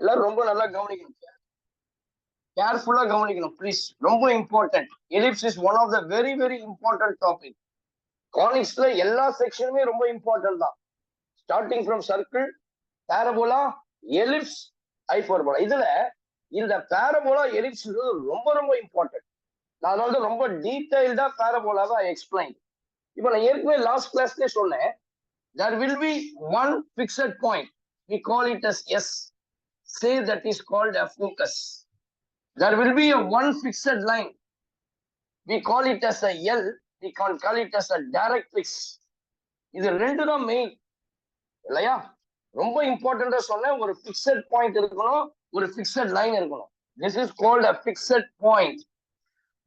எல்லாரும் ரொம்ப நல்லா கவனிக்கணும், கேர்ஃபுல்லா கவனிக்கணும் ப்ளீஸ். ரொம்ப important. Ellipse is one of the very very important topic. கானிக்ஸ்ல எல்லா செக்ஷனுமே ரொம்ப இம்பார்ட்டன்ட் தான். Starting from circle, parabola, ellipse, hyperbola. இதுல இந்த பேரபோலா எலிப்ஸ் ரொம்ப ரொம்ப இம்பார்ட்டன்ட். நான் அதனால ரொம்ப டீடைல்டா பேரபோலாவை எக்ஸ்பிளைன். இப்போ நான் ஏற்கனவே லாஸ்ட் கிளாஸ்லயே சொன்னேன், there will be one fixed point, we call it as S, say that is called a focus. There will be a one fixed line, we call it as a L, we can call it as a directrix. இது ரெண்டு தான் main இல்லையா? ரொம்ப இம்பார்ட்டண்டா சொன்னேன், ஒரு fixed point இருக்கணும், ஒரு fixed line இருக்கணும். This is called a fixed point,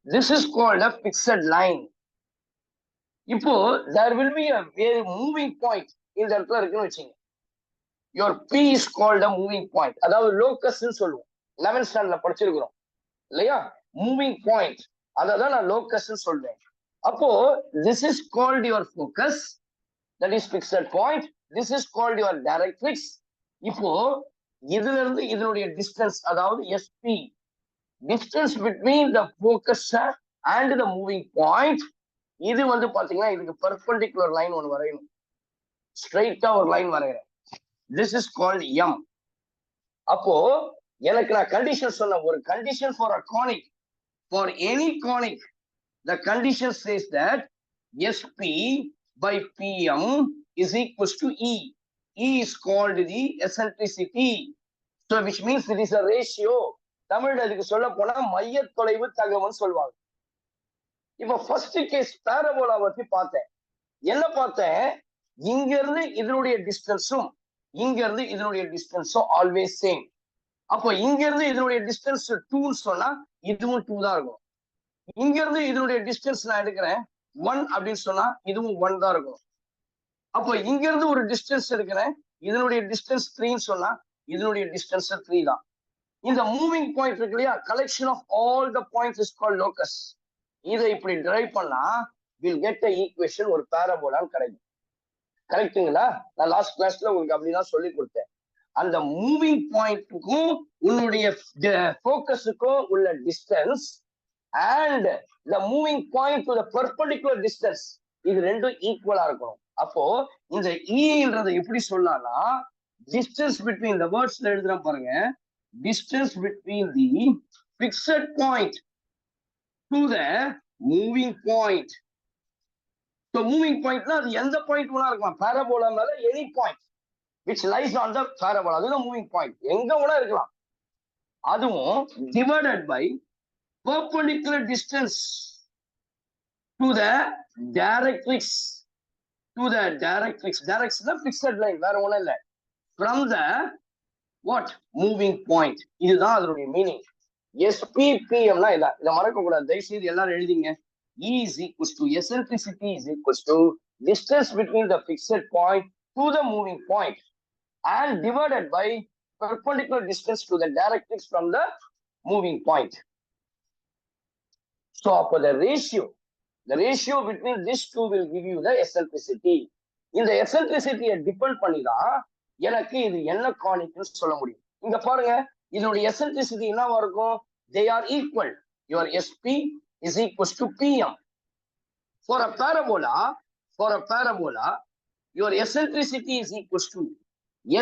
this is called a fixed line. இப்போ there will be a very moving point இந்த இடத்துல இருக்குன்னு வச்சுங்க. your P is called a moving point, அதாவது லோக்கஸ்ன்னு சொல்லுவோம். 11th ஸ்டாண்டர்ட்ல படிச்சிருக்கிறோம் இல்லையா? மூவிங் பாயிண்ட், அதான் நான் லோக்கஸ்ன்னு சொல்றேன். அப்போ this is called your focus, that is fixed point, this is called your directrix. இப்போ இதுல இருந்து இதனுடைய டிஸ்டன்ஸ், அதாவது SP, distance between the focus and the moving point, இது வந்து பாத்தீங்கன்னா இதுக்கு பெர்பெண்டிகுலர் லைன் ஒன்று வரையணும், ஸ்ட்ரைட்டா ஒரு லைன் வரைகிறேன். This is called M. அப்போ எனக்கு நான் கண்டிஷன் சொன்ன, ஒரு condition for a conic, for any conic, the condition says that SP by PM is equals to E. E is called the eccentricity, so which means it is a ratio. தமிழ்ல இதுக்கு சொல்ல போனா மைய தொலைவு தகவல் சொல்லுவாங்க. இப்ப ஃபர்ஸ்ட் கேஸ் பேரபோலா பத்தி பார்த்தேன். என்ன பார்த்தேன்? இங்க இருந்து இதனுடைய டிஸ்டன்ஸும் இங்க இருந்து இதனுடைய டிஸ்டன்ஸும் ஆல்வேஸ் சேம். அப்போ இங்க இருந்து இதனுடைய டிஸ்டன்ஸ் 2 சொன்னா இதுவும் 2 தான் இருக்கும். இங்க இருந்து இதனுடைய டிஸ்டன்ஸ் நான் எடுக்கிறேன் 1 அப்படின்னு சொன்னா இதுவும் 1 தான் இருக்கும். அப்போ இங்க இருந்து ஒரு டிஸ்டன்ஸ் எடுக்கிறேன், இதனுடைய டிஸ்டன்ஸ் 3 சொன்னா இதனுடைய டிஸ்டன்ஸ் 3 தான். இந்த மூவிங் பாயிண்ட் இருக்கு இல்லையா, collection of all the points is called locus. இதை இப்படி டிரைவ் பண்ணா வில் கெட் அ ஈக்குவேஷன், ஒரு பேரபோலான்னு கிடைக்கும். கரெக்டுங்களா? நான் லாஸ்ட் கிளாஸ்ல உங்களுக்கு அப்படிதான் சொல்லி கொடுத்தேன். அந்த மூவிங் பாயிண்ட்டுக்கும் உன்னுடைய ஃபோக்கஸுக்கும் உள்ள distance and the moving point to the perpendicular distance, இது ரெண்டும் ஈக்குவலா இருக்கணும். அப்போ இந்த ஈன்றதை எப்படி சொல்லலாம்னா, டிஸ்டன்ஸ் பிட்வீன் த வேர்ட்ஸ்ல எழுதுறேன் பாருங்க, distance between the fixed point to the moving point. So moving point na அது எந்த பாயிண்ட் வேணா இருக்கலாம், parabola மேல any point which lies on the parabola, அதுதான் moving point, எங்க வேணா இருக்கலாம். அதுவும் divided by perpendicular distance to the directrix, to the directrix. Directrix is a fixed line, வேற ஒண்ணும் இல்ல, from the what moving point. இதுதான் அதனுடைய மீனிங். SPPMனா இதான், இதை மறக்க கூடாது, தயவு செய்து எல்லாரும் எழுதிங்க. E is equals to eccentricity is equals to distance between the fixed point to the moving point and divided by perpendicular distance to the directrix from the moving point. So for the ratio between these two will give you the eccentricity. இந்த eccentricity depend பண்ணி தான் எனக்கு இது என்ன கானிக்னு சொல்ல முடியும். இங்க பாருங்க, இதனுடைய எசென்ட்ரிசிட்டி என்னவா இருக்கும்? they are equal, your SP is equals to PM. For a parabola, your eccentricity is equals to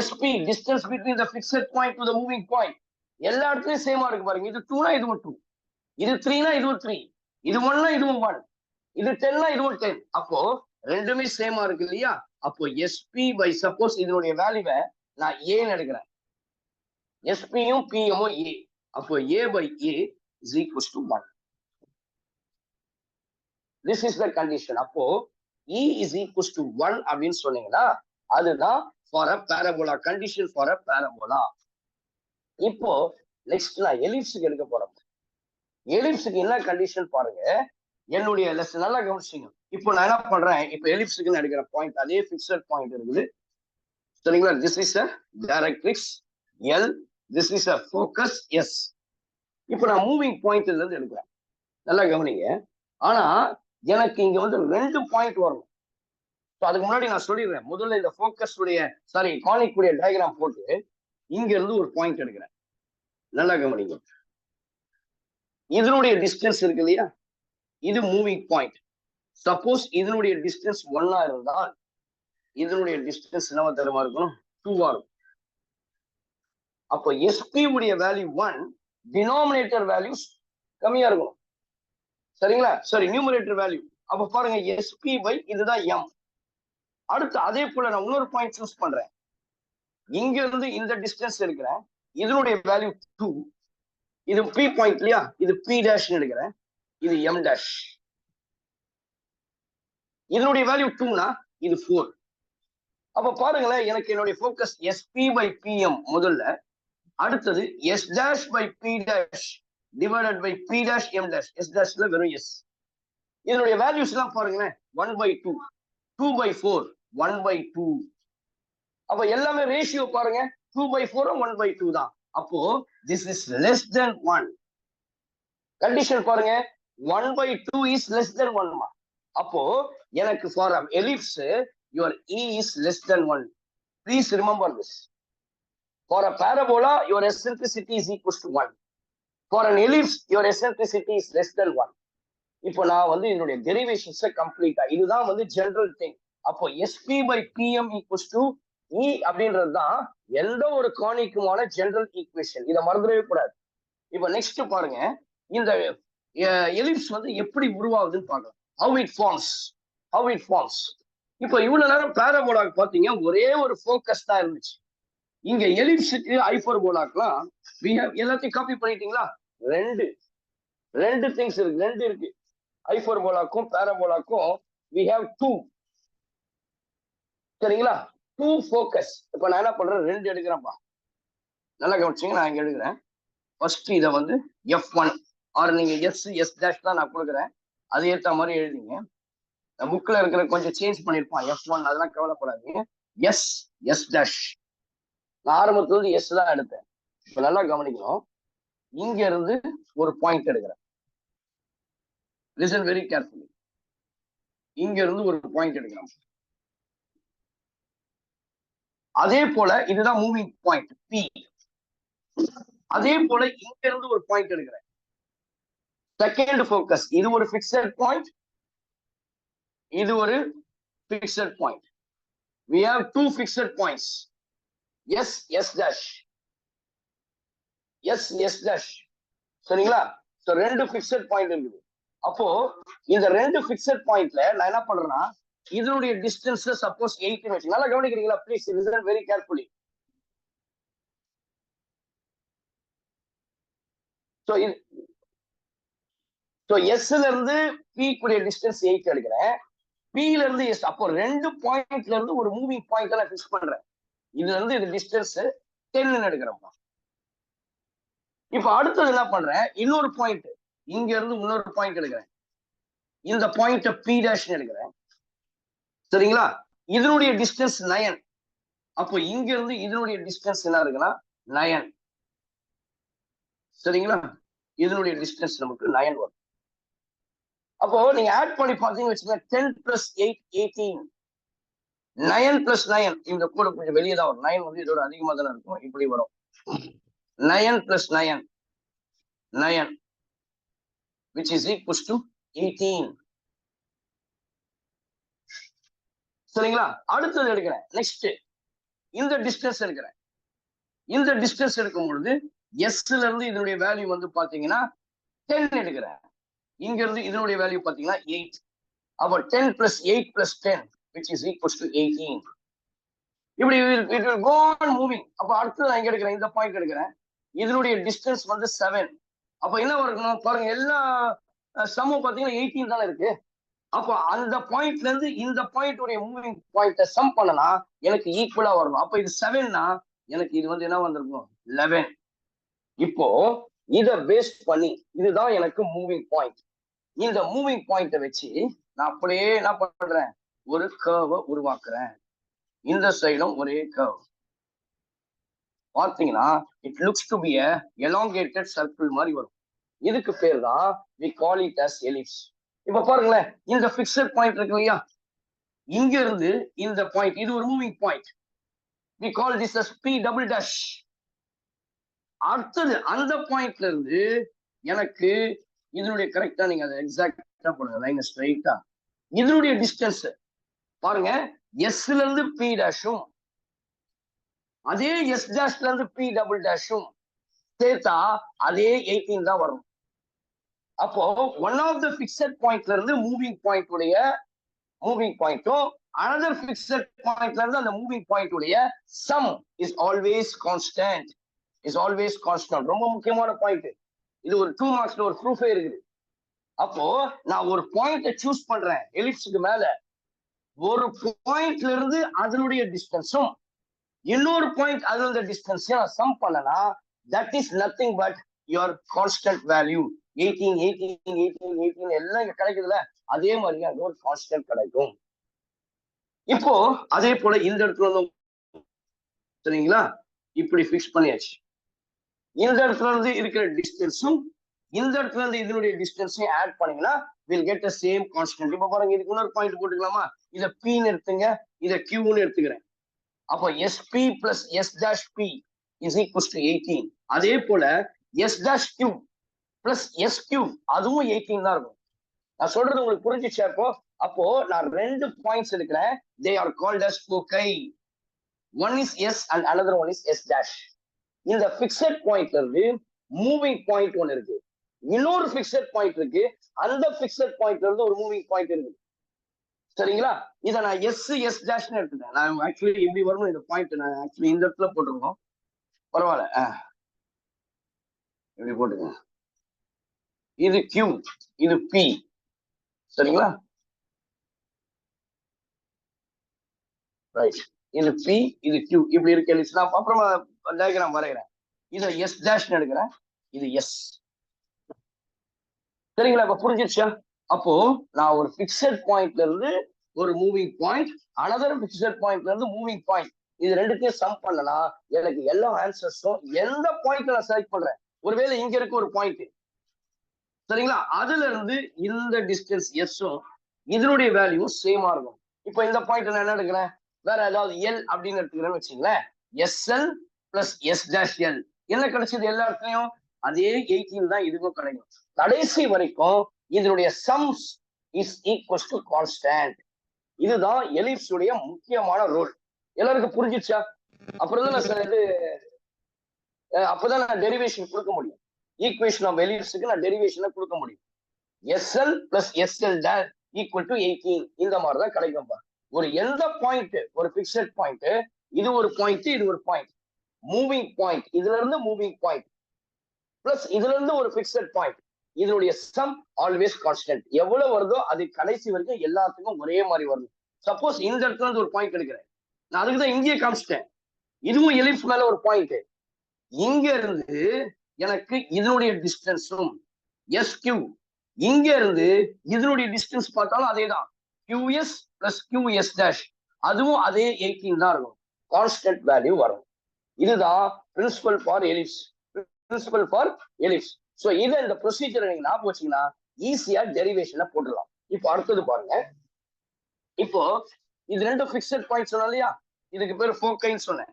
SP, distance between the fixed point to the moving point. எல்லா இடத்துலயும் சேமா இருக்கு பாருங்க. இது 2 னா இதுவும் 2, இது 3 னா இதுவும் 3, இது 1 னா இதுவும் 1, இது 10 னா இதுவும் 10. அப்போ ரெண்டுமே சேமா இருக்கு இல்லையா? அப்போ SP by சப்போஸ் இதனுடைய வேல்யூவை நான் ஏன்னு எடுக்கிறேன், SPயும் PMும் A, அப்போ A by A is equals to 1. This is the condition. அப்போ E is equals to 1 அப்படின்னு சொன்னீங்கன்னா அதுதான் for a parabola, condition for a parabola. இப்போ நெக்ஸ்ட் நான் எலிப்ஸுக்கு எடுக்க போறேன். எலிப்ஸுக்கு என்ன கண்டிஷன் பாருங்க, என்னுடைய லெசன் நல்லா கவனிச்சிங்க. இப்போ நான் என்ன பண்றேன், இப்போ எலிப்ஸுக்கு எடுக்கிற பாயிண்ட் அதே ஃபிக்ஸட் பாயிண்ட் இருக்குது சரிங்களா? This is a directrix L, this is a focus S. இப்போ நான் மூவிங் பாயிண்ட்ல இருந்து எடுக்கிறேன், நல்லா கவனிங்க. ஆனா எனக்கு இங்க வந்து 2 பாயிண்ட் வரணும். அதுக்கு முன்னாடி நான் சொல்லிடுறேன், முதல்ல இந்த ஃபோக்கஸ் உடைய கானிக் உடைய டயக்ராம் போட்டு இங்க இருந்து ஒரு பாயிண்ட் எடுக்கிறேன். நல்லா கவனிங்க. இதனுடைய டிஸ்டன்ஸ் இருக்கு இல்லையா, இது மூவிங் பாயிண்ட். சப்போஸ் இதனுடைய டிஸ்டன்ஸ் 1 இருந்தால் இதனுடைய டிஸ்டன்ஸ் என்னவா தரமா இருக்கணும், 2 இருக்கும். அப்போ எஸ்பி உடைய வேல்யூ 1, டினாமினேட்டர் வேல்யூஸ் கம்மியா இருக்கும். சரிங்களா? Sorry, numerator value. அப்ப பாருங்க, எஸ்பி பை இதுதான் எம். அடுத்து அதே போல நான் இன்னொரு பாயிண்ட் சூஸ் பண்றேன். இங்க இருந்து இந்த டிஸ்டன்ஸ் எடுக்கிறேன், இதனுடைய வேல்யூ 2. இது பி பாயிண்ட் இல்லையா, இது பி டேஷ் எடுக்கிறேன், இது எம் டேஷ். இதனுடைய வேல்யூ 2னா இது 4. அப்ப பாருங்களேன், எனக்கு என்னுடைய ஃபோக்கஸ் எஸ்பி பை பிஎம் முதல்ல, அடுத்தது S dash by P dash divided by P dash M dash. S டேஷ்ல வெறும் எஸ். இதனுடைய வேல்யூஸ் எல்லாம் பாருங்களேன், 1/2, 2/4, 1/2. அப்ப எல்லாமே ரேஷியோ பாருங்க, 2/4 1/2 தான். அப்போ this is less than 1. Condition பாருங்க, 1/2 இஸ் லெஸ் தென் 1. அப்போ எனக்கு for ellipse your E is less than 1. Please remember this. For a parabola, your eccentricity is equal to 1. For an ellipse, your eccentricity is less than 1. இப்போ நான் வந்து என்னுடைய டெரிவேஷன்ஸை கம்ப்ளீட்டா, இதுதான் வந்து ஜெனரல் திங். அப்போ SP by PM equals to e அப்படின்றது தான் எந்த ஒரு கானிக்குமான ஜெனரல் ஈக்குவேஷன். இதை மறந்துடவே கூடாது. இப்போ நெக்ஸ்ட் பாருங்க, இந்த எலிப்ஸ் வந்து எப்படி உருவாகுதுன்னு பார்க்கலாம். How it forms. இப்போ இவ்வளவு நேரம் பேராபோலாக்கு பாத்தீங்க, ஒரே ஒரு ஃபோக்கஸ் தான் இருந்துச்சு. இங்க எலிப்ஸுக்கு ஹைப்பர்போலாக்குலாம் எல்லாத்தையும் காப்பி பண்ணிட்டீங்களா? ரெண்டு திங்ஸ் இருக்கு, ரெண்டு இருக்கு. ஹைப்பர்போலாக்கும் பேராபோலாக்கும் we have 2. சரிங்களா? 2 ஃபோக்கஸ். இப்ப நான் என்ன பண்றேன், 2 எடுக்கிறேன்ப்பா. நல்லா கவனிச்சிங்க, நான் இங்க எடுக்கிறேன். ஃபர்ஸ்ட் இதை வந்து F1 ஆர் நீங்க எஸ் டேஷ் தான் நான் கொடுக்குறேன், அது ஏற்ற மாதிரி எழுதிங்க. புக்ல இருக்கிற கொஞ்சம் சேஞ்ச் பண்ணிருப்பான், F1, அதெல்லாம் கவலைப்படாதீங்க. S dash. நான் ஆரம்பத்துல எஸ் தான் எடுத்தேன். இப்ப நல்லா கவனிக்கணும், இங்க இருந்து ஒரு பாயிண்ட் எடுக்கிறேன். Listen very carefully. இங்க இருந்து ஒரு பாயிண்ட் எடுக்கிறோம். அதே போல இதுதான் மூவிங் பாயிண்ட் பி. அதே போல இங்க இருந்து ஒரு பாயிண்ட் எடுக்கிறேன், செகண்ட் ஃபோக்கஸ். இது ஒரு பிக்சட் பாயிண்ட், இது ஒரு fixed point. we have 2 fixed points. S dash, S dash. சரிங்களா? சோ ரெண்டு பிக்சட் பாயிண்ட் இருக்குது. அப்போ இந்த ரெண்டு பிக்சட் பாயிண்ட்ல நான் என்ன பண்றேன்னா, இதனுடைய டிஸ்டன்ஸ் சப்போஸ் 8 வச்சு, நல்லா கவனிக்கிறீங்களா? Please listen very carefully. So எஸ்ல இருந்து பி கூடிய டிஸ்டன்ஸ் 8 எடுக்கிறேன், பில இருந்து எஸ். அப்போ ரெண்டு பாயிண்ட்ல இருந்து ஒரு மூவிங் பாயிண்ட் நான் ஃபிக்ஸ் பண்றேன். இதுல இருந்து இது டிஸ்டன்ஸ் 10 எடுக்கிறேன். இப்ப அடுத்தது என்ன பண்றேன், இன்னொரு பாயிண்ட், இங்க இருந்து இன்னொரு பாயிண்ட் எடுக்கிறேன். இந்த பாயிண்ட் பி டேஷ் எடுக்கிறேன். சரிங்களா? இதனுடைய டிஸ்டன்ஸ் 9. அப்போ இங்க இருந்து இதனுடைய டிஸ்டன்ஸ் என்ன இருக்குன்னா 9. சரிங்களா? இதனுடைய டிஸ்டன்ஸ் நமக்கு 9 வரும். அப்போ நீங்க ஆட் பண்ணி பாத்தீங்கன்னு வச்சுக்கோங்க, 10 + 8 18. 9 + 9, இந்த கூட கொஞ்சம் வெளியே தான் வரும். 9 வந்து இதோட அதிகமா தானே இருக்கும், இப்படி வரும். 9 + 9 9, which is equals to 18. சரிங்களா? அடுத்தது எடுக்கிறேன். நெக்ஸ்ட் இந்த டிஸ்டன்ஸ் எடுக்கிறேன். இந்த டிஸ்டன்ஸ் எடுக்கும் பொழுது எஸ்ல இருந்து இதனுடைய வேல்யூ வந்து பாத்தீங்கன்னா 10 எடுக்கிறேன். இங்க இருந்து இதனுடைய வேல்யூ பாத்தீங்கன்னா 8. அப்போ 10 + 8 + 10, which is equals to 18. இப்படி it will go on moving. அப்ப அடுத்து நான் இங்க எடுக்கிறேன், இந்த பாயிண்ட் எடுக்கிறேன். இதனுடைய டிஸ்டன்ஸ் வந்து 7. அப்ப என்ன வரணும் பாருங்க, எல்லா சம்மும் பாத்தீங்கன்னா 18 தானே இருக்கு. அப்போ அந்த பாயிண்ட்ல இருந்து இந்த பாயிண்ட் உடைய மூவிங் பாயிண்ட சம் பண்ணனா எனக்கு ஈக்குவலா வரணும். அப்ப இது 7னா எனக்கு இது வந்து என்ன வந்திருக்கும், 11. இப்போ இத பேஸ் பண்ணி இதுதான் எனக்கு மூவிங் பாயிண்ட். இந்த மூவிங் பாயிண்ட வச்சு நான் அப்படியே என்ன பண்றேன், ஒரு கர்வ உருவாக்குறேன். இந்த சைடும் ஒரே கர்வ் பார்த்தீங்கன்னா it looks to be a elongated circle மாதிரி வரும். இதுக்கு பேர் தான் we call it as ellipse. இப்ப பாருங்களேன், இந்த பிக்சட் பாயிண்ட் இருக்கு இல்லையா, இங்க இருந்து இந்த பாயிண்ட், இது ஒரு moving point. we call this as p double dash. அடுத்தது அந்த பாயிண்ட்ல இருந்து எனக்கு இதனுடைய கரெக்டா நீங்க அதை எக்ஸாக்டா போடுங்க லைன் ஸ்ட்ரைட்டா. இதனுடைய டிஸ்டன்ஸ் பாருங்க, எஸ்ல இருந்து பி டேஷும் அதே எஸ் டேஷ்ல இருந்து பி டபுள் டேஷும் சேர்த்தா அதே 18 தான் வரும். அப்போ ஒன் ஆஃப் த பிக்சட் பாயிண்ட்ல இருந்து மூவிங் பாயிண்ட் உடைய மூவிங் பாயிண்ட்டும் அனதர் பிக்சட் பாயிண்ட்ல இருந்து அந்த மூவிங் பாயிண்ட் உடைய sum is always constant. Is always constant. ரொம்ப முக்கியமான பாயிண்ட் இது. ஒரு 2 மார்க்ஸ்ல ஒரு ப்ரூஃபே இருக்குது. அப்போ நான் ஒரு பாயிண்ட சூஸ் பண்றேன் எலிப்ஸ்க்கு மேல, ஒரு பாயிண்ட்ல இருந்து அதனுடைய டிஸ்டன்ஸும் இன்னொரு பாயிண்ட் அதனுடைய டிஸ்டன்ஸையும் சம் பண்ணனா that is nothing but your constant value. 18 18 18 18 எல்லாம் இங்க கிடைக்குதுல, அதே மாதிரி அது ஒரு கான்ஸ்டன்ட் கிடைக்கும். இப்போ அதே போல இந்த இடத்துல வந்து சரிங்களா, இப்படி பிக்ஸ் பண்ணியாச்சு. இந்த இடத்துல இருந்து இருக்கிற டிஸ்டன்ஸும் இந்த இடத்துல இருந்து இதனுடைய டிஸ்டன்ஸையும் ஆட் பண்ணீங்கன்னா will get the same constant. இப்ப பாருங்க, இதுக்கு இன்னொரு பாயிண்ட் போட்டுக்கலாமா? இதை பின்னு எடுத்துங்க, இதை கியூன்னு எடுத்துக்கிறேன். அப்போ SP plus S dash P is equal to 18. அதே போல S dash Q plus S Q அதுவும் 18 தான் இருக்கும். நான் சொல்றது உங்களுக்கு புரிஞ்சிச்சா இப்போ? அப்போ நான் 2 பாயிண்ட்ஸ் எடுக்கிறேன். They are called as foci. One is S and another one is S dash. இந்த பிக்சட் பாயிண்ட்ல இருந்து மூவிங் பாயிண்ட் ஒன்னு இருக்கு, இன்னொரு பிக்சட் பாயிண்ட் இருக்கு, அந்த பிக்சட் பாயிண்ட்ல இருந்து ஒரு மூவிங் பாயிண்ட் இருக்கு. சரிங்களா? இதை நான் எஸ் எஸ் டேஷ்னு எடுத்துட்டேன். நான் ஆக்சுவலி இப்படி வரணும் இந்த பாயிண்ட், நான் ஆக்சுவலி இந்த இடத்துல போட்டிருக்கோம். பரவாயில்ல, இப்படி போட்டுங்க. இது கியூ, இது பி. சரிங்களா? ரைட். இது பி, இது கியூ. இப்படி இருக்கு. நான் அப்புறமா டயக்ராம் வரைகிறேன். இதை எஸ் டேஷ் எடுக்கிறேன், இது எஸ். சரிங்களா? இப்ப புரிஞ்சிருச்சா? அப்போ நான் ஒரு பிக்சட் பாயிண்ட்ல இருந்து ஒரு மூவிங் பாயிண்ட், அனதர் பிக்சட் பாயிண்ட்ல இருந்து மூவிங் பாயிண்ட், இது ரெண்டுத்தையும் சம் பண்ணனா எனக்கு எல்லா ஆன்சர்ஸும் எந்த பாயிண்ட்ல நான் செலக்ட் பண்றேன். ஒருவேளை இங்க இருக்க ஒரு பாயிண்ட், சரிங்களா, அதுல இருந்து இந்த டிஸ்டன்ஸ் எஸ்ஸும் இதனுடைய வேல்யூ சேமா இருக்கும். இப்போ இந்த பாயிண்ட் நான் என்ன எடுக்கிறேன், வேற ஏதாவது எல் அப்படின்னு எடுத்துக்கிறேன்னு வச்சுங்களேன். SL plus S dash L என்ன கிடைச்சது? எல்லா இடத்துலயும் அதே 18 தான் இதுக்கும் கிடைக்கும். கடைசி வரைக்கும் இதனுடைய sums is equal to constant. இதுதான் எலிப்ஸ் உடைய முக்கியமான ரோல். எல்லாருக்கும் புரிஞ்சிச்சா? அப்புறம் தான் அப்பதான் நான் டெரிவேஷன் கொடுக்க முடியும். ஈக்குவேஷன் ஆஃப் எலிப்ஸ்க்கு நான் டெரிவேஷனை கொடுக்க முடியும். SL plus SL dash equal to 18 இந்த மாதிரி தான் கிடைக்கும்பா. ஒரு எந்த பாயிண்ட், ஒரு பிக்சட் பாயிண்ட், இது ஒரு பாயிண்ட், இது ஒரு பாயிண்ட், மூவிங் பாயிண்ட், இதுல இருந்து மூவிங் பாயிண்ட் பிளஸ் இதுல இருந்து ஒரு பிக்சட் பாயிண்ட், இதனுடைய சம் ஆல்வேஸ் கான்ஸ்டன்ட். எவ்வளவு வருதோ அது கடைசி வரைக்கும் எல்லாத்துக்கும் ஒரே மாதிரி வருது. சப்போஸ் இந்த இடத்துல இருந்து ஒரு பாயிண்ட் எடுக்கிறேன், நான் அதுக்குதான் இங்கேயே காமிச்சிட்டேன். இதுவும் எலிப்ஸ் மேல ஒரு பாயிண்ட். இங்க இருந்து எனக்கு இதனுடைய டிஸ்டன்ஸும் எஸ் கியூ, இங்க இருந்து இதனுடைய டிஸ்டன்ஸ் பார்த்தாலும் அதே தான், QS பிளஸ் QS டேஷ், அதுவும் அதே 18 தான் இருக்கும். கான்ஸ்டன்ட் வேல்யூ வரும். இதுதான் principal for ellipse. Principal for ellipse. So இதை இந்த ப்ரொசீஜரை நீங்க ஞாபகம் வச்சீங்கன்னா ஈஸியா டெரிவேஷனை போட்டுடலாம். இப்போ அடுத்தது பாருங்க. இப்போ இது 2 பிக்சட் பாயிண்ட் சொன்னோம் இல்லையா, இதுக்கு பேர் ஃபோக்கைன்னு சொன்னேன்.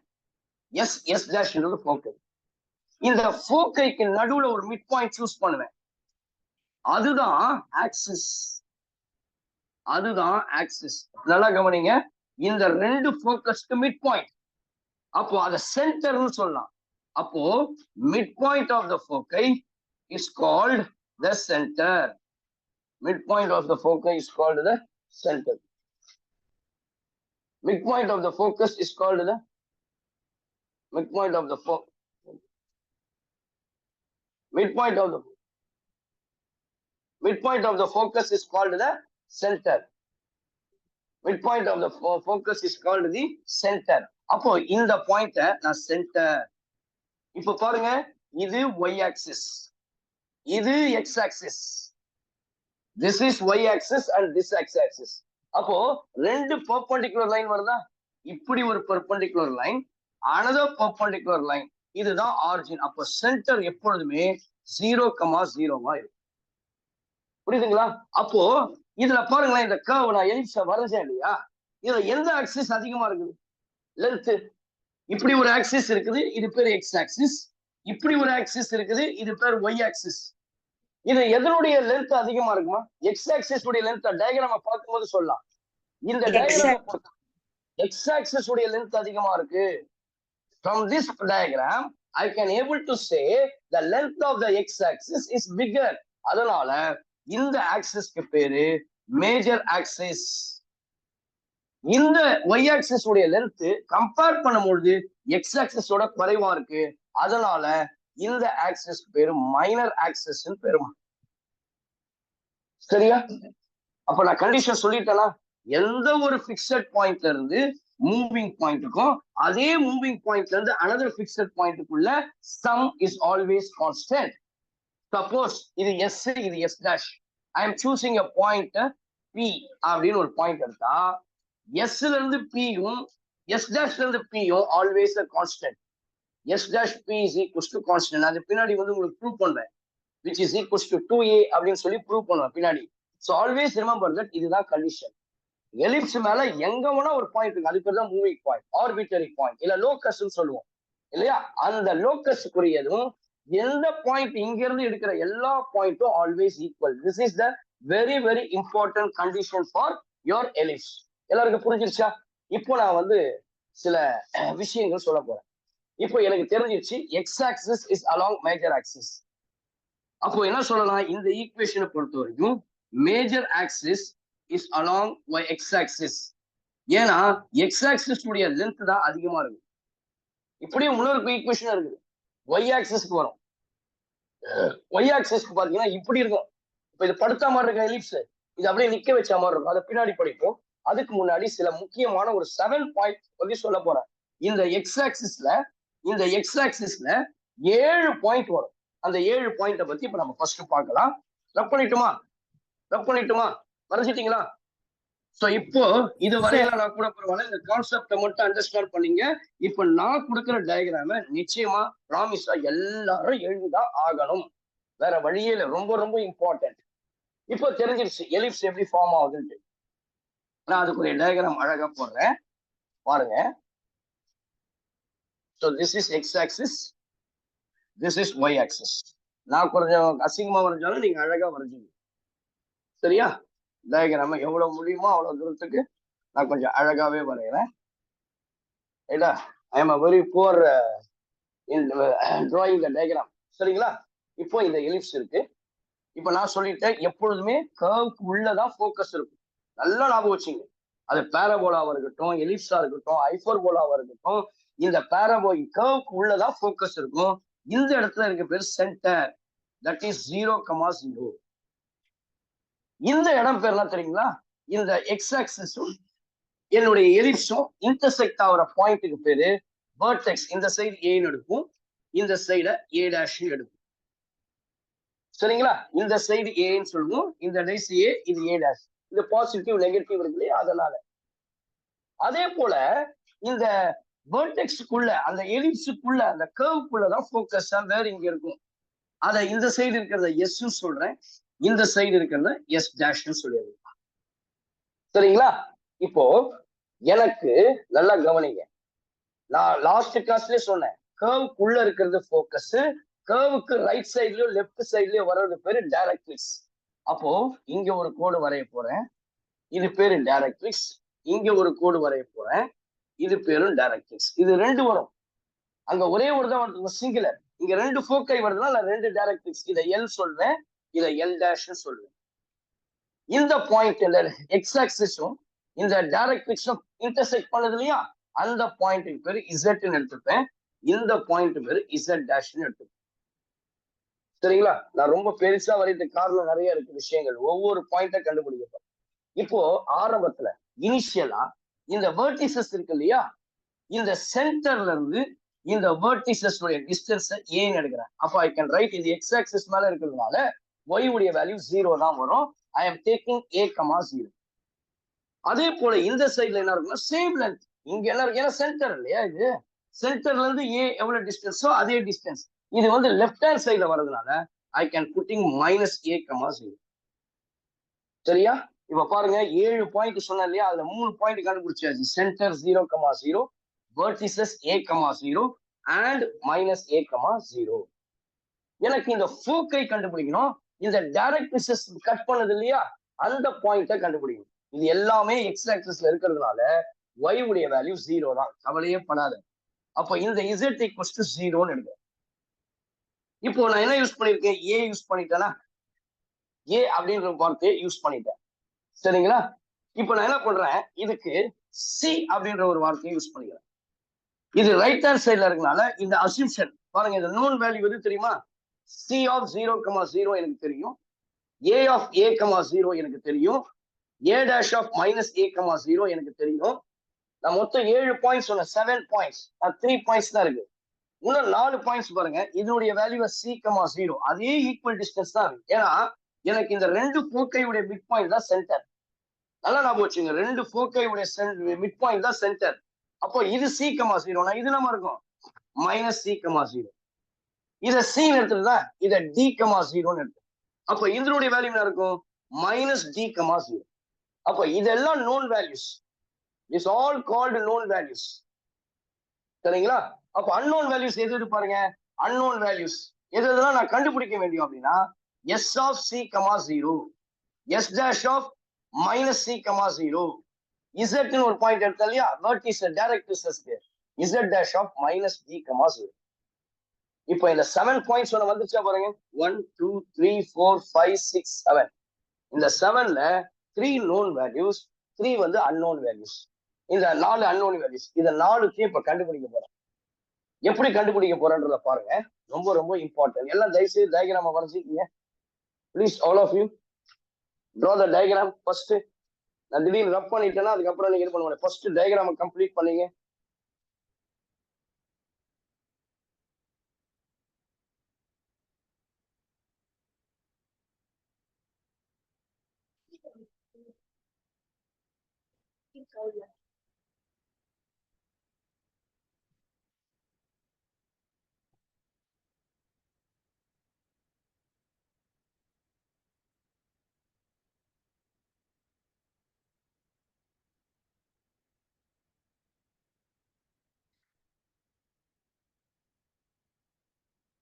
S S dash ஃபோக்கை. இந்த ஃபோக்கைக்கு நடுவுல ஒரு மிட் பாயிண்ட் சூஸ் பண்ணுவேன். அதுதான் ஆக்சிஸ். அதுதான் ஆக்சிஸ். நல்லா கவனிங்க. இந்த 2 ஃபோக்கஸ்க்கு மிட் பாயிண்ட். அப்போ அத சென்டர்னு சொல்லலாம். அப்போ mid point of the foci is called the center. Midpoint of the focus is called the center. Midpoint of the focus is called the midpoint of the midpoint of the midpoint of the focus is called the center. Midpoint of the focus is called the center. அப்போ இந்த பாயிண்ட நான் centre. இப்போ பாருங்க, இது y axis, இது x axis, this is y axis and this x axis. அப்போ 2 perpendicular line வருதா? இப்படி ஒரு perpendicular line, another perpendicular line, இதுதான் ஆரிஜின். அப்போ சென்டர் எப்பொழுதுமே 0,0 இருக்கும். புரியுதுங்களா? அப்போ இதுல பாருங்களேன், இந்த கர்வ் நான் எலிப்ஸை வரைஞ்சேன் இல்லையா, இதுல எந்த ஆக்சிஸ் அதிகமா இருக்குது? லென்த். இப்படி ஒரு ஆக்சிஸ் இருக்குது, இது பேர் எக்ஸ் ஆக்சிஸ். இப்படி ஒரு ஆக்சிஸ் இருக்குது, இது பேர் ஒய் ஆக்சிஸ். இது எதனுடைய லென்த் அதிகமா இருக்குமா? எக்ஸ் ஆக்சிஸ் உடைய லென்த் டயகிராம பார்க்கும்போது சொல்லலாம். இந்த டயகிராம் எக்ஸ் ஆக்சிஸ் உடைய லென்த் அதிகமா இருக்கு. From this diagram I can able to say the length of the x axis is bigger. அதனால இந்த ஆக்சிஸ்க்கு பேரு மேஜர் ஆக்சிஸ். இந்த y ஆக்சிஸ் உடைய லென்த் கம்பேர் பண்ணும்போது x ஆக்சிஸோட குறைவா இருக்கு. அதனால இந்த ஆக்சிஸ்க்கு பேரு மைனர் ஆக்சிஸ் பேருமா. சரியா? அப்ப நான் கண்டிஷன் சொல்லிட்டேனா, எந்த ஒரு பிக்சட் பாயிண்ட்ல இருந்து மூவிங் பாயிண்ட்டுக்கும் அதே மூவிங் பாயிண்ட்ல இருந்து another பிக்சட் பாயிண்ட்டுக்குள்ள sum is always constant. Suppose இது எஸ், இது S dash, I am choosing a point P அப்படின்னு ஒரு பாயிண்ட் எடுத்தா எஸ்ல இருந்து பியும் எஸ் டாஷ்ல இருந்து பியும் always constant. S dash P is equals to constant. அது பின்னாடி வந்து உங்களுக்கு ப்ரூவ் பண்ணுவேன், which is equals to 2a அப்படின்னு சொல்லி ப்ரூவ் பண்ணுவேன் பின்னாடி. ஸோ ஆல்வேஸ் ரிமெம்பர் தட் இதுதான் கண்டிஷன். எலிப்ஸ் மேல எங்க வேணா ஒரு பாயிண்ட் இருக்கு, அதுக்கு தான் மூவிங் பாயிண்ட், ஆர்பிட்டரி பாயிண்ட், இல்ல லோக்கஸ் சொல்லுவோம் இல்லையா? அந்த லோக்கஸ்க்குரியதும் எந்த பாயிண்ட் இங்க இருந்து எடுக்கிற எல்லா பாயிண்ட்டும் always equal. This is the very very important condition for your ellipse. எல்லாருக்கும் புரிஞ்சிருச்சா? இப்போ நான் வந்து சில விஷயங்கள் சொல்ல போறேன். இப்போ எனக்கு தெரிஞ்சிருச்சு X axis is along major axis. அப்போ என்ன சொல்லலாம், இந்த ஈக்குவேஷனை பொறுத்த வரைக்கும் major axis is along Y X axis. ஏன்னா எக்ஸ் ஆக்சிஸ் உடைய லென்த் தான் அதிகமா இருக்கு. இப்படியே இன்னொரு ஈக்குவேஷன் இருக்குது, ஒய் ஆக்சிஸ்க்கு வரும். ஒய் ஆக்சிஸ்க்கு பாத்தீங்கன்னா இப்படி இருக்கும். இப்ப இது படுத்த மாதிரி இருக்க எலிப்ஸ், இது அப்படியே நிக்க வச்ச மாதிரி இருக்கும். அதை பின்னாடி படிப்போம். அதுக்கு முன்னாடி சில முக்கியமான ஒரு 7 பாயிண்ட் பத்தி சொல்ல போறேன். இந்த எக்ஸ் ஆக்சிஸ்ல 7 பாயிண்ட் வரும். அந்த 7 பாயிண்ட பத்தி இப்ப நம்ம ஃபர்ஸ்ட் பார்க்கலாம். ரப் பண்ணிட்டுமா வரைஞ்சிட்டீங்களா? சோ இப்போ இது வரையில நான் கூட பரவாயில்ல, இந்த கான்செப்டை மட்டும் அண்டர்ஸ்டாண்ட் பண்ணீங்க. இப்ப நான் கொடுக்குற டயக்ராம நிச்சயமா ப்ராமிஸா எல்லாரும் எழுதிதான் ஆகணும், வேற வழியே இல்லை. ரொம்ப ரொம்ப இம்பார்ட்டன்ட். இப்போ தெரிஞ்சிருச்சு எலிப்ஸ் எப்படி ஃபார்ம் ஆகுதுன்ட்டு. நான் அதுக்குரிய டயக்ராம் அழகா போடுறேன் பாருங்க. So this is x axis, this is y axis. நான் கொஞ்சம் அசிங்கமா வரைஞ்சாலும் நீங்க அழகா வரைஞ்சிங்க. சரியா? டயக்ராம எவ்வளவு முடியுமோ அவ்வளவு தூரத்துக்கு நான் கொஞ்சம் அழகாவே வரைகிறேன். ரைட்டா? I am a very poor in drawing the diagram. சரிங்களா? இப்போ இந்த எலிப்ஸ் இருக்கு. இப்போ நான் சொல்லிட்டேன் எப்பொழுதுமே கர்வ்க்கு உள்ளதான் ஃபோக்கஸ் இருக்கும். நல்லா ஞாபகம் வச்சுங்க. அது பேரபோலாவா இருக்கட்டும், எலிப்ஸா இருக்கட்டும், ஹைப்பர்போலாவா இருக்கட்டும், இந்த பேரபோல் கர்வ்க்கு உள்ளதான் ஃபோக்கஸ் இருக்கும். இந்த இடத்துல இருக்க பேர் சென்டர், தட் இஸ் 0,0. இந்த இடம் பேர்லாம் தெரியுங்களா? இந்த எக்ஸ் ஆக்சிஸும் என்னுடைய எலிப்ஸும் இன்டர்செக்ட் ஆகிற பாயிண்ட்டுக்கு பேரு வெர்டெக்ஸ். இந்த சைடு ஏன்னு எடுக்கும், இந்த சைட ஏ டேஷ் எடுக்கும். சரிங்களா? இந்த சைடு ஏன்னு சொல்லுவோம், இந்த டைஸ் ஏ, இது ஏ டேஷ். இது பாசிட்டிவ் நெகட்டிவ் இருக்கு இல்லையா? அதனால அதே போல இந்த வெர்டெக்ஸ்க்குள்ள அந்த எலிப்ஸுக்குள்ள அந்த கர்வ்க்குள்ளதான் ஃபோக்கஸ் வேற இங்க இருக்கும். அத இந்த சைடு இருக்கிறத எஸ் சொல்றேன், இந்த சைடு இருக்கிறத எஸ் டேஷ் சொல்லிடுறேன். சரிங்களா? இப்போ எனக்கு நல்லா கவனிங்க. நான் லாஸ்ட் கிளாஸ்லயே சொன்னேன், கர்வ்க்குள்ள இருக்கிறது ஃபோக்கஸ், கர்வுக்கு ரைட் சைட்லயோ லெஃப்ட் சைட்லயோ வர்றது பேரு டைரக்ட்ரிக்ஸ். அப்போ இங்க ஒரு கோடு வரைய போறேன், இது பேரு டைரக்ட்ரிக்ஸ். இங்க ஒரு கோடு வரைய போறேன், இது பேரும் டைரக்ட்ரிக்ஸ். இது 2 வரும். அங்க ஒரே ஒரு தான் வருது சிங்குலர். இங்க 2 ஃபோக்கை வருதுன்னா நான் 2 டைரக்ட்ரிக்ஸ். இதை எல் சொல்வேன், இதை எல் டேஷ் சொல்வேன். இந்த பாயிண்ட் எக்ஸ் ஆக்சிஸும் இந்த டைரக்ட்ரிக்ஸும் இன்டர்செக்ட் பண்ணது இல்லையா? அந்த பாயிண்ட்டுக்கு பேரு இசட்னு எடுத்துப்பேன், இந்த பாயிண்ட் பேரு இசட் டேஷ்னு எடுத்துப்பேன். சரிங்களா? நான் ரொம்ப பெருசா வரையறதுக்கு காரணம் நிறைய இருக்கு விஷயங்கள், ஒவ்வொரு பாயிண்ட கண்டுபிடிக்கப்படும். இப்போ ஆரம்பத்துல இனிஷியலா இந்த வெர்டிசஸ் இருக்கு இல்லையா? இந்த சென்டர்ல இருந்து இந்த வெர்டிசஸ் உடைய டிஸ்டன்ஸ் ஏன்னு எடுக்கிறேன். அப்போ ஐ கேன் ரைட் இது எக்ஸ் ஆக்சிஸ் மேல இருக்கிறதுனால y உடைய வேல்யூ 0 தான் வரும். I am taking a,0. அதே போல இந்த சைட்ல என்ன இருக்குன்னா சேம் லென்த் இங்க என்ன இருக்கு, ஏன்னா சென்டர் இல்லையா? இது சென்டர்ல இருந்து ஏ எவ்வளவு டிஸ்டன்ஸோ அதே டிஸ்டன்ஸ். இது வந்து லெஃப்ட் ஹேண்ட் சைட்ல வர்றதுனால ஐ கேன் புட்டிங் -a,0. சரியா? இப்ப பாருங்க 7 பாயிண்ட் சொன்னேன் இல்லையா? அதுல 3 பாயிண்ட் கண்டுபிடிச்சாச்சு. Centre 0,0, vertices a,0, and minus A comma 0. எனக்கு இந்த ஃபோக்கை கண்டுபிடிக்கணும். இந்த டைரக்ட்ரிசஸ் கட் பண்ணது இல்லையா, அந்த பாயிண்ட்டை கண்டுபிடிக்கணும். இது எல்லாமே எக்ஸ் ஆக்சிஸ்ல இருக்கிறதுனால y உடைய வேல்யூ 0 தான், கவலையே படாத. அப்போ இந்த z ஈக்குவல்ஸ் டு 0ன்னு எடுக்கிறேன். இப்போ நான் என்ன யூஸ் பண்ணிருக்கேன், ஏ யூஸ் பண்ணிட்டேனா, ஏ அப்படின்ற வார்த்தையை யூஸ் பண்ணிட்டேன், சரிங்களா? இப்போ நான் என்ன பண்றேன், இதுக்கு சி அப்படின்ற ஒரு வார்த்தையை யூஸ் பண்ணிக்கிறேன். இது ரைட் ஹேண்ட் சைட்ல இருக்கனால இந்த அசம்ஷன் பாருங்க, இந்த நோன் வேல்யூ எது தெரியுமா, சி ஆஃப் 0,0 எனக்கு தெரியும், ஏ ஆஃப் a,0 எனக்கு தெரியும், a dash of minus a,0 எனக்கு தெரியும். நான் மொத்தம் 7 பாயிண்ட்ஸ் சொன்னேன், 7 பாயிண்ட்ஸ், 3 பாயிண்ட்ஸ் தான் இருக்கு. இன்னும் 4 பாயிண்ட்ஸ் பாருங்க, இதனுடைய வேல்யூ c,0 அதே ஈக்குவல் டிஸ்டன்ஸ் தான் இருக்கு. ஏன்னா எனக்கு இந்த ரெண்டு ஃபோக்கையுடைய மிட் பாயிண்ட் தான் சென்டர். நல்லா ஞாபகம் வச்சுங்க, ரெண்டு ஃபோக்கையுடைய மிட் பாயிண்ட் தான் சென்டர். அப்போ இது c,0, இது நம்ம இருக்கும் மைனஸ் c,0. இதை c எடுத்துட்டு இதை d,0 எடுத்து, அப்போ இதனுடைய வேல்யூ என்ன இருக்கும், மைனஸ் d,0. அப்போ இதெல்லாம் known values, is all called known values, சரிங்களா? அப்போ அன்னோன் வேல்யூஸ் எது பாருங்க, அன்னோன் வேல்யூஸ் எதெல்லாம் நான் கண்டுபிடிக்க வேண்டியும் அப்படின்னா, s of c,0, s dash of minus c,0, z ஒரு பாயிண்ட் எடுத்தா இல்லையா, வெர்டிசஸ் டைரக்ட்ரிசஸ்க்கு z dash of minus d,0. இப்போ இந்த 7 பாயிண்ட்ஸ் ஒன்று வந்துச்சா பாருங்க, 1 2 3 4 5 6 7. இந்த 7ல 3 நோன் வேல்யூஸ், 3 வந்து அன்னோன் வேல்யூஸ். இந்த 4 அன்னோன் வேல்யூஸ், இதை 4த்தையும் இப்ப கண்டுபிடிக்க போறேன். எப்படி கண்டுபிடிக்க போறேன்றத பாருங்க, ரொம்ப ரொம்ப இம்பார்ட்டன்ட். எல்லாம் தயவுசெய்து டயக்ராம வரைஞ்சிக்கீங்க please, all of you draw the diagram first. நான் திடீர்னு ரப் பண்ணிட்டேன்னா அதுக்கப்புறம் நீங்க இது பண்ணுவாங்க, ஃபர்ஸ்ட் டயக்ராம கம்ப்ளீட் பண்ணீங்க.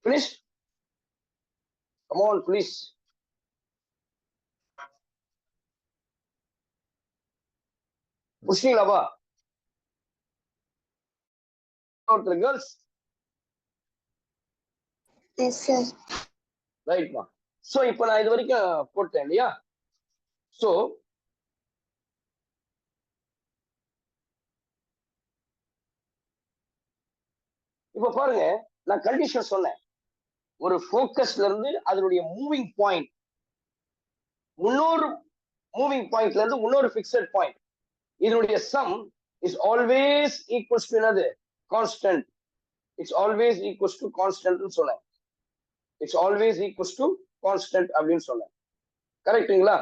Finish? Come on, please. புஷ்ணிங்களாப்பா ஒருத்தர் கேர்ள்ஸ்? Yes sir. ரைட்மா. சோ இப்போ நான் இது வரைக்கும் போட்டேன் இல்லையா, சோ இப்ப பாருங்க, நான் கண்டிஷன் சொன்னேன், ஒரு ஃபோக்கஸ்ல இருந்து அதனுடைய மூவிங் பாயிண்ட் இன்னொரு மூவிங் பாயிண்ட்ல இருந்து இன்னொரு பிக்சட் பாயிண்ட், இதனுடைய sum is always equals to என்னது, constant. It's always equals to கான்ஸ்டன்ட்னு சொன்னேன், it's always equals to constant அப்படின்னு சொன்னேன், கரெக்ட்டுங்களா?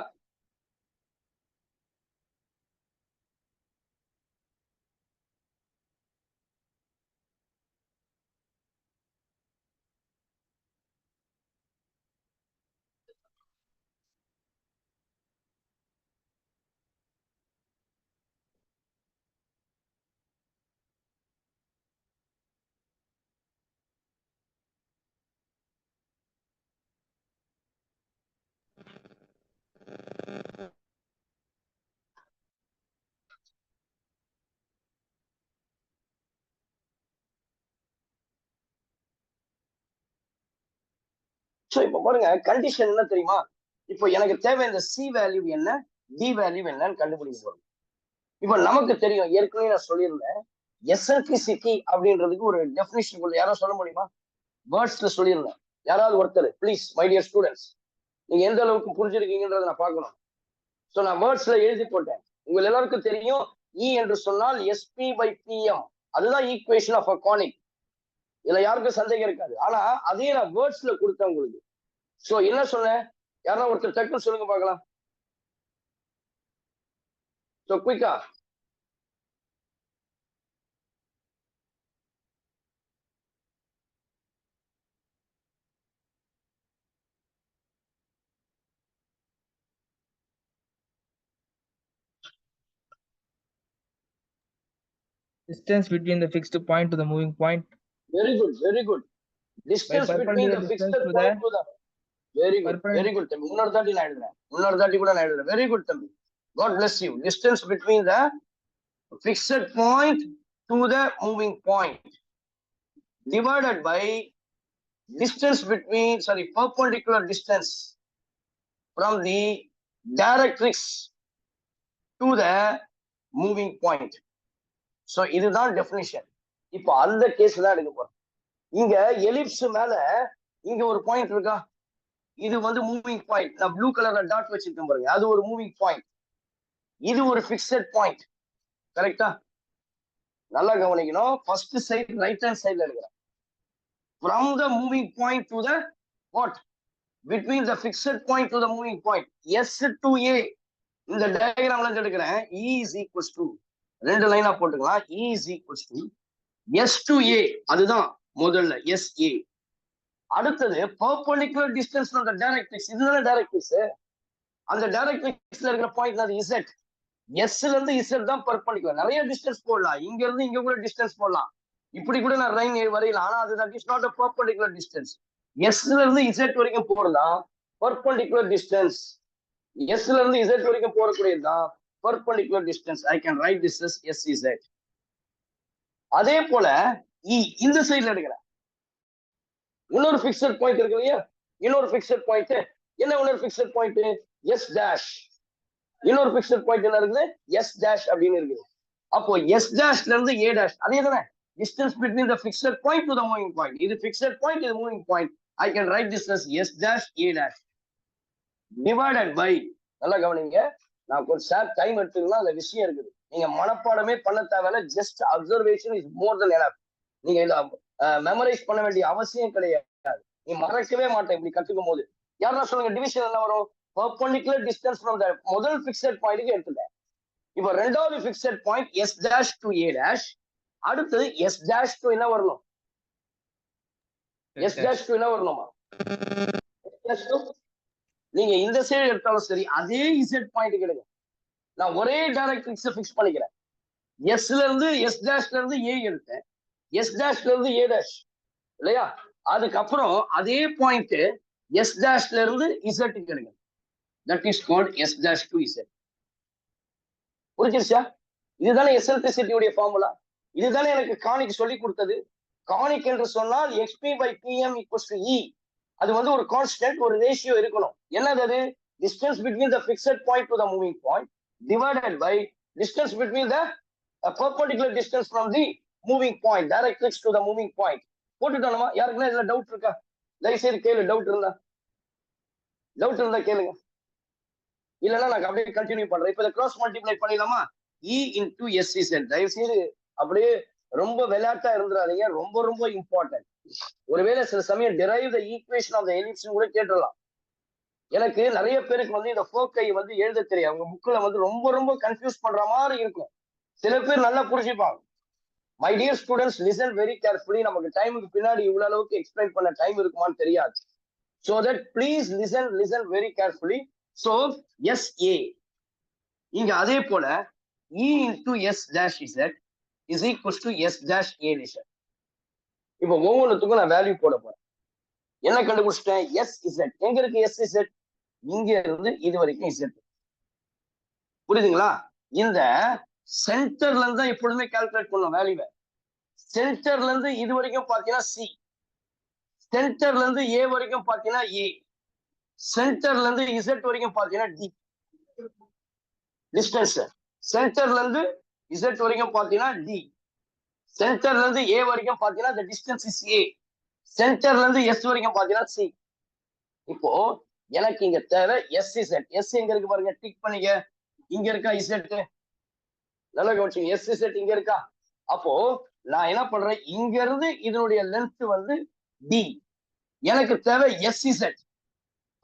சோ இப்ப பாருங்க, கண்டிஷன் என்ன தெரியுமா, இப்போ எனக்கு தேவை இந்த சி வேல்யூ என்ன, டி வேல்யூ என்னன்னு கண்டுபிடிக்க போறோம். இப்ப நமக்கு தெரியும், ஏற்கனவே நான் சொல்லியிருந்தேன், எசன்ட்ரிசிட்டி அப்படின்றதுக்கு ஒரு டெபினிஷன் யாரோ சொல்ல முடியுமா, வேர்ட்ஸ்ல சொல்லியிருந்தேன், யாராவது ஒருத்தர் ப்ளீஸ் மை டியர் ஸ்டூடெண்ட்ஸ், நீங்க எந்த அளவுக்கு புரிஞ்சிருக்கீங்கன்றத நான் பார்க்கணும். சோ நான் வேர்ட்ஸ்ல எழுதி போட்டேன், உங்க எல்லாருக்கும் தெரியும், இ என்று சொன்னால் எஸ்பி பை பிஎம், அதுதான் ஈக்குவேஷன் ஆஃப் அ கானிக். இதுல யாருக்கும் சந்தேகம் இருக்காது. ஆனா அதே நான் வேர்ட்ஸ்ல கொடுத்தேன் உங்களுக்கு. சோ என்ன சொன்னேன், யாரா ஒருத்தர் டக்குன்னு சொல்லுங்க பார்க்கலாம். சோ குயிக்கா. Distance between the fixed point to the moving point Very good, very good. Distance between the fixed point to the very good, very good. Tambi. Unnar daati na edudren. Unnar daati kuda na edudren. Very good, Tambi. God bless you. Distance between the fixed point to the moving point divided by distance between, sorry, perpendicular distance from the directrix to the moving point. So இதுதான் definition. இப்போ அந்த case தான் எடுக்க போறோம். இங்க ellipse மேல இங்க ஒரு பாயிண்ட் இருக்கா, இது வந்து மூவிங் பாயிண்ட். நான் ப்ளூ கலர்ல டாட் வச்சிருக்கேன் பாருங்க, அது ஒரு மூவிங் பாயிண்ட். இது ஒரு பிக்சட் பாயிண்ட். கரெக்டா? நல்லா கவனிக்கணும். ஃபர்ஸ்ட் சைடு ரைட் ஹேண்ட் சைடுல எடுக்கிறேன். From the moving point to the what? Between the fixed point to the moving point. S to A. இந்த டயகிராம்ல எடுக்கிறேன். E is equals to, ரெண்டு லைனா போட்டுக்கலாம். E is equals to S to A. அதுதான் முதல்ல SA. அடுத்தது perpendicular distance from the directrix. இதுதானே directrix. அந்த directrixல இருக்கிற பாயிண்ட் அது Z. S ல இருந்து Z தான் perpendicular. நிறைய டிஸ்டன்ஸ் போடலாம். இங்க இருந்து இங்க கூட டிஸ்டன்ஸ் போடலாம். இப்படி கூட நான் லைன் வரையலாம். ஆனா அது that is not a perpendicular distance. S ல இருந்து Z வரைக்கும் போறதா perpendicular distance. S ல இருந்து Z வரைக்கும் போறக்கூடியதுதான் perpendicular distance. I can write this as SZ. அதே போல E இந்த சைடுல எடுக்கிறேன். இன்னொரு பிக்சட் பாயிண்ட் இருக்கு இல்லையா, இன்னொரு பிக்சட் பாயிண்ட். என்ன இன்னொரு பிக்சட் பாயிண்ட்? S dash. இன்னொரு பிக்சட் பாயிண்ட் என்ன இருக்குது? S dash அப்படின்னு இருக்குது. அப்போ S dashல இருந்து A dash அதே தானே distance between the fixed point to the moving point. இது fixed point, இது moving point. I can write this as S dash A dash divided by, நல்லா கவனிங்க, நான் கொஞ்சம் ஷார்ட் டைம் எடுத்துக்கலாம். அந்த விஷயம் இருக்குது, நீங்க மனப்பாடமே பண்ண தேவையில்ல. Just observation is more then enough. நீங்க இதை மெமரைஸ் பண்ண வேண்டிய அவசியம் கிடையாது. நீ மறக்கவே மாட்டேன் இப்படி கத்துக்கும் போது. யாரா சொல்லுங்க, டிவிஷன் என்ன வரும்? perpendicular distance from the முதல் fixed point க்கு எடுத்துட்டேன். இப்போ ரெண்டாவது fixed point S dash to A dash. அடுத்தது S dash to என்ன வரணும்? S dash to என்ன வரணுமா? S dash to நீங்க இந்த சைடு எடுத்தாலும் சரி, அதே Z பாயிண்ட் எடுங்க. நான் ஒரே டைரக்ட்ரிக்ஸ் ஃபிக்ஸ் பண்ணிக்கிறேன். S ல இருந்து S dash ல இருந்து A எடுத்தேன். S dash ல இருந்து A dash இல்லையா? அதுக்கப்புறம் அதே பாயிண்ட் S dash ல இருந்து Z க்கு எடுங்க. That is called S dash to Z. புரிஞ்சிருச்சா? இதுதானே எசென்ட்ரிசிட்டியுடைய ஃபார்முலா. இதுதானே எனக்கு கானிக் சொல்லி கொடுத்தது. கானிக் என்று சொன்னால் XP by PM equals to E. அது வந்து ஒரு கான்ஸ்டன்ட், ஒரு ரேஷியோ இருக்கணும். என்னது அது? Distance between the fixed point to the moving point divided by distance between the perpendicular distance from the moving point, directrix to the moving point. போட்டுட்டோமா? யாருக்குன்னா இதுல டவுட் இருக்கா? தயவுசெய்து கேளு. டவுட் இருந்தா கேளுங்க. இல்லைன்னா நான் அப்படியே கண்டினியூ பண்றேன். இப்ப கிராஸ் மல்டிப்ளை பண்ணிடலாமா? E into SZ. தயவுசெய்து அப்படியே ரொம்ப விளையாட்டா இருந்துடாதீங்க. ரொம்ப ரொம்ப இம்பார்ட்டன்ட். ஒருவேளை சில சமயம் derive the equation of the ellipse கூட கேட்டுடலாம். எனக்கு நிறைய பேருக்கு வந்து இந்த ஃபோக்கை வந்து எழுத தெரியும். அவங்க புக்ல வந்து ரொம்ப ரொம்ப கன்ஃபியூஸ் பண்ற மாதிரி இருக்கும். சில பேர் நல்லா புரிஞ்சுப்பாங்க. My dear students, listen very carefully. நமக்கு டைமுக்கு பின்னாடி இவ்வளவு அளவுக்கு எக்ஸ்பிளைன் பண்ண டைம் இருக்குமான்னு தெரியாது. So that please listen very carefully. So SA இங்க அதே போல E into S dash Z is equals to S dash A dash. இப்போ ஒவ்வொன்றுத்துக்கும் நான் வேல்யூ போட போறேன். என்ன கண்டுபிடிச்சிட்டேன்? SZ. எங்க இருக்கு SZ? இங்க இருந்து இது வரைக்கும் Z. புரியுதுங்களா? இந்த சென்டர்ல இருந்து தான் எப்பொழுதுமே கால்குலேட் பண்ணும் வேல்யூவை. சென்டர்ல இருந்து இது வரைக்கும் பாத்தீங்கன்னா C, சென்டர்ல இருந்து A வரைக்கும் பாத்தீங்கன்னா A, சென்டர்ல இருந்து Z வரைக்கும் பாத்தீங்கன்னா D. டிஸ்டன்ஸ் சென்டர்ல இருந்து Z வரைக்கும் பாத்தீங்கன்னா D, சென்டர்ல இருந்து A வரைக்கும் பாத்தீங்கன்னா the distance is A, சென்டர்ல இருந்து S வரைக்கும் பாத்தீங்கன்னா C. இப்போ எனக்கு இங்க தேவை SZ. S எங்க இருக்கு பாருங்க, டிக் பண்ணிக்க. இங்க இருக்கா Z? நல்லா கவனிச்சுங்க. SZ இங்க இருக்கா? அப்போ நான் என்ன பண்றேன், இங்க இருந்து இதனுடைய லென்த் வந்து D, எனக்கு தேவை SZ.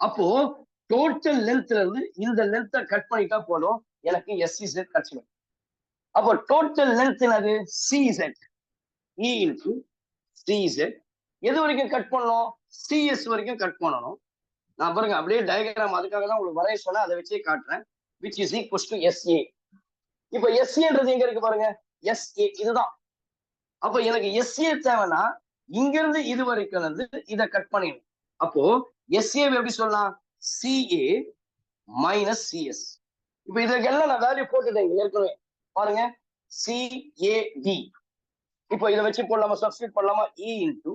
அப்போ டோட்டல் லென்த்ல இருந்து இந்த லென்த்தை கட் பண்ணிட்டா போதும், எனக்கு SZ கிடைச்சிடும். அப்போ டோட்டல் லென்த் என்னது? CZ. E into CZ. எது வரைக்கும் கட் பண்ணணும்? CS வரைக்கும் கட் பண்ணணும். நான் பாருங்க அப்படியே டயக்ராம் அதுக்காக தான் உங்களுக்கு வரைய சொன்னா, அதை வச்சே காட்டுறேன். which is equals to SA. இப்போ SAன்றது எங்க இருக்கு பாருங்க, SA இதுதான். அப்ப எனக்கு SA தேவைன்னா இங்க இருந்து இது வரைக்கும் வந்து இதை கட் பண்ணிடணும். அப்போ எஸ்ஏ எப்படி சொல்லலாம்? CA minus CS. இப்ப இதற்கெல்லாம் நான் வேல்யூ போட்டுட்டேன் ஏற்கனவே. பாருங்க, சிஏடி. இப்போ இதை வச்சு போடலாமா? சப்ஸ்டிட் பண்ணலாமா? இ இன்டு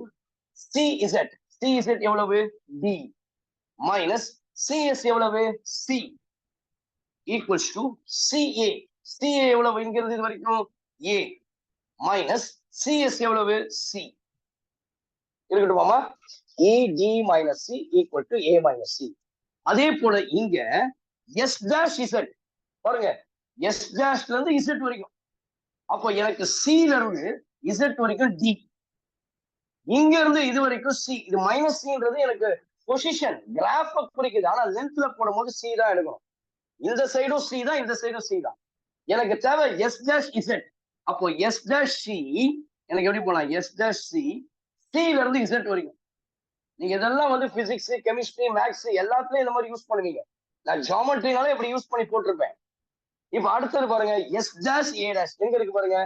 சிஇசட். சிஇசட் எவ்வளவு? டி மைனஸ் சிஎஸ் எவ்வளவு? C equals to CA. CA எவ்வளவு? இங்கிருந்து இது வரைக்கும் ஏ மைனஸ் சிஎஸ் எவ்வளவு? சி. இருக்கட்டுமாமா? இடி minus C equal to A minus C. அதே போல இங்க எஸ் டேஷ் இசட் பாருங்க, எஸ் டேஷ்ல இருந்து இசட் வரைக்கும். அப்போ எனக்கு சில இருந்து இசட் வரைக்கும் டி, இங்க இருந்து இது வரைக்கும் சி. இது மைனஸ் சின்றது எனக்கு பொசிஷன் கிராஃப் குறிக்குது. ஆனா லென்த்ல போடும் போது சி தான் எடுக்கணும். இந்த சைடும் சி தான், இந்த சைடும் சி தான். எனக்கு தேவை எஸ் டேஷ் இசட். அப்போ எஸ் டேஷ் சி எனக்கு எப்படி போலாம்? எஸ் டேஷ் சி சில இருந்து இசட் வரைக்கும். நீங்க இதெல்லாம் வந்து பிசிக்ஸ், கெமிஸ்ட்ரி, மேக்ஸ் எல்லாத்துலயும் இந்த மாதிரி யூஸ் பண்ணுவீங்க. நான் ஜியோமெட்ரினாலே இப்படி யூஸ் பண்ணி போட்டிருப்பேன். இப்ப அடுத்தது பாருங்க, எஸ் டேஷ் ஏ டேஷ் எங்க இருக்கு பாருங்க.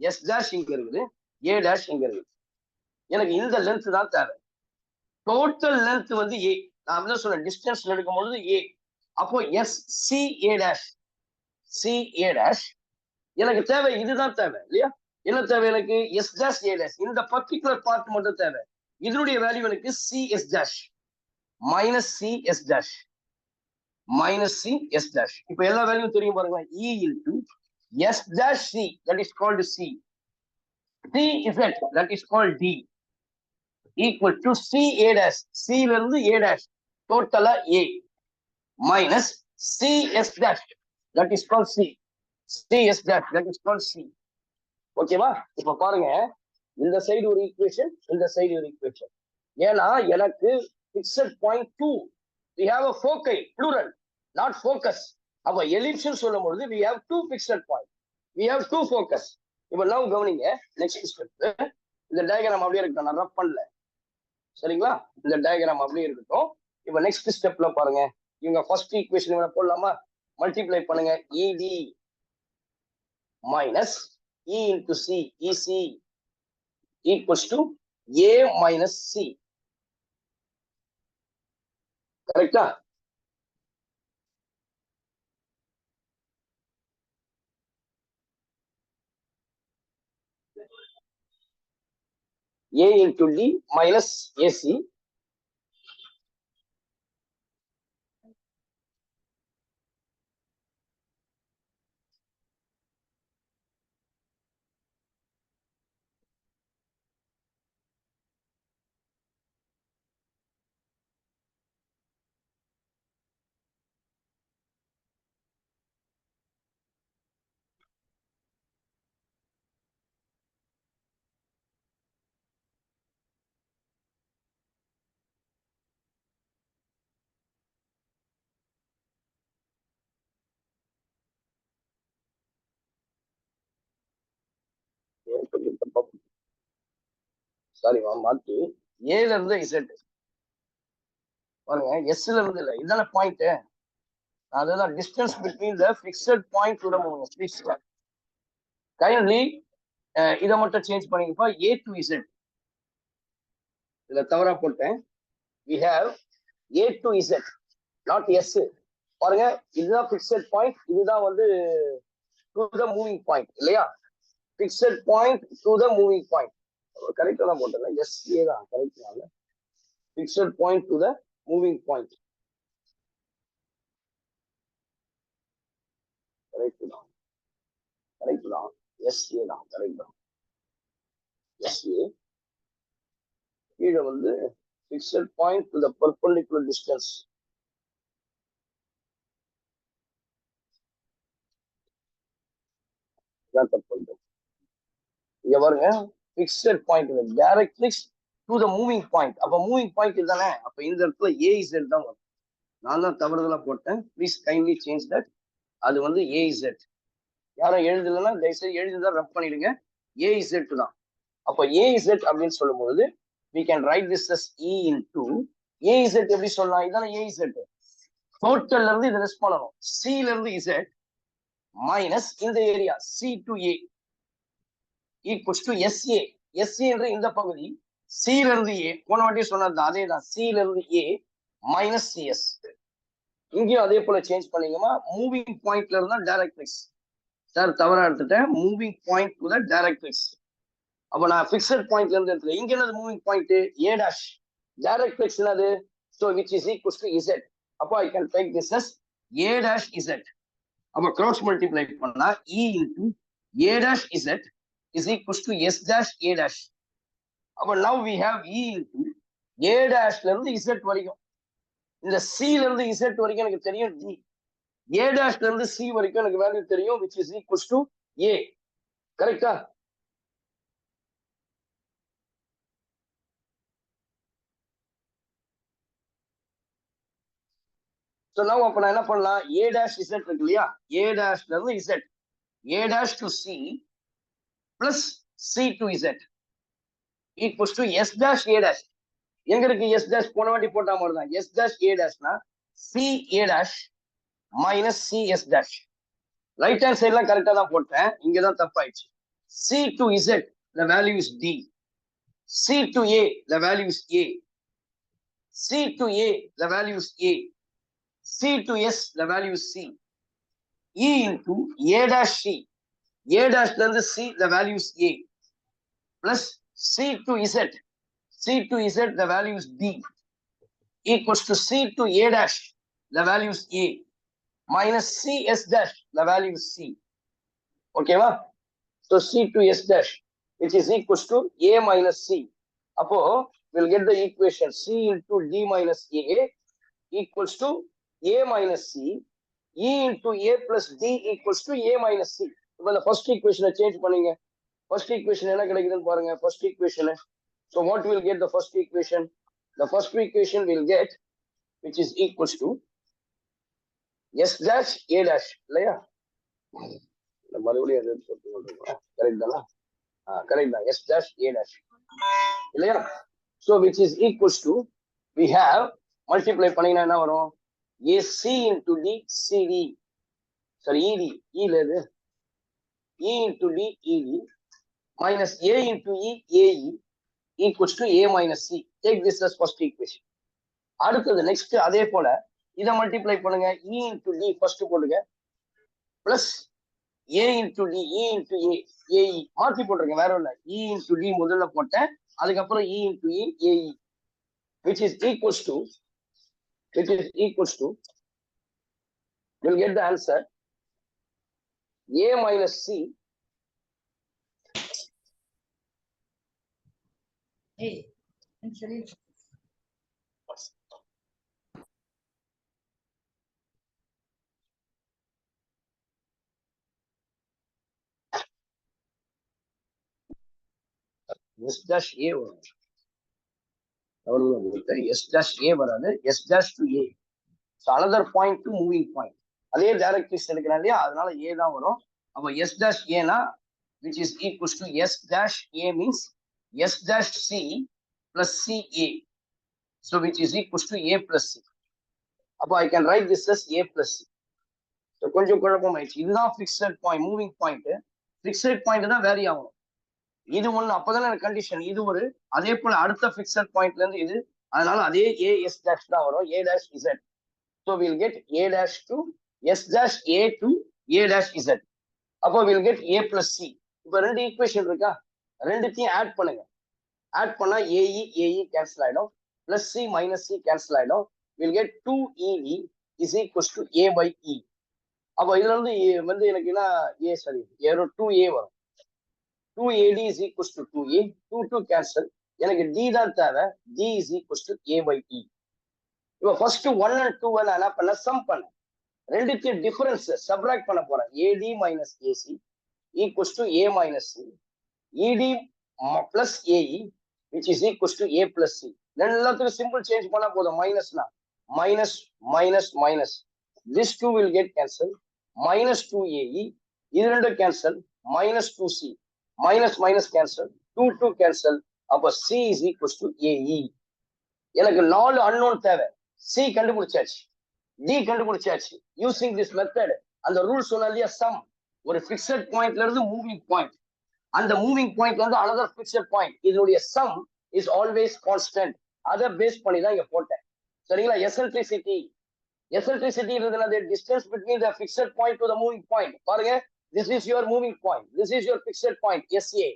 எஸ் டேஷ் இங்க இருக்குது, ஏ டேஷ் இங்க இருக்குது. எனக்கு இந்த லென்த் தான் தேவை. டோட்டல் லென்த் வந்து ஏ. நான் அப்படிதான் சொன்னேன், டிஸ்டன்ஸ் எடுக்கும் பொழுது ஏ. அப்போ S C A dash, C A dash எனக்கு தேவை. இதுதான் தேவை இல்லையா? என்ன தேவை எனக்கு? S dash A dash. இந்த பர்டிகுலர் பார்ட் மட்டும் தேவை. இதனுடைய வேல்யூ எனக்கு C S dash minus C S dash minus C S dash. இப்ப எல்லா வேல்யூ தெரியும் பாருங்க. E into S dash C that is called C, C Z that is called D equal to C A dash. C ல இருந்து A dash டோட்டலா A minus C S dash that is called C. C S dash that is called C. ஓகேவா? இப்ப பாருங்க, இந்த side ஒரு equation, இந்த side ஒரு ஈக்குவேஷன். ஏன்னா எனக்கு fixed point 2 we have a foci plural not focus. அப்ப எலிப்ஸ் சொல்லும்போது we have two fixed point, we have two focus. இப்ப now கவனிங்க, நெக்ஸ்ட் ஸ்டெப். இந்த டயகிராம் அப்படியே இருக்கு, நான் ரப் பண்ணல. சரிங்களா? இந்த டயகிராம் அப்படியே இருக்கட்டும். இப்ப நெக்ஸ்ட் ஸ்டெப்ல பாருங்க, இவங்க ஃபர்ஸ்ட் ஈக்குவேஷன் இவனை போடலாமா? மல்டிப்ளை பண்ணுங்க. இடி minus E into C, EC equals to A minus C. கரெக்டா? A into D minus AC sorry மாத்தி ஏல இருந்து இசட் பாருங்க, எஸ்ல இருந்து இல்ல. இதான பாயிண்ட். அதுதான் distance between the fixed point to the moving. Please kindly இதை மட்டும் சேஞ்ச் பண்ணிக்கப்பா. ஏ டு இசட் இதுல தவறா போட்டேன். we have A to Z not S. பாருங்க, இதுதான் ஃபிக்ஸட் பாயிண்ட், இதுதான் வந்து டு த மூவிங் பாயிண்ட் இல்லையா? Fixed point to the moving point கரெக்டா தான் போட்டேன். எஸ் ஏ தான் correct. Fixed point to the moving point correct தான், கரெக்ட் தான். எஸ் ஏ தான் கரெக்ட் தான். எஸ் ஏ கீழே வந்து fixed point to the perpendicular distance. இங்க பாருங்க, fixed point directly to the moving point. அப்ப மூவிங் பாயிண்ட் தானே, அப்ப இந்த இடத்துல AZ தான் வரும். நான் தான் தவறுதலா போட்டேன். Please kindly change that. அது வந்து AZ. யாரும் எழுதலைன்னா தயவுசெய்து எழுதிதான் ரப் பண்ணிடுங்க. AZ தான். அப்ப AZ அப்படின்னு சொல்லும்போது we can write this as E into AZ. எப்படி சொல்லலாம்? இதான AZ. டோட்டல்ல இருந்து இதை ரெஸ்ட் பண்ணணும். C ல இருந்து Z மைனஸ் இந்த area C to A equals to SA. SA என்ற இந்த பகுதி C ல இருந்து A போன வாட்டி சொன்னது அதேதான். C ல இருந்து A மைனஸ் CS. இங்கேயும் அதே போல சேஞ்ச் பண்ணீங்கம்மா. மூவிங் பாயிண்ட்ல இருந்தா டைரக்ட்ரிக்ஸ். சார் தவறா எடுத்துட்டேன். Moving point to the directrix. அப்ப நான் பிக்சட் பாயிண்ட்ல இருந்து எடுத்துட்டேன். இங்க என்னது moving point? A dash. Directrix என்னது? So which is equals to Z. அப்போ I can take this as A dash Z. அப்ப கிராஸ் மல்டிப்ளை பண்ணா E into A dash Z is equals to S dash A dash. அப்ப now we have E into A dashல இருந்து Z வரைக்கும். இந்த C ல இருந்து Z வரைக்கும் எனக்கு தெரியும் D. A dashல இருந்து C வரைக்கும் எனக்கு வேல்யூ தெரியும் which is equals to A. கரெக்டா? So now அப்ப நான் என்ன பண்ணலாம்? A dash Z இருக்கு இல்லையா? A dashல இருந்து Z. A dash to C plus C to Z equals to S dash A dash. எங்க இருக்கு S dash? போன வாட்டி போட்ட மாதிரி தான். S dash A dashனா C A dash minus C S dash. Right hand சைட்லாம் கரெக்டா தான் போட்டேன். இங்கதான் தப்பாயிடுச்சு. C to Z the value is D. C to A the value is A. C to A the value is A. C to S the value is C. E into A dash C. A dash ல இருந்து C the value is A. Plus C to Z. C to Z the value is D. Equals to C to A dash the value is A. Minus C S dash the value is C. Okay va? So C to S dash which is equals to A minus C. Appo we'll get the equation C into D minus A equals to A minus C. E into A plus D equals to A minus C. இப்போ the first equation change பண்ணீங்க. First equation என்ன கிடைக்குதுன்னு பாருங்க. First equation. So what will get the first equation? The first equation will get which is equals to S dash A dash. இல்லையா? மறுபடியும் correct தானா? Correct தான். S dash A dash. இல்லையா? So which is equals to we have multiply பண்ணீங்கன்னா என்ன வரும்? AC into D CD. Sorry, ED. E ல இது E into D ED minus A into E AE equals to A minus C. Take this as first equation. அடுத்தது next அதே போல இதை multiply பண்ணுங்க. E into D ஃபர்ஸ்ட் போடுங்க plus A into D E into A AE மாற்றி போட்டுருங்க. வேற இல்லை. E into D முதல்ல போட்டேன். அதுக்கப்புறம் E into E AE which is equals to we'll get the answer A minus C. Hey, actually. S dash A வரும். S dash A வராது. S dash to A. So another point to moving point. அதே directrix எடுக்கிறேன் இல்லையா? அதனால A தான் வரும். அப்போ S dash A னா which is equals to S dash A means S dash C plus CA. So which is equals to A plus C. அப்போ I can write this as A plus C. So கொஞ்சம் குழப்பம் ஆயிடுச்சு. இதுதான் fixed point, moving point. Fixed point தான் vary ஆகும். இது ஒண்ணு அப்பதானே கண்டிஷன். இது ஒரு அதே போல அடுத்த பிக்சட் பாயிண்ட்ல இருந்து இது, அதனால அதே A S dash தான் வரும். A dash Z. So we'll get A dash to S dash A to A dash Z. அப்போ we'll get A plus C. இப்போ ரெண்டு ஈக்குவேஷன் இருக்கா? ரெண்டுத்தையும் ஆட் பண்ணுங்க. ஆட் பண்ணா AE AE கேன்சல் ஆயிடும். Plus C minus C cancel ஆயிடும். we'll get 2EE is equals to A by E. அப்போ இதுல இருந்து வந்து எனக்கு என்ன A சரி 2A வரும். 2AD is equals to 2A. 2 cancel. எனக்கு D தான் தேவை. D is equals to A by E. இப்போ ஃபர்ஸ்ட் 1 and 2 நான் என்ன பண்ண சம் பண்ண. ரெண்டுக்கு டிஃபரன்ஸ் சப்ட்ராக்ட் பண்ண போறேன். AD minus AC equals to A minus C. ED plus AE which is equals to A plus C. எல்லாத்துக்கும் சிம்பிள் சேஞ்ச் பண்ணா போதும். மைனஸ்னா minus minus minus. This 2 will get cancelled. Minus 2AE. இது ரெண்டும் cancel. Minus 2C. Minus minus cancel. 2 cancel. அப்போ C is equals to AE. எனக்கு 4 unknown தேவை. C கண்டுபிடிச்சாச்சு. D கண்டுபிடிச்சாச்சு. Using this method. அந்த ரூல் சொன்ன இல்லையா சம். ஒரு பிக்சட் பாயிண்ட்ல இருந்து மூவிங் பாயிண்ட். அந்த மூவிங் பாயிண்ட்ல இருந்து அனதர் பிக்சட் பாயிண்ட். இதனுடைய சம் is always constant. அதை பேஸ் பண்ணி தான் இங்க போட்டேன். சரிங்களா? eccentricity is the distance between the fixed point to the moving point. பாருங்க, this is your moving point, this is your fixed point SA,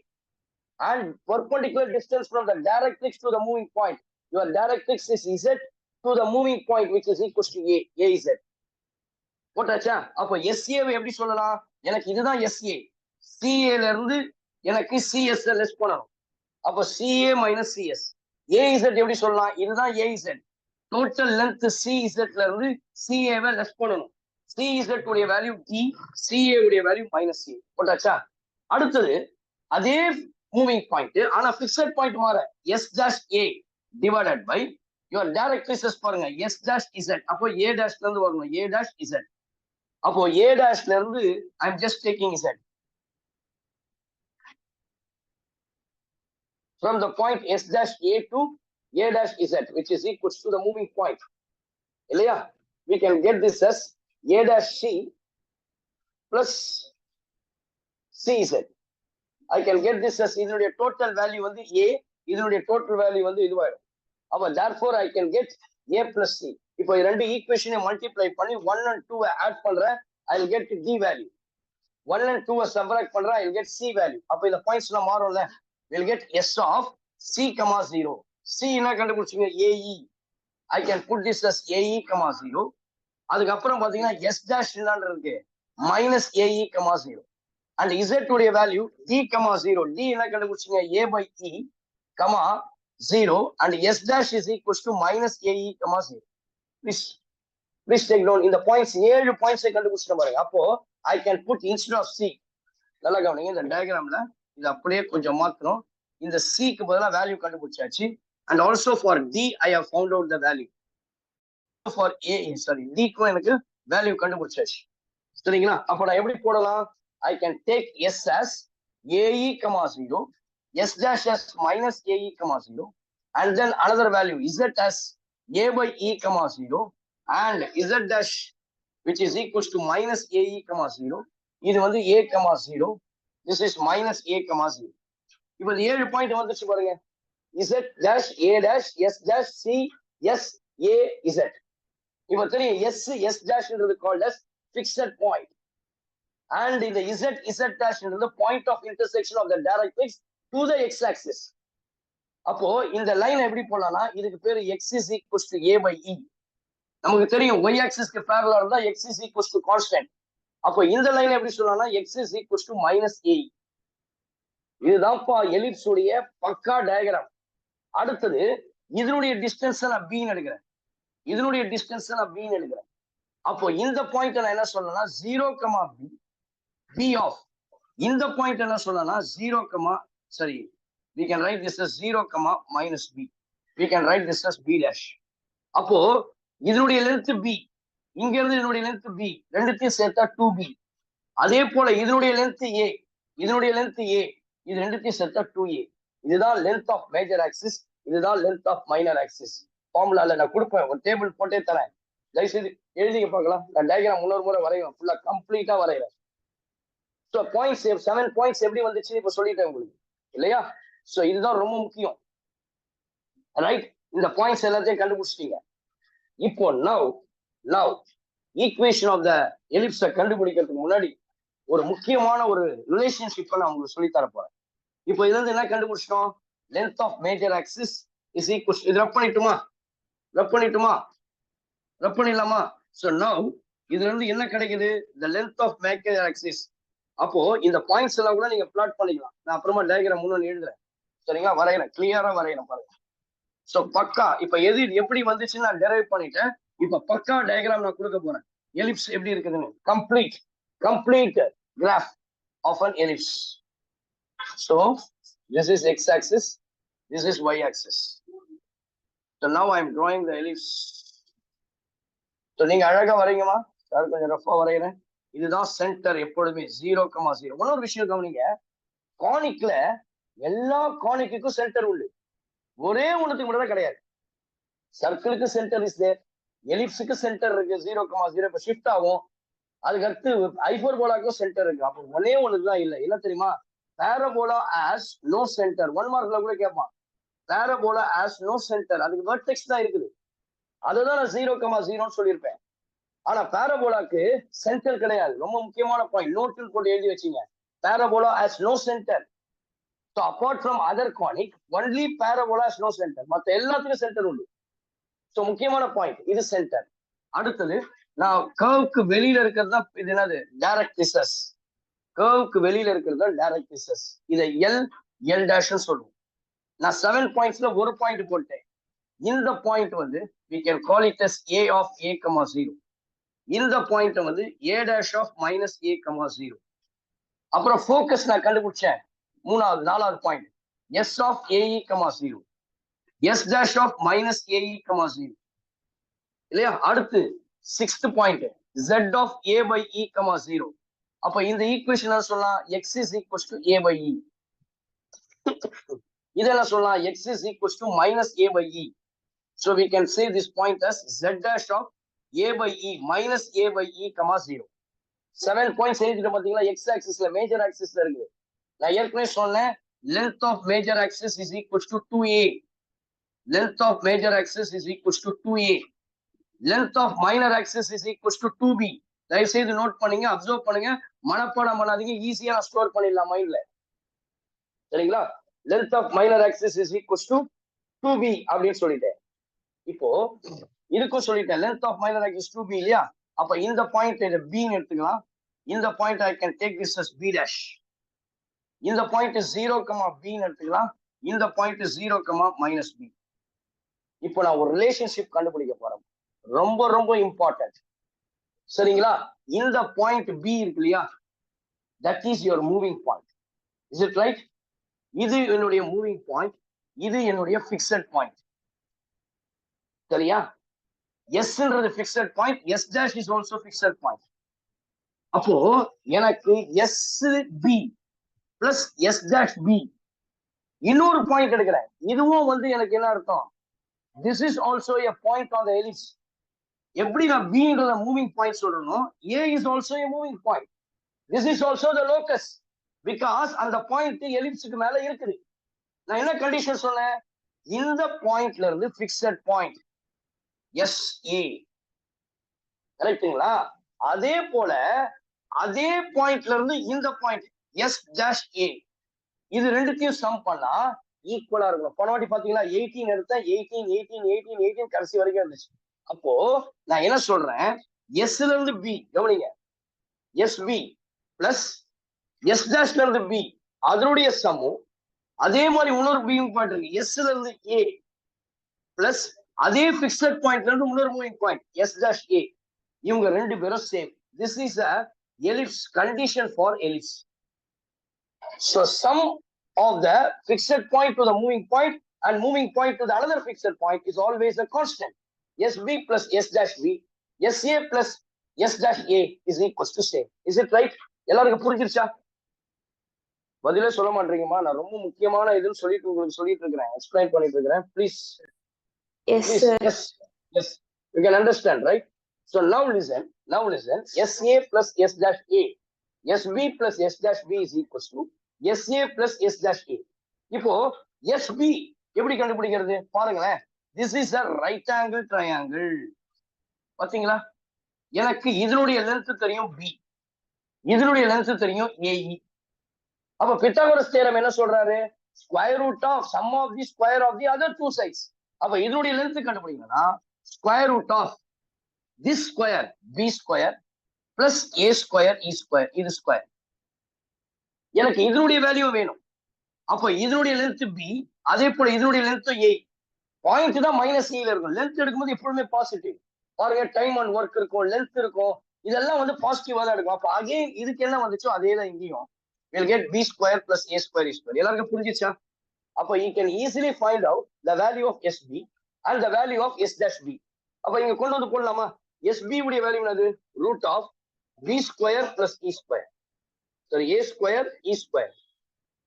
and perpendicular distance from the directrix to the moving point. Your directrix is Z to the moving point, which is equals to AZ. போட்டாச்சா? அப்போ SA எப்படி சொல்லலாம்? எனக்கு இதுதான் SA, CA ல இருந்து எனக்கு CS less பண்ணணும். அப்போ CA minus CS. AZ எப்படி சொல்லலாம்? இதுதான் AZ. டோட்டல் லென்த் CZ ல இருந்து CA வை லெஸ் பண்ணணும். CZ உடைய வேல்யூ D, CA உடைய வேல்யூ மைனஸ் C. போட்டாச்சா? அடுத்தது அதே மூவிங் பாயிண்ட், ஆனா பிக்சட் பாயிண்ட் மாற S dash A divided by your directrices பாருங்க S dash Z. அப்போ A dash ல இருந்து வரணும் A dash Z. அப்போ A dash ல இருந்து I am just taking Z. From the point S dash A to A dash Z, which is equals to the moving point. இல்லையா? We can get this as A dash C plus CZ. I can get this as இதனுடைய total value வந்து A, இதனுடைய total value வந்து இதுவாயிடும். அப்ப therefore I can get A plus C. இப்போ ரெண்டு ஈக்குவேஷனை multiply பண்ணி 1 and 2 ஆட் பண்றேன், I will get D value. 1 and 2 subtract பண்றேன், I will get C value. அப்ப இந்த பாயிண்ட்ஸ்லாம் மாறும்ல, we'll get S of C, 0. C என்ன கண்டுபிடிச்சீங்க? AE. I can put this as AE, 0. அதுக்கப்புறம் பாத்தீங்கன்னா S dash என்னன்னு இருக்கு? minus AE, 0. And Z உடைய வேல்யூ D, 0. D என்ன கண்டுபிடிச்சீங்க? A by E, 0. And S dash is equals to minus AE, 0. Please take down இந்த பாயிண்ட்ஸ், 7 பாயிண்ட்ஸை கண்டுபிடிச்சிட்டு பாருங்க. அப்போ I can put instead of C, நல்லா கவனிங்க, இந்த டயக்ராம்ல இது அப்படியே கொஞ்சம் மாத்தணும். இந்த C க்கு பதிலா வேல்யூ கண்டுபிடிச்சாச்சு. And also for D, I have found out the value. For A, sorry, D க்கும் எனக்கு வேல்யூ கண்டுபிடிச்சாச்சு. சரிங்களா? அப்ப நான் எப்படி போடலாம்? I can take S as AE, 0, S dash as minus AE, 0, and then another value Z as A by E, 0, and Z dash which is equals to minus AE, 0. இது வந்து A, 0. This is minus A, 0. இப்போ 7 point வந்துச்சு பாருங்க. Z dash A dash S dash C S A Z. இப்போ தெரியும் S dash is called as fixed point, and in the Z dash is the point of intersection of the directrix to the x axis. அப்போ இந்த line எப்படி போடலாம்னா, இதுக்கு பேரு x is equals to A by E. நமக்கு தெரியும் y axis க்கு parallel இருந்தா x is equals to constant. அப்போ இந்த லைன் எப்படி சொல்லலாம்னா x is equals to minus A. இதுதான்ப்பா எலிப்ஸ் உடைய பக்கா டயக்ராம். அடுத்தது இதனுடைய டிஸ்டன்ஸ் நான் B எடுக்கிறேன், இதனுடைய டிஸ்டன்ஸ் நான் B எடுக்கிறேன். அப்போ இந்த பாயிண்ட் நான் என்ன சொல்லணும்னா 0, B, B of இந்த பாயிண்ட் என்ன சொல்லணும்னா 0, sorry, we can write this as 0, minus B. We can write this as B dash. அப்போ இதனுடைய லென்த் B, இங்க இருந்து இதனுடைய லென்த் B, ரெண்டுத்தையும் சேர்த்தா 2B. அதே போல இதனுடைய லென்த் A, இதனுடைய லென்த் A, இது ரெண்டுத்தையும் சேர்த்தா 2A. இதுதான் லென்த் ஆஃப் மேஜர் ஆக்சிஸ், இதுதான் லென்த் ஆஃப் மைனர் ஆக்சிஸ். ஃபார்முலால நான் கொடுப்பேன், ஒரு டேபிள் போட்டே தரேன், தயவுசெய்து எழுதிக்க பார்க்கலாம். நான் டயக்ராம் இன்னொரு முறை வரைவேன், ஃபுல்லா கம்ப்ளீட்டா வரைகிறேன். ஸோ பாயிண்ட்ஸ் 7 பாயிண்ட்ஸ் எப்படி வந்துச்சு இப்போ சொல்லிட்டேன் உங்களுக்கு, இல்லையா? ஸோ இதுதான் ரொம்ப முக்கியம், ரைட்? இந்த பாயிண்ட்ஸ் எல்லாத்தையும் கண்டுபிடிச்சிட்டீங்க. இப்போ நவ் ஈக்குவேஷன் ஆஃப் த எலிப்ஸை கண்டுபிடிக்கிறதுக்கு முன்னாடி ஒரு முக்கியமான ஒரு ரிலேஷன்ஷிப்பை நான் உங்களுக்கு சொல்லி தர போறேன். இப்போ இதுல இருந்து என்ன கண்டுபிடிச்சிட்டோம்? Length of major axis is equal, இது ரப் பண்ணிடலாமா? ஸோ நவ் இதுல இருந்து என்ன கிடைக்குது? The length of major axis. அப்போ இந்த பாயிண்ட்ஸ் எல்லாம் கூட நீங்க பிளாட் பண்ணிக்கலாம். நான் அப்புறமா டயக்ராம் முன்னாடி எழுதுறேன், சரிங்களா? வரைகிறேன், கிளியரா வரைகிறேன் பாருங்க. ஸோ பக்கா இப்ப எது எப்படி வந்துச்சுன்னு நான் டெரைவ் பண்ணிட்டேன். இப்ப பக்கா டயக்ராம் நான் கொடுக்க போறேன். எலிப்ஸ் எப்படி இருக்குதுன்னு complete graph of an ellipse. So this is x axis, this is y axis. So now I am drawing the ellipse. So நீங்க அழகா வரைங்கம்மா, சார் கொஞ்சம் ரஃபா வரைகிறேன். இதுதான் சென்டர் எப்பொழுதுமே 0, 0. இன்னொரு விஷயம் கவனிங்க, கானிக்ல எல்லா கானிக்குக்கும் சென்டர் உண்டு, ஒரே ஒண்ணுத்துக்கு மட்டும் தான் கிடையாது. சர்க்கிளுக்கு சென்டர் இஸ் தேர், எலிப்ஸுக்கு சென்டர் இருக்கு 0, 0. இப்ப ஷிஃப்ட் ஆகும். அதுக்கடுத்து ஹைப்பர்போலாக்கும் சென்டர் இருக்கு. அப்போ ஒன்னே ஒண்ணுதான் இல்லை, என்ன தெரியுமா? Parabola has no centre. 1 மார்க்ல கூட கேட்பான், பேரபோலா ஹேஸ் நோ சென்டர். அதுக்கு வெர்டெக்ஸ் தான் இருக்குது. அதுதான் நான் 0,0 சொல்லியிருப்பேன். ஆனா பேரபோலாக்கு சென்டர் கிடையாது. ரொம்ப முக்கியமான பாயிண்ட், நோட்டில் போட்டு எழுதி வச்சீங்க. Parabola has no centre. So apart from other conic only parabola has no centre. மற்ற எல்லாத்துக்கும் சென்டர் உண்டு. ஸோ முக்கியமான பாயிண்ட் இது சென்டர். அடுத்தது நான் கர்வுக்கு வெளியில இருக்கிறது தான் இது என்னது டைரக்ட்ரிசஸ். கர்வுக்கு வெளியில இருக்கிறது தான் டைரக்ட்ரிசஸ். இதை எல் டேஷ்னு சொல்லுவோம். நான் 7 பாயிண்ட்ஸ்ல ஒரு பாயிண்ட் போட்டேன். இந்த பாயிண்ட் வந்து we can call it as a of a, 0. இந்த பாயிண்ட் வந்து a dash of minus a, 0. அப்புறம் ஃபோக்கஸ் நான் கண்டுபிடிச்சேன். நாலாவது point s of ae, 0. s dash of minus ae, 0. இல்லையா? அடுத்து 6th point z of a by e, 0. அப்ப இந்த ஈக்குவேஷன் சொல்லலாம் x is equals to a by e. இதெல்லாம் சொல்லலாம் x is equals to minus a by e. So we can say this point as z dash of a by e minus a by e, 0. 7 points எழுதிட்டு பாத்தீங்களா? x axisல major ஆக்சிஸ்ல இருக்குது. நான் ஏற்கனவே சொன்னேன் length of major axis is equals to 2a. Length of major axis is equals to 2a. Length of minor axis is equals to 2b. தயவு செய்து note பண்ணுங்க, observe பண்ணுங்க, மனப்பாடம் பண்ணாதீங்க, ஈஸியா ஸ்டோர் பண்ணிடலாம் மைண்ட்ல. சரிங்களா? length of minor axis is equals to 2b அப்படின்னு சொல்லிட்டேன். இப்போ இதுக்கும் சொல்லிட்டேன் length of minor axis 2b இல்லையா? அப்ப இந்த பாயிண்ட் இத b ன்னு எடுத்துக்கலாம். இந்த point I can take this as b dash. இந்த பாயிண்ட் 0, b ன்னு எடுத்துக்கலாம். இந்த பாயிண்ட் 0, minus b. இப்போ நான் ஒரு ரிலேஷன்ஷிப் கண்டுபிடிக்க போறேன். ரொம்ப ரொம்ப இம்பார்ட்டன்ட். சரிங்களா? இந்த பாயிண்ட் b இருக்கு இல்லையா? that is your moving point. Is it right? இது என்னுடைய மூவிங் பாயிண்ட், இது என்னுடைய ஃபிக்ஸட் பாயிண்ட். சரியா? எஸ்ன்றது fixed point, S dash is also fixed point. அப்போ எனக்கு S P plus S dash P இன்னொரு பாயிண்ட் எடுக்கிறேன். இதுவும் வந்து எனக்கு என்ன அர்த்தம்? This is also a point on the ellipse. எப்படி நான் பின்றத மூவிங் பாயிண்ட் சொல்லணும், A is also a moving point. This is also the locus. Because அந்த பாயிண்ட் எலிப்ஸுக்கு மேல இருக்குது. நான் என்ன கண்டிஷன் சொன்னேன்? இந்த பாயிண்ட்ல இருந்து ஃபிக்ஸட் பாயிண்ட் எஸ் ஏ. கரெக்டுங்களா? அதே போல அதே பாயிண்ட்ல இருந்து இந்த பாயிண்ட் எஸ் டேஷ் ஏ, இது ரெண்டுத்தையும் சம் பண்ணா ஈக்குவலா இருக்கணும். போன வாட்டி பாத்தீங்களா 18 எடுத்தேன், 18 கடைசி வரைக்கும் இருந்துச்சு. அப்போ நான் என்ன சொல்றேன், எஸ்ல இருந்து பி, கவனிங்க, எஸ் பி பிளஸ் எஸ் டேஷ்ல இருந்து பி அதனுடைய சம்மும், அதே மாதிரி இன்னொரு மூவிங் பாயிண்ட் இருக்கு எஸ்ல இருந்து ஏ பிளஸ் அதே பிக்ஸட் பாயிண்ட்ல இருந்து இன்னொரு moving point S dash A, இவங்க ரெண்டு பேரும் same. This is a ellipse condition for ellipse. So sum of the fixed point to the moving point and moving point to the another fixed point is always a constant. sb plus s dash b, sa plus s dash a is equals to same. Is it right? எல்லாருக்கும் புரிஞ்சிருச்சா? பதிலே சொல்ல மாட்டீங்கம்மா. நான் ரொம்ப முக்கியமான இதுன்னு சொல்லிட்டு உங்களுக்கு சொல்லிட்டு இருக்கிறேன், எக்ஸ்பிளைன் பண்ணிட்டு இருக்கிறேன். Please. Yes, sir. Yes. You can understand, right? So now listen. SA plus S dash A, SB plus S dash B is equals to SA plus S dash A. இப்போ SB எப்படி கண்டுபிடிக்கிறது பாருங்களேன். This is a right angle triangle. பாத்தீங்களா? எனக்கு இதனுடைய length தெரியும் B, இதனுடைய length தெரியும் AE. அப்ப பித்தாகோரஸ் தியரம் என்ன சொல்றாரு? Square root of sum of the square of the other two sides. அப்ப இதனுடைய லென்த் கண்டுபிடிக்கணும்னா square root of this square b square plus a square e square, இது ஸ்கொயர். எனக்கு இதனுடைய வேல்யூ வேணும். அப்ப இதனுடைய லென்த் b, அதே போல இதனுடைய லென்த் a. பாயிண்ட் தான் மைனஸ் e ல இருக்கும். லென்த் எடுக்கும்போது எப்பவுமே பாசிட்டிவ். பாருங்க, டைம் அண்ட் ஒர்க் இருக்கும், லென்த் இருக்கும், இதெல்லாம் வந்து பாசிட்டிவா தான் இருக்கும். அப்ப அகைன் இதுக்கு என்ன வந்துச்சோ அதே தான் இங்கேயும். we'll get b square plus a square e square. எல்லாருக்கும் புரிஞ்சிச்சா? அப்ப you can easily find out the value of sb and the value of s dash b. அப்ப இங்க கொண்டு வந்து போடலாமா? SB உடைய வேல்யூ என்னது? Root of b square plus e square, sorry a square e square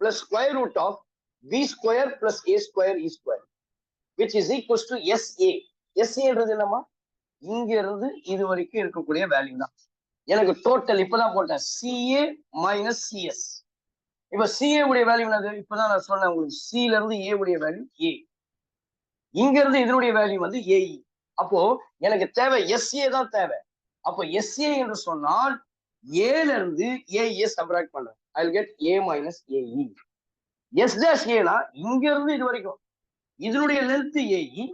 plus square root of b square plus a square e square, which is equals to SA. SAன்றது என்னமா? இங்க இருந்து இது வரைக்கும் இருக்கக்கூடிய வேல்யூ தான். எனக்கு டோட்டல் இப்பதான் போட்டேன் CA மைனஸ் CS. இப்ப CA உடைய வேல்யூ என்னது? இப்பதான் நான் சொன்னேன் உங்களுக்கு, C ல இருந்து A உடைய வேல்யூ A, இங்க இருந்து இதனுடைய வேல்யூ வந்து ஏஇ. அப்போ எனக்கு தேவை எஸ்ஏ தான் தேவை. அப்போ எஸ்ஏ என்று சொன்னால் ஏல இருந்து ஏஇ சப்ராக்ட் பண்றேன். I will get A minus AE. S dash ஏனா இங்க இருந்து இது வரைக்கும் இதனுடைய லென்த் ஏஇ,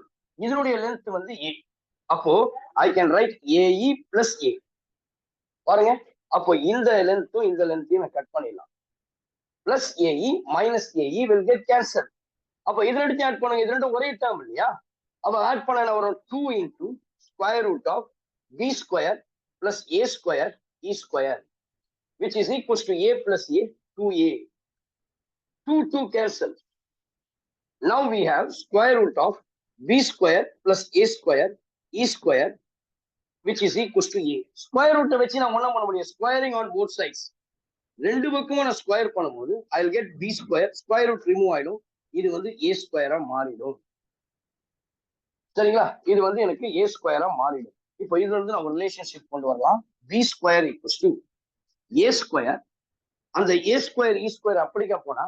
இதனுடைய லென்த் வந்து ஏ. அப்போ I can write AE plus A. பாருங்க, அப்போ இந்த லென்த்தும் இந்த லென்த்தையும் நான் கட் பண்ணிடலாம். Plus AE minus AE will get cancel. அப்போ இது ரெண்டு ஆட் பண்ணுங்க, இது ரெண்டும் ஒரே டேர்ம் இல்லையா? அப்போ ஆட் பண்ண வரும் 2 into square root of B square plus A square E square which is equals to a plus a 2a. 2 cancel. Now we have square root of b square plus a square e square which is equals to a. Square root வச்சு நான் என்ன பண்ண முடியும்? Squaring on both sides. ரெண்டு பக்கமும் நான் square பண்ணும்போது I will get b square. Square root remove ஆயிடும். இது வந்து a square மாறிடும். சரிங்களா? இது வந்து எனக்கு a square மாறிடும். இப்போ இதுல இருந்து நான் ஒரு ரிலேஷன்ஷிப் கொண்டு வரலாம். b square equals to a square. அந்த a square e square அப்படிக்க போனா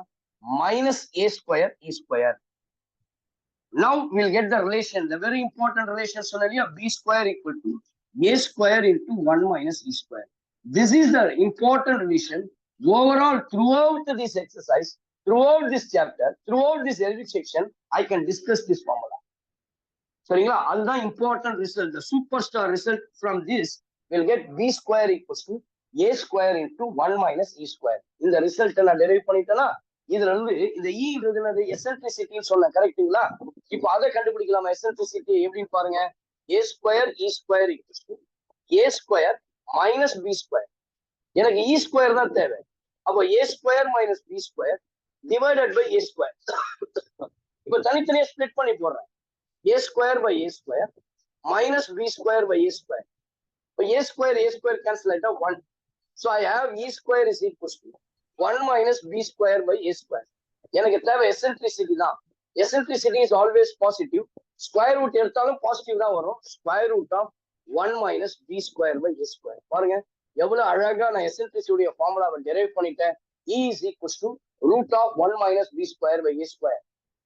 minus a square e square. Now we'll get the relation, the very important relation சொன்னலையா, b square equal to a square into 1 minus e square. This is the important relation overall throughout this exercise, throughout this chapter, throughout this elliptic section. I can discuss this formula. சரிங்களா? அதுதான் important result. The superstar result from this will get b square equals to a square into 1 minus e square. இந்த result நான் derive பண்ணிட்டேனா, இதுல இருந்து இந்த e ன்றது எசென்ட்ரிசிட்டின்னு சொன்ன, கரெக்ட்டுங்களா? இப்போ அதை கண்டுபிடிக்கலாமா? எசென்ட்ரிசிட்டி எப்படின்னு பாருங்க. a square e square equals to a square minus b square. எனக்கு e square தான் தேவை. அப்போ a square minus b square divided by a square. இப்போ தனித்தனியா ஸ்ப்ளிட் பண்ணி போடுறேன். a square by a square minus b square by a square. இப்போ a square cancel ஆயிட்டா 1. So I have e square is equals to 1 minus b square by a square. எனக்கு தேவை eccentricity தான். Eccentricity is always positive. Square root எடுத்தாலும் positive தான் வரும். Square root of 1 minus b square by a square. பாருங்க எவ்வளவு அழகா நான் எசென்ட்ரிசிட்டியோட ஃபார்முலாவை டெரைவ் பண்ணிட்டேன். e is equals to root of 1 minus b square by a square.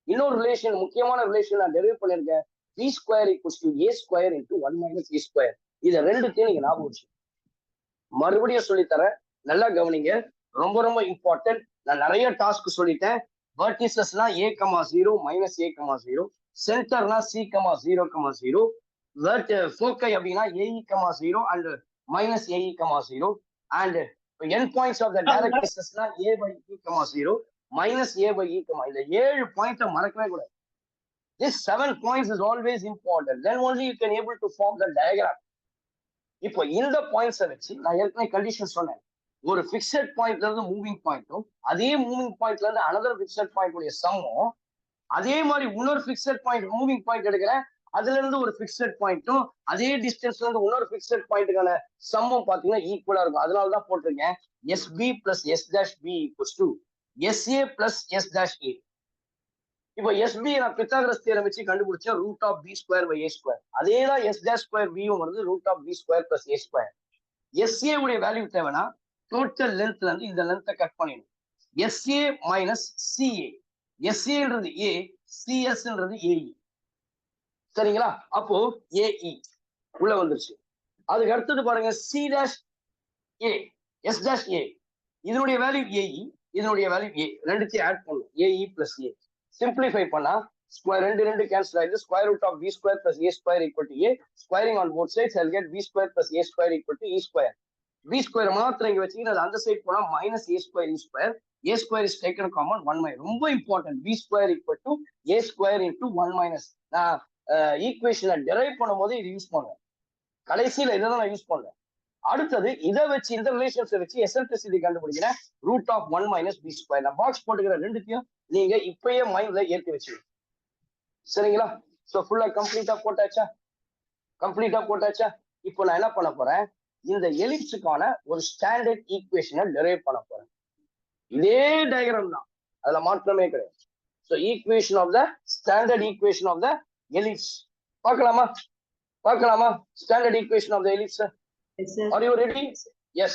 இன்னொரு ரிலேஷன், முக்கியமான ரிலேஷன் நான் டெரைவ் பண்ணிருக்கேன். b square equals to a square into 1 minus e square. இதை ரெண்டுத்தையும் நீங்க ஞாபகம் வச்சு மறுபடியும் சொல்லித்தரேன், நல்லா கவனிங்க. ரொம்ப ரொம்ப இம்பார்ட்டன்ட். நான் நிறைய டாஸ்க் சொல்லிட்டேன். வெர்டிசஸ்னா a, 0 மைனஸ் a, 0. சென்டர்னா c, 0, 0. ஃபோக்கை அப்படின்னா ae, 0 and minus ae, 0. And end points of the டைரக்ட்ரிசஸ்னா a by e, 0 minus a by e. இந்த 7 பாயிண்ட்டை மறக்கவே கூடாது. This 7 points is always important. Then only you can able to form the diagram. இப்போ இந்த பாயிண்ட்ஸை வச்சு நான் ஏற்கனவே கண்டிஷன் சொன்னேன். ஒரு பிக்சட் பாயிண்ட்ல இருந்து மூவிங் பாயிண்ட்டும், அதே மூவிங் பாயிண்ட்ல இருந்து அனதர் பிக்சட் பாயிண்ட் உடைய சம்மும், அதே மாதிரி இன்னொரு பிக்சட் பாயிண்ட் மூவிங் பாயிண்ட் எடுக்கிறேன், அதுல இருந்து ஒரு பிக்சட் பாயிண்ட்டும், அதே டிஸ்டன்ஸ்ல இருந்து இன்னொரு பிக்சட் பாயிண்ட்டுக்கான சம்மும் பாத்தீங்கன்னா ஈக்குவலா இருக்கும். அதனாலதான் போட்டிருக்கேன் SB plus S dash B equals to SA plus S dash A. இப்போ SB நான் பித்தாகரஸ் தியரம் வச்சு கண்டுபிடிச்சேன், root of b square by a square. அதேதான் S dash ஸ்கொயர் பியும் வருது, root of b square plus a square. SA உடைய value தேவைன்னா total லென்த்ல இருந்து இந்த லென்த்தை கட் பண்ணிடணும். SA minus CA. SAன்றது A, CSன்றது AE. சரிங்களா? அப்போ AE உள்ள வந்துருச்சு. அதுக்கு அடுத்தது பாருங்க C dash A, S dash A. இதனுடைய வேல்யூ AE, இதனுடைய வேல்யூ A. ரெண்டுத்தையும் ஆட் பண்ணும், AE plus A. சிம்பிளிஃபை பண்ணா ஸ்கொயர் ரெண்டு கேன்சல் ஆயிடுது. Square root of b square plus a square equal to a. Squaring on both sides I'll get b square plus a square equal to e square. b square மாத்திரம் இங்க வச்சுக்கிட்டு அது அந்த side போனா minus a square e square. a square is taken common 1 minus. ரொம்ப important. b square equal to a square into 1 minus. நான் ஈக்குவேஷனை derive பண்ணும்போது இது யூஸ் பண்ணுவேன். கடைசியில இதை தான் நான் யூஸ் பண்ணுவேன். அடுத்தது இதை வச்சு இந்த ரிலேஷன்ஸை வச்சு எசென்ட்ரிசிட்டி கண்டுபிடிக்கிறேன். Root of 1 minus b square. நான் பாக்ஸ் போட்டுக்கிற ரெண்டுத்தையும் நீங்க இப்பயே மைண்ட்ல ஏற்றி வச்சு, சரிங்களா? சோ ஃபுல்லா கம்ப்ளீட்டா போட்டாச்சா? இப்போ நான் என்ன பண்ண போறேன், இந்த எலிப்ஸுக்கான ஒரு ஸ்டாண்டர்ட் ஈக்குவேஷனை டெரைவ் பண்ண போறேன். இதே டயக்ராம் தான், அதுல மாற்றமே கிடையாது. So equation of the standard equation of the ellipse பார்க்கலாமா? Standard equation of the ellipse. Are you ready? Yes.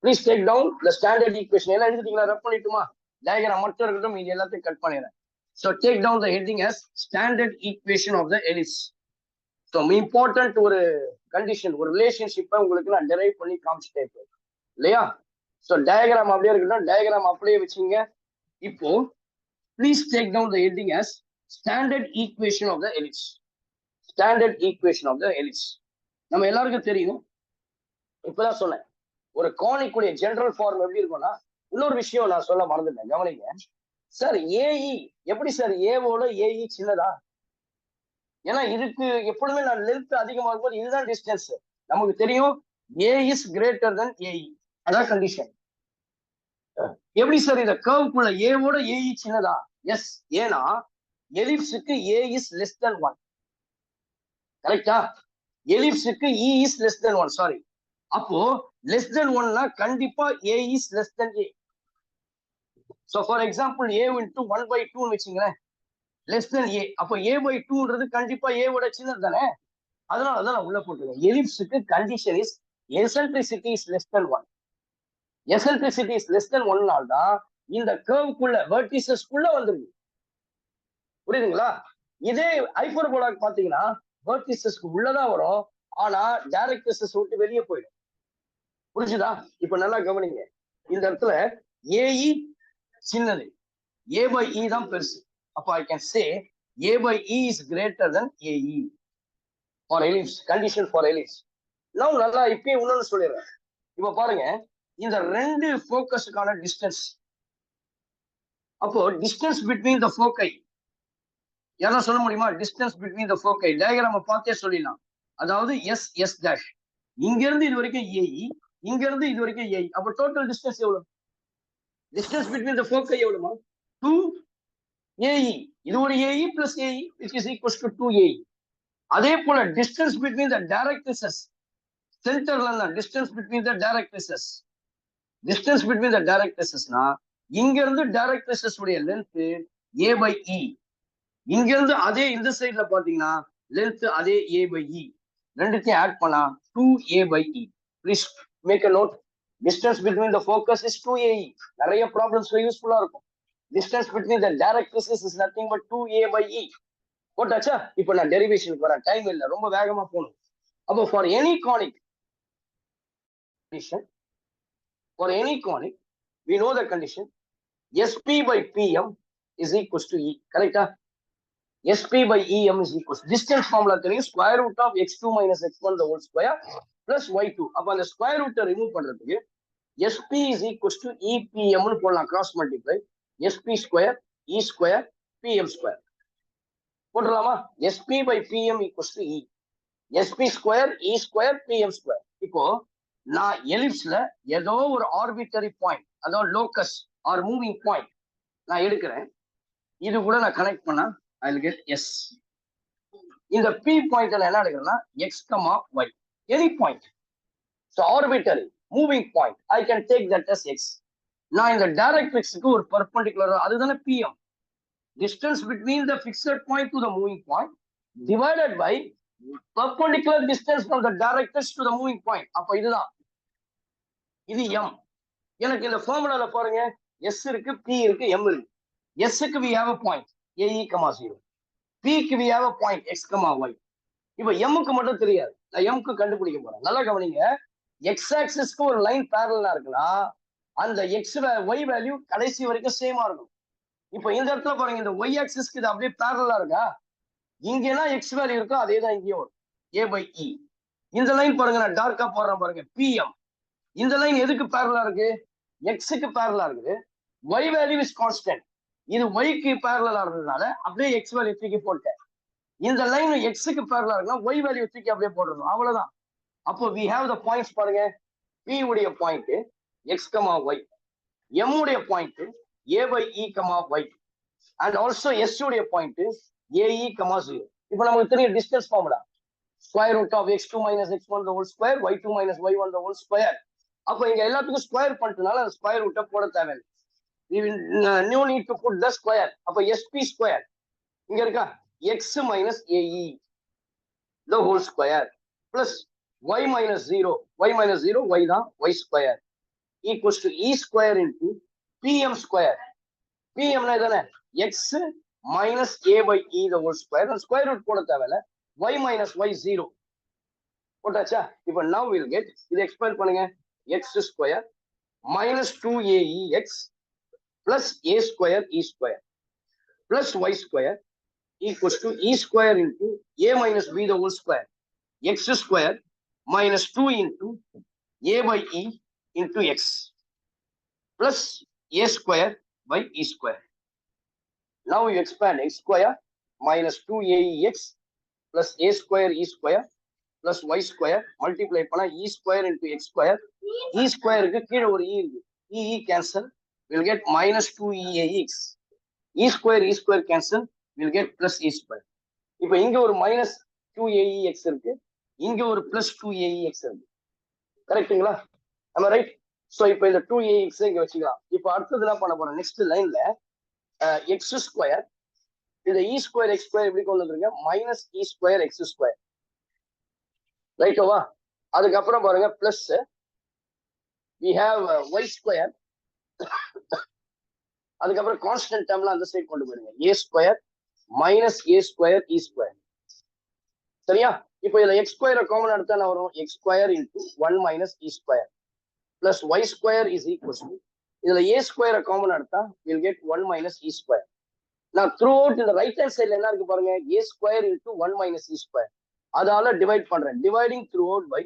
Please take down the standard equation. எல்லாம் எழுதிட்டீங்களா? ரப் பண்ணிட்டுமா? டயக்ராம் மட்டும் இருக்கட்டும், இது எல்லாத்தையும் கட் பண்ணிடுறேன். So take down the heading as standard equation of the ellipse. So important ஒரு condition, ஒரு ரிலேஷன்ஷிப்பை உங்களுக்கு நான் டெரைவ் பண்ணி காமிச்சிட்டே இருப்பேன் இல்லையா? ஸோ டயக்ராம் அப்படியே இருக்கட்டும், டயக்ராம் அப்படியே வச்சுங்க. இப்போ please take down the heading as standard equation of the ellipse. Standard equation of the ellipse. நம்ம எல்லாருக்கும் தெரியும், இப்பதான் சொன்னேன், ஒரு கோனிக்குடைய ஜெனரல் ஃபார்ம் எப்படி இருக்கும்னா, இன்னொரு விஷயம் நான் சொல்ல மறந்துட்டேன், கவனிங்க சார். ஏஇ எப்படி சார் ஏவோட ஏஇ சின்னதா? ஏன்னா இதுக்கு எப்பொழுதுமே நான் லென்த் அதிகமா இருக்கும்போது இதுதான் டிஸ்டன்ஸ். நமக்கு தெரியும் ஏ இஸ் கிரேட்டர் தென் ஏஇ, அதான் கண்டிஷன். எப்படி சார் இந்த கர்வ்க்குள்ள ஏவோட ஏஇ சின்னதா? எஸ், ஏன்னா எலிப்ஸுக்கு ஏ இஸ் லெஸ் தென் 1. கரெக்டா? எலிப்ஸுக்கு e is less than 1, sorry. அப்போ லெஸ் தென் 1னா கண்டிப்பா A is less than A. So for example A into 1/2 வச்சுங்களேன், லெஸ் தென் ஏ. அப்போ ஏ பை 2ன்றது கண்டிப்பா ஏவோட சின்னது தானே, அதனாலதான் நான் உள்ள போட்டுருக்கேன். எலிப்ஸுக்கு condition is eccentricity is less than 1. Eccentricity is less than 1 தான் இந்த கர்வ்க்குள்ள வெர்டிசஸ்க்குள்ள வந்துருக்கு. புரியுதுங்களா? இதே ஹைப்பர்போலாக்கு பாத்தீங்கன்னா வெர்டிசஸ்க்கு உள்ளதான் வரும், ஆனா டைரக்ட்ரிசஸ் விட்டு வெளியே போயிடும். புரிஞ்சுதா? இப்ப நல்லா கவனிங்க, இந்த இடத்துல ஏஇ சின்னது, ஏ பை இ தான் பெருசு. அப்ப I can say A by E is greater than AE for ellipse, condition for ellipse. Now நல்லா இப்பயே இன்னொன்னு சொல்லிடுறேன். இப்ப பாருங்க, இந்த ரெண்டு ஃபோக்கஸுக்கான டிஸ்டன்ஸ், அப்போ டிஸ்டன்ஸ் பிட்வீன் த ஃபோக்கை யாரும் சொல்ல முடியுமா? டிஸ்டன்ஸ் பிட்வீன் த ஃபோக்கை டயக்ராம் பார்த்தே சொல்லிடலாம். அதாவது எஸ் எஸ் டேஷ், இங்க இருந்து இது வரைக்கும் ஏஇ, இங்க இருந்து இது வரைக்கும் ஏஇ. அப்போ டோட்டல் டிஸ்டன்ஸ் எவ்வளவு? டிஸ்டன்ஸ் பிட்வீன் த ஃபோக்கை எவ்வளவுமா? 2 AE. இது ஒரு AE plus AE which is equals to 2AE. அதே போல distance between the directrices, சென்டர்ல distance between the directrices, distance between the directricesனா இங்க இருந்து directrices உடைய length A by E, இங்க இருந்து அதே இந்த சைடுல பாத்தீங்கன்னா length அதே A by E, ரெண்டுத்தையும் ஆட் பண்ணா 2A by E. Please make a note, distance between the focus is 2AE. நிறைய ப்ராப்ளம்ஸ்ல யூஸ்ஃபுல்லா இருக்கும். Distance between the directrices is nothing but 2A by E. போட்டாச்சா? இப்போ நான் டெரிவேஷனுக்கு வரேன், டைம் இல்லை, ரொம்ப வேகமா போகணும். அப்போ for any conic condition, for any conic we know the condition SP by PM is equals to E. கரெக்டா? SP by EM is equals distance formula தெரியும், square root of x2 minus x1 the whole square plus y2. அப்ப அந்த square ரூட்டை remove பண்றதுக்கு SP is equals to EPM னு போடலாம், cross multiply SP square E square PM square போட்டுடலாமா? SP by PM equals to E, SP square E square PM square. இப்போ நான் எலிப்ஸ்ல ஏதோ ஒரு ஆர்பிட்டரி பாயிண்ட், அதாவது லோக்கஸ் ஆர் மூவிங் பாயிண்ட் நான் எடுக்கிறேன், இது கூட நான் கனெக்ட் பண்ணா I will get S. இந்த P பாயிண்ட் என்ன எடுக்கிறேன்னா x, y, any point. So arbitrary moving point, I can take that as x. நான் இந்த டைரக்ட்ரிக்ஸ்க்கு ஒரு பெர்பெண்டிகுலர், அதுதானே PM, distance between the fixed point to the moving point divided by perpendicular distance from the directrix to the moving point. அப்ப இதுதான், இது M. எனக்கு இந்த ஃபார்முலால பாருங்க, S இருக்கு, P இருக்கு, M இருக்கு. S க்கு we have a point AE, 0. P க்கு we have a point x, y. இப்ப M க்கு மட்டும் தெரியாது, நான் M க்கு கண்டுபிடிக்க போறேன். நல்லா கவனிங்க, x ஆக்சிஸ்க்கு ஒரு லைன் பேரலா இருக்குன்னா அந்த x y வேல்யூ கடைசி வரைக்கும் சேமா இருக்கும். இப்போ இந்த இடத்துல பாருங்க, இந்த y ஆக்சிஸ்க்கு இது அப்படியே பேரலா இருக்கா, இங்கன்னா x வேல்யூ இருக்கோ அதே தான் இங்கேயும் வரும், A by E. இந்த லைன் பாருங்க, நான் டார்க்கா போடுறேன் பாருங்க, PM. இந்த லைன் எதுக்கு பேரலா இருக்கு? x-க்கு பேரலா இருக்குது, y வேல்யூ இஸ் கான்ஸ்டன்ட். இது y-க்கு பேரலா இருந்ததுனால அப்படியே x வேல்யூ தூக்கி போட்டேன். இந்த லைன் x-க்கு பேரலா இருக்குன்னா y வேல்யூ தூக்கி அப்படியே போட்டுறணும், அவ்வளவுதான். அப்போ we have the points பாருங்க, P உடைய பாயிண்ட் x, y, M உடைய point A by E, y, and also S உடைய பாயிண்ட் AE, 0. இப்போ நமக்கு தெரியும் distance formula, square root of x2 minus x1 the whole square, y2 minus y1 the whole square. அப்போ இங்க எல்லாத்துக்கும் square பண்ணிட்டனால அந்த square ரூட்டை போட தேவையில்லை, no need to put the square. அப்போ SP square இங்க இருக்கா, x minus AE the whole square plus y minus 0, y தான், y square equals to E square into PM square. PM னா இதானே x minus a by e the whole square. And square root போட தேவையில்ல. Y minus y 0. போட்டாச்சா? இப்போ now we'll get இது expand பண்ணுங்க. X square minus 2aex plus a square e square plus y square equals to e square into a minus b the whole square. X square minus 2 into a by e into x plus a square by e square. Now you expand x square minus 2aex plus a square e square plus y square multiply பண்ணா e square into x square. E square க்கு கீழ ஒரு e இருக்கு. E cancel, we'll get minus 2eax. E square cancel, we'll get plus e square. இப்போ இங்க ஒரு minus 2aex இருக்கு, இங்க ஒரு plus 2aex இருக்கு. கரெக்ட்டுங்களா? am I right? So இப்போ இந்த 2ax இங்க வச்சுக்கலாம். இப்போ அடுத்தது என்ன பண்ண போறோம்? நெக்ஸ்ட் லைன்ல x ஸ்கொயர் இந்த e ஸ்கொயர் x ஸ்கொயர் எப்படி கொண்டு வந்துருங்க? minus e square x square. ரைட்டோவா? அதுக்கப்புறம் பாருங்க plus we have y square. அதுக்கப்புறம் கான்ஸ்டன்ட் டேர்ம்ல அந்த சைடு கொண்டு போயிடுங்க. a square minus a square e square. சரியா? இப்போ இதுல x ஸ்கொயரை காமன் எடுத்தா என்ன வரும்? x square into 1 minus e square plus y square is equals to இதுல a ஸ்கொயரை காமன் எடுத்தா we'll get 1 minus e square. நான் த்ரூ அவுட் இந்த ரைட் ஹேண்ட் சைட்ல என்ன இருக்கு பாருங்க? a square into 1 minus e square. அதால டிவைட் பண்றேன். Dividing throughout by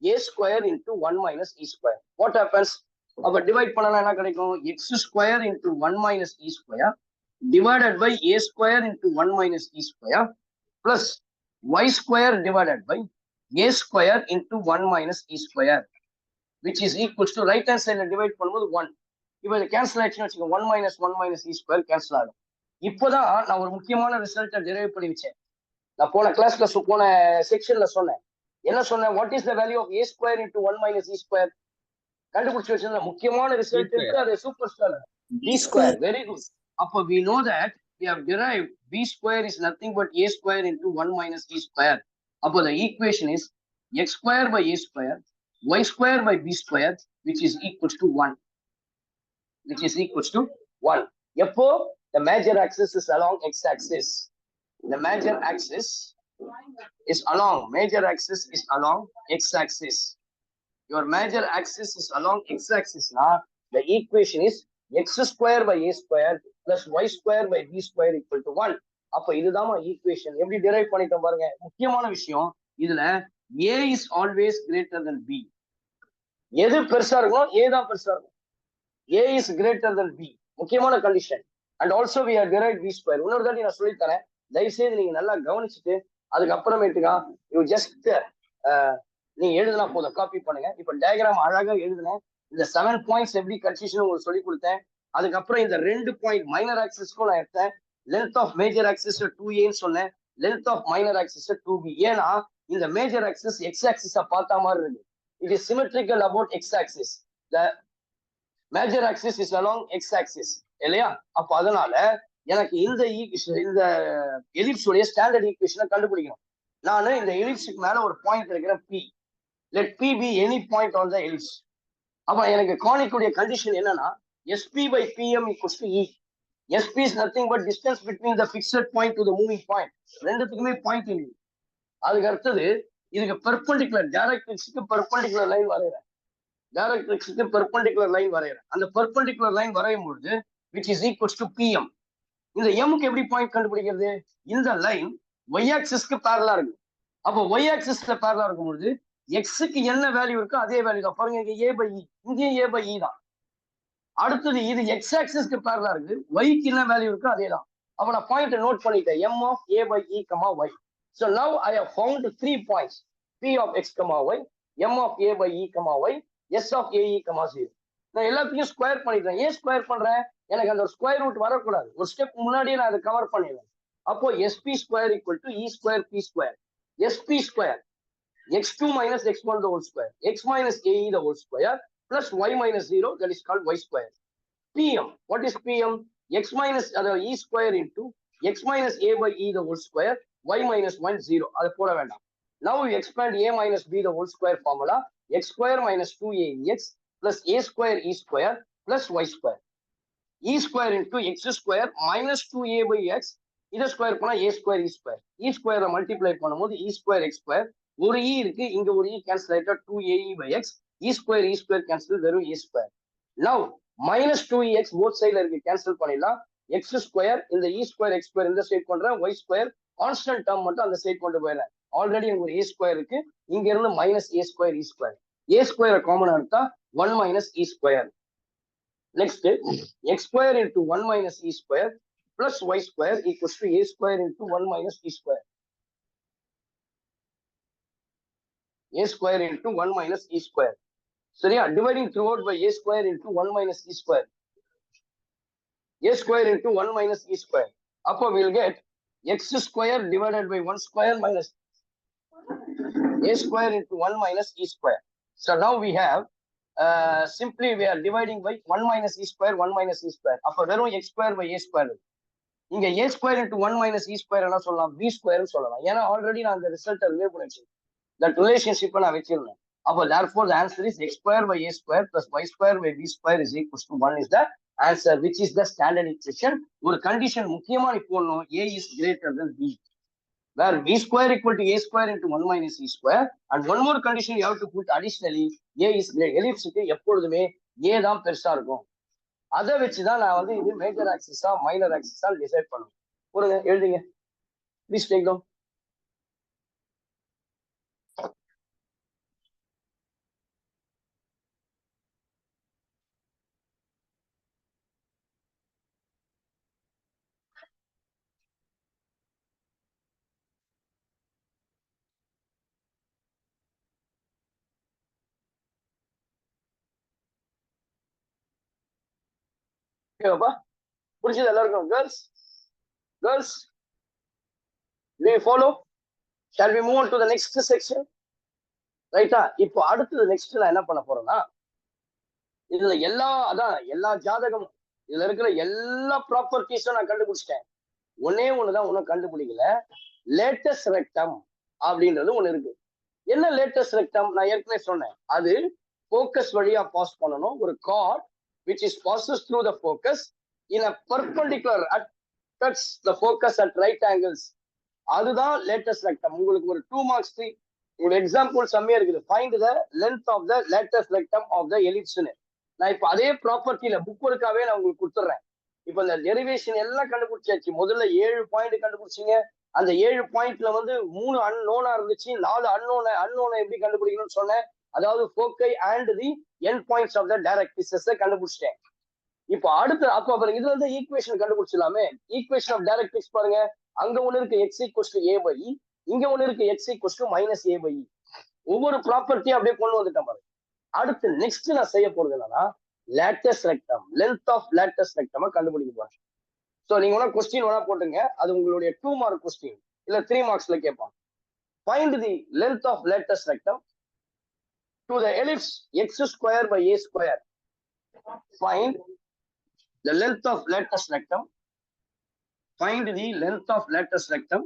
a square into 1 minus e square. What happens? அப்ப டிவைட் பண்ணனா என்ன கிடைக்கும்? x square into 1 minus e square divided by a square into 1 minus e square plus y square divided by a square into 1 minus e square which is equals to right hand சைட்ல divide பண்ணும்போது 1. இப்போ இது cancel ஆயிடுச்சுன்னு வச்சுக்கோங்க. 1 minus e square cancel ஆகும். இப்போதான் நான் ஒரு முக்கியமான ரிசல்ட்டை டெரைவ் பண்ணி வச்சேன். நான் போன கிளாஸ்ல போன செக்ஷன்ல சொன்னேன். என்ன சொன்னேன்? What is the value of a square into 1 minus e square? கண்டுபிடிச்சு வச்சிருந்த முக்கியமான ரிசல்ட் இருக்கு. அது super star b square. Very good. அப்போ we know that we have derived b square is nothing but a square into 1 minus e square. அப்போ the equation is x square by a square y square by b square which is equals to 1. Which is equals to 1. எப்போ? The major axis is along x axis. The major axis is along x axis. Your major axis is along x axis. Now the equation is x square by a square plus y square by b square equal to 1. அப்ப இதுதான் equation. எப்படி drive பண்ணிட்டோம் பாருங்க. முக்கியமான விஷயம் இதுல a is always greater than b. எது பெருசா இருக்கும்? a தான் பெருசா இருக்கும். a is greater than b. முக்கியமான condition. And also we have derived b square. இன்னொரு தாட்டி நான் சொல்லித்தரேன். தயவுசெய்து நீங்க நல்லா கவனிச்சுட்டு அதுக்கப்புறமேட்டுக்கா யூ ஜஸ்ட் நீங்க எழுதுனா போதும். காப்பி பண்ணுங்க. இப்ப டயக்ராம் அழகா எழுதுனேன். இந்த 7 பாயிண்ட்ஸ் எப்படி கன்ஃபியூஷன் உங்களுக்கு சொல்லி கொடுத்தேன். அதுக்கப்புறம் இந்த 2 பாயிண்ட் மைனர் ஆக்சிஸ்க்கும் நான் எடுத்தேன். Length of major axis 2a சொன்னேன். Length of minor axis 2b. ஏன்னா இந்த மேஜர் ஆக்சிஸ் எக்ஸ் ஆக்சிஸா பார்த்தா மாதிரி இருக்கு. It is symmetrical about X axis. The major axis is along X axis இல்லையா? அப்போ அதனால எனக்கு இந்த எலிப்ஸுடைய ஸ்டாண்டர்ட் ஈக்குவேஷனை கண்டுபிடிக்கணும். நான் இந்த எலிப்ஸுக்கு மேல ஒரு பாயிண்ட் இருக்கிறேன் p. let p be any point on the ellipse. அப்ப எனக்கு கானிக்குடைய கண்டிஷன் என்னன்னா sp by pm equals to e. sp is nothing but distance between the fixed point to the moving point. ரெண்டுத்துக்குமே பாயிண்ட் இல்லை. அதுக்கு அடுத்தது இதுக்கு perpendicular டைரக்ட்ரிக்ஸ்க்கு perpendicular line வரையறேன். டைரக்ட்ரிக்ஸ்க்கு பெர்பெண்டிகுலர் லைன் வரையறேன். அந்த பெர்பெண்டிகுலர் லைன் வரையும் பொழுது which is equals to pm. இந்த எம்க்கு எப்படி பாயிண்ட் கண்டுபிடிக்கிறது? இந்த லைன் y ஆக்சிஸ்க்கு பேரலா இருக்கு. அப்போ y ஆக்சிஸ்ல பேரலா இருக்கும்போது எக்ஸுக்கு என்ன வேல்யூ இருக்கோ அதே வேல்யூ தான். பாருங்க இங்க a by e, இங்கேயும் a by e தான். அடுத்தது இது எக்ஸ் ஆக்சிஸ்க்கு பேரலா இருக்கு. yக்கு என்ன வேல்யூ இருக்கோ அதே தான். அப்ப நான் பாயிண்ட் நோட் பண்ணிட்டேன். m of a by e, y. So now I have found 3 points. p of x, y, m of a by e, y, s of a e, 0. நான் எல்லாத்தையும் ஸ்கொயர் பண்ணிட்டேன். ஏன் ஸ்கொயர் பண்றேன்? எனக்கு அந்த ஸ்கொயர் ரூட் வரக்கூடாது. ஒரு ஸ்டெப் முன்னாடியே நான் அதை கவர் பண்ணிடுவேன். அப்போ sp square equal to e square p square. sp square x2 minus x1 the whole square, x minus ae the whole square plus y minus 0, that is called y square. pm, what is pm? x minus e square into x minus a by e the whole square, y minus 1 0. அது போட வேண்டாம். Now we expand a minus b the whole square formula, x square minus 2ax plus a square e square plus y square. e square into x square minus 2a by x. இதை square பண்ணா a square e square. e square multiply பண்ணும்போது e square x square. ஒரு e இருக்கு, இங்க ஒரு e cancel ஆயிட்டா 2ae by x. e square cancel, வெறும் e square. Now minus 2ex both சைடுல இருக்கு, கேன்சல் பண்ணிடலாம். x square இந்த e square x square இந்த சைடு பண்றேன், y square கான்ஸ்டன்ட் டேர்ம் மட்டும் அந்த சைடு கொண்டு போயிடறேன். ஆல்ரெடி எனக்கு ஒரு a square இருக்கு, இங்க இருந்து minus a square e square. a square common எடுத்தா 1 minus e square. Next, x square into 1 minus e square plus y square equals to a square into 1 minus e square. a square into 1 minus e square. சரியா? Dividing throughout by a square into 1 minus e square. a square into 1 minus e square. அப்போ we'll get x square divided by 1 square minus a square into 1 minus e square. So now we have simply we are dividing by 1 minus e square, 1 minus e square. அப்போ வெறும் x square by a square. இங்க a square into 1 minus e square என்ன சொல்லலாம், b square சொல்லலாம். ஏன்னா already நான் அந்த ரிசல்ட்டை ரிலேட் பண்ணிச்சு, தட் ரிலேஷன்ஷிப்பை நான் வச்சிருந்தேன். அப்போ therefore the answer is x square by a square plus y square by b square is equals to 1 is the answer, which is the standard equation. ஒரு கண்டிஷன் முக்கியமா நீ போடணும், a is greater than b, where b square equal to a square into 1 minus e square, and one more condition you have to put additionally, a is greater. எலிப்ஸுக்கு எப்பொழுதுமே a தான் பெருசா இருக்கும். அதை வச்சுதான் நான் வந்து இது மேஜர் ஆக்சிஸா மைனர் ஆக்சிஸா டிசைட் பண்ணுவேன். ஒரு எழுதுங்க, ப்ளீஸ் டேக் டவுன். ஓகேவாப்பா, புரிஞ்சது எல்லாருக்கும்? Girls, girls, do you follow? Shall we move on to the next section? ரைட்டா? இப்போ அடுத்தது நெக்ஸ்ட் நான் என்ன பண்ண போறேன்னா, இதுல எல்லா ஜாதகமும் இதுல இருக்கிற எல்லா ப்ராப்பர்ட்டிஸும் நான் கண்டுபிடிச்சிட்டேன். ஒன்னே ஒண்ணுதான் ஒன்னும் கண்டுபிடிக்கல, லேட்டஸ்ட் ரெக்டம் அப்படின்றது ஒண்ணு இருக்கு. என்ன லேட்டஸ்ட் ரெக்டம்? நான் ஏற்கனவே சொன்னேன், அது ஃபோக்கஸ் வழியா பாஸ் பண்ணணும். ஒரு card which is passes through the focus in a perpendicular cuts the focus at right angles. அதுதான் லேட்டஸ்ட் ரெக்டம். உங்களுக்கு ஒரு 2 marks 3 உங்களுக்கு எக்ஸாம்பிள் செம்மையா இருக்குது. Find the length of the latus rectum of the எலிப்ஸ்னு. நான் இப்போ அதே ப்ராப்பர்ட்டியில புக் ஒர்க்காவே நான் உங்களுக்கு கொடுத்துட்றேன். இப்போ இந்த டெரிவேஷன் எல்லாம் கண்டுபிடிச்சாச்சு. முதல்ல 7 பாயிண்ட் கண்டுபிடிச்சிங்க. அந்த 7 பாயிண்ட்ல வந்து 3 அன்னோனா இருந்துச்சு, 4 அன்னோனை எப்படி கண்டுபிடிக்கணும்னு சொன்னேன். அதாவது foci and the end points of the directrixes கண்டுபிடிச்சிட்டேன். இப்போ அடுத்து அப்போ பாருங்க, இதுல இருந்து ஈக்குவேஷன் கண்டுபிடிச்சலாமே. ஈக்குவேஷன் ஆஃப் டைரக்ட்ரிக்ஸ் பாருங்க, அங்க ஒண்ணு இருக்கு x equals to a by e, இங்க ஒண்ணு இருக்கு x equals to minus a by e. ஒவ்வொரு ப்ராப்பர்ட்டியும் அப்படியே கொண்டு வந்துட்டேன் பாருங்க. அடுத்து நெக்ஸ்ட் நான் செய்ய போறது என்னன்னா, latus rectum, length of latus rectum கண்டுபிடிக்க போறேன். ஸோ நீங்க வேணா கொஸ்டின் வேணா போட்டுங்க, அது உங்களுடைய 2 mark கொஸ்டின் இல்ல 3 marksல கேட்பான். Find the length of latus rectum to the ellipse x square by a square. Find the length of lattice rectum. Find the length of lattice rectum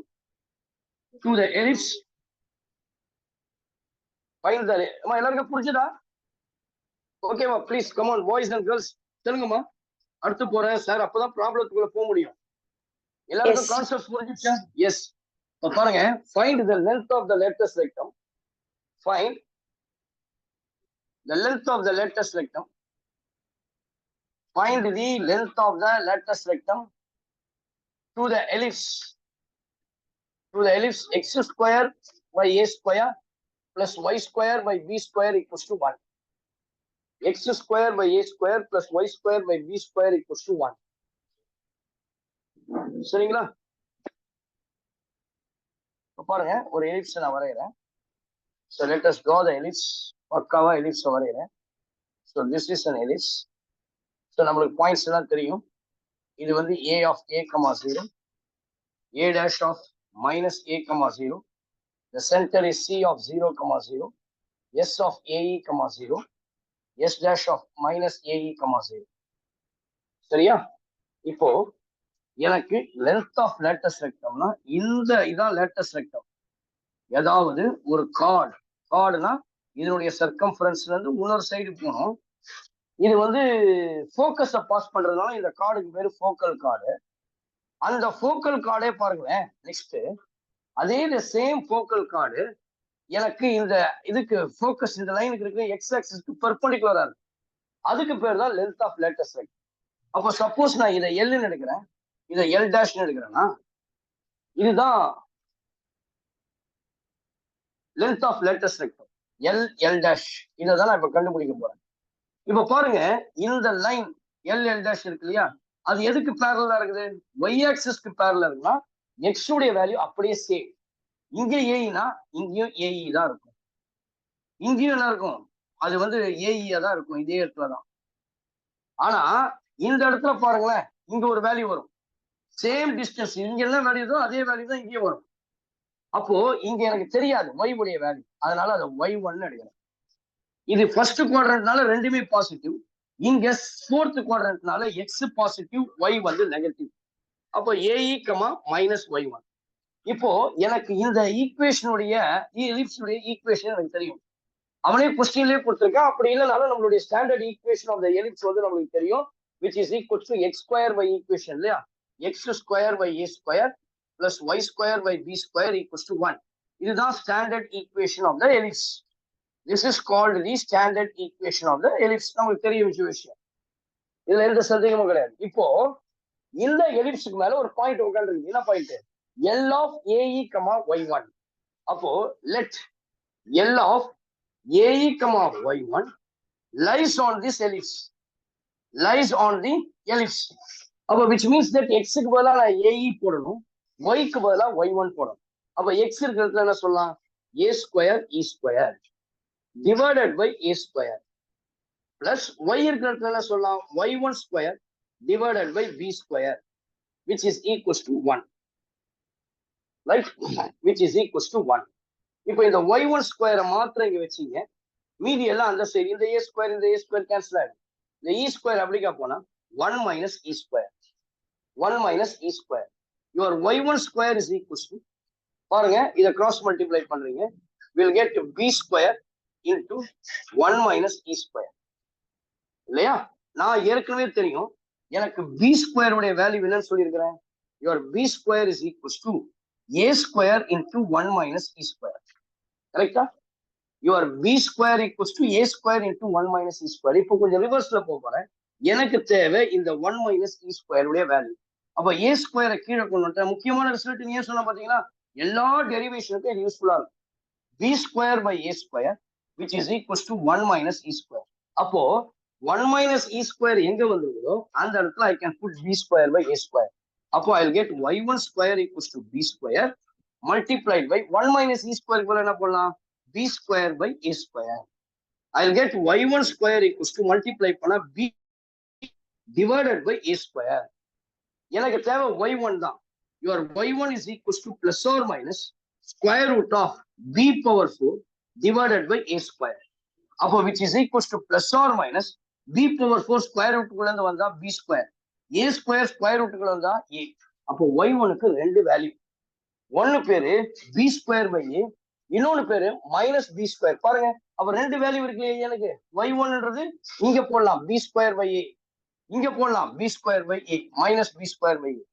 to the ellipse. Find the. அம்மா எல்லாருக்கும் புரிஞ்சுதா? ஓகேவா? Please come on boys and girls, சொல்லுங்கம்மா. அடுத்து போறேன் sir, அப்பதான் ப்ராப்ளத்துக்குள்ள போக முடியும். எல்லாருக்கும் கான்செப்ட் புரிஞ்சுச்சா? எஸ். பாருங்க, find the length of the lattice rectum. Find the length of the lattice rectum. Find the length of the lattice rectum to the ellipse. To the ellipse x square by a square plus y square by b square equals to 1. X square by a square plus y square by b square equals to 1. சரிங்களா? பாருங்க, ஒரு ellipse நான் வரைகிறேன். So let us draw the ellipse. பக்காவா ellipse வரைகிறேன். So this is an ellipse. So நம்மளுக்கு points எல்லாம் தெரியும். இது வந்து a of a, 0, a dash of minus a, 0. The center is c of 0, 0, s of ae, 0, s dash of minus ae, 0. சரியா? இப்போ எனக்கு லென்த் ஆஃப் லேட்டஸ்ட் ரெக்டம்னா இதான் latest rectum. ஏதாவது ஒரு கார்டுனா இதனுடைய சர்க்கம்ஃபரன்ஸ்ல இருந்து இன்னொரு சைடு போகணும். இது வந்து ஃபோக்கஸை பாஸ் பண்றதுனால இந்த கார்டுக்கு பேரு ஃபோக்கல் கார்டு. அந்த ஃபோக்கல் கார்டே பாருங்களேன். நெக்ஸ்ட் அதே சேம் ஃபோக்கல் கார்டு எனக்கு இந்த இதுக்கு ஃபோக்கஸ் இந்த லைனுக்கு இருக்கு எக்ஸ் ஆக்சிஸ்க்கு பெர்பெண்டிகுலரா இருக்கு. அதுக்கு பேர் தான் லென்த் ஆஃப் லேட்டஸ்ட் ரெக்டம். அப்போ சப்போஸ் நான் இதை எல்னு எடுக்கிறேன், இதை எல் டேஷ்னு எடுக்கிறேன்னா இதுதான் length of latus rectum. L dash இதை தான் நான் இப்ப கண்டுபிடிக்க போறேன். இப்ப பாருங்க, இந்த லைன் எல் டேஷ் இருக்கு இல்லையா, அது எதுக்கு பேரலா இருக்குது? ஒய் ஆக்சிஸ்க்கு பேரலா இருக்குன்னா எக்ஸ் உடைய வேல்யூ அப்படியே சேம். இங்க ஏஇனா இங்கேயும் ஏஇ தான் இருக்கும், இங்கேயும் என்ன இருக்கும்? அது வந்து ஏஇயா தான் இருக்கும், இதே இடத்துல தான். ஆனா இந்த இடத்துல பாருங்களேன், இங்க ஒரு வேல்யூ வரும், சேம் டிஸ்டன்ஸ். இங்க என்ன வேல்யூ தான் அதே வேல்யூ தான் இங்கேயும் வரும். அப்போ இங்க எனக்கு தெரியாது ஒய் உடைய வேல்யூ, அதனால அதை y1 எடுக்கிறேன். இது ஃபர்ஸ்ட் குவாட்ரண்ட்னால ரெண்டுமே பாசிட்டிவ். இங்க ஃபோர்த் குவாட்ரண்ட்னால எக்ஸ் பாசிட்டிவ், ஒய் வந்து நெகட்டிவ். அப்போ ஏஇ கமா மைனஸ் y1. இப்போ எனக்கு இந்த ஈக்குவேஷனுடைய ஈக்குவேஷன் எனக்கு தெரியும், அவனே கொஸ்டின்லயே கொடுத்திருக்கான். அப்படி இல்லைனாலும் நம்மளுடைய standard equation of the ellipse வந்து நம்மளுக்கு தெரியும், which is equal to x square by equation இல்லையா, x square by a square plus y square by b square equals to 1. இதுதான் standard equation of the ellipse. This is called the standard equation of the ellipse. நமக்கு தெரிய விஷயம், இதுல எந்த சந்தேகமும் கிடையாது. இப்போ இந்த எலிப்ஸுக்கு மேல ஒரு பாயிண்ட் உட்காந்துருக்கு. என்ன point? L of AE comma y1. அப்போ let L of AE comma y1 lies on this ellipse, lies on the ellipse. அப்போ which means that x க்கு பதிலா நான் ஏஇ போடணும், y க்கு பதிலா y1 போடணும். அப்போ x இருக்கிறதுல என்ன சொல்லலாம்? a square e square divided by a square plus y இருக்கிறதுல என்ன சொல்லலாம்? y1 square divided by b square, which is equals to 1, right? Which is equals to 1. இப்போ இந்த y1 square மாத்திரம் இங்க வச்சீங்க, மீதி எல்லாம் அந்த சைடு. இந்த a square இந்த a square கேன்சல் ஆயிடும். இந்த e square அப்படிக்கா போனா 1 minus e square, 1 minus e square. Your y1 square is equals to, பாருங்க இத கிராஸ் மல்டிப்ளை பண்றீங்க, will get to b square into 1 minus e square இல்லையா? நான் ஏற்கனவே தெரியும் எனக்கு b square உடைய வேல்யூ என்னன்னு சொல்லியிருக்கிறேன். your b square is equals to a square into 1 minus e square. கரெக்டா? your b square equals to a square into 1 minus e square. இப்போ கொஞ்சம் ரிவர்ஸ்ல போறேன், எனக்கு தேவை இந்த 1 minus e square உடைய வேல்யூ. அப்ப a square கீழே கொண்டு வந்துட்டேன். முக்கியமான ரிசல்ட் நீங்க சொன்ன பாத்தீங்களா, எல்லா டெரிவேஷனுக்கும் இது யூஸ்ஃபுல்லா இருக்கும். b square by a square which is equals to 1 minus e square. அப்போ 1 minus e square எங்க வந்திருக்குதோ அந்த இடத்துல I can put b square by a square. அப்போ I'll get y1 square equals to b square multiplied by 1 minus e square போல என்ன பண்ணலாம்? b square by a square. I'll get y1 square equals to multiply பண்ணா b divided by a square. எனக்கு தேவை y1 தான். your y1 is equals to plus or minus square root of b power 4 divided by a square. அப்போ which is equals to plus or minus b power 4 square root குள்ள இருந்து வந்தா b square, a square square root குள்ள வந்தா a. அப்போ y1 க்கு ரெண்டு value, ஒன்னு பேரு b square by a, இன்னொன்னு பேரு minus b square. பாருங்க, அப்ப ரெண்டு வேல்யூ இருக்கு எனக்கு. y1ன்றது இங்க போடலாம் b square by a, இங்க போடலாம் b square by a minus b square by a.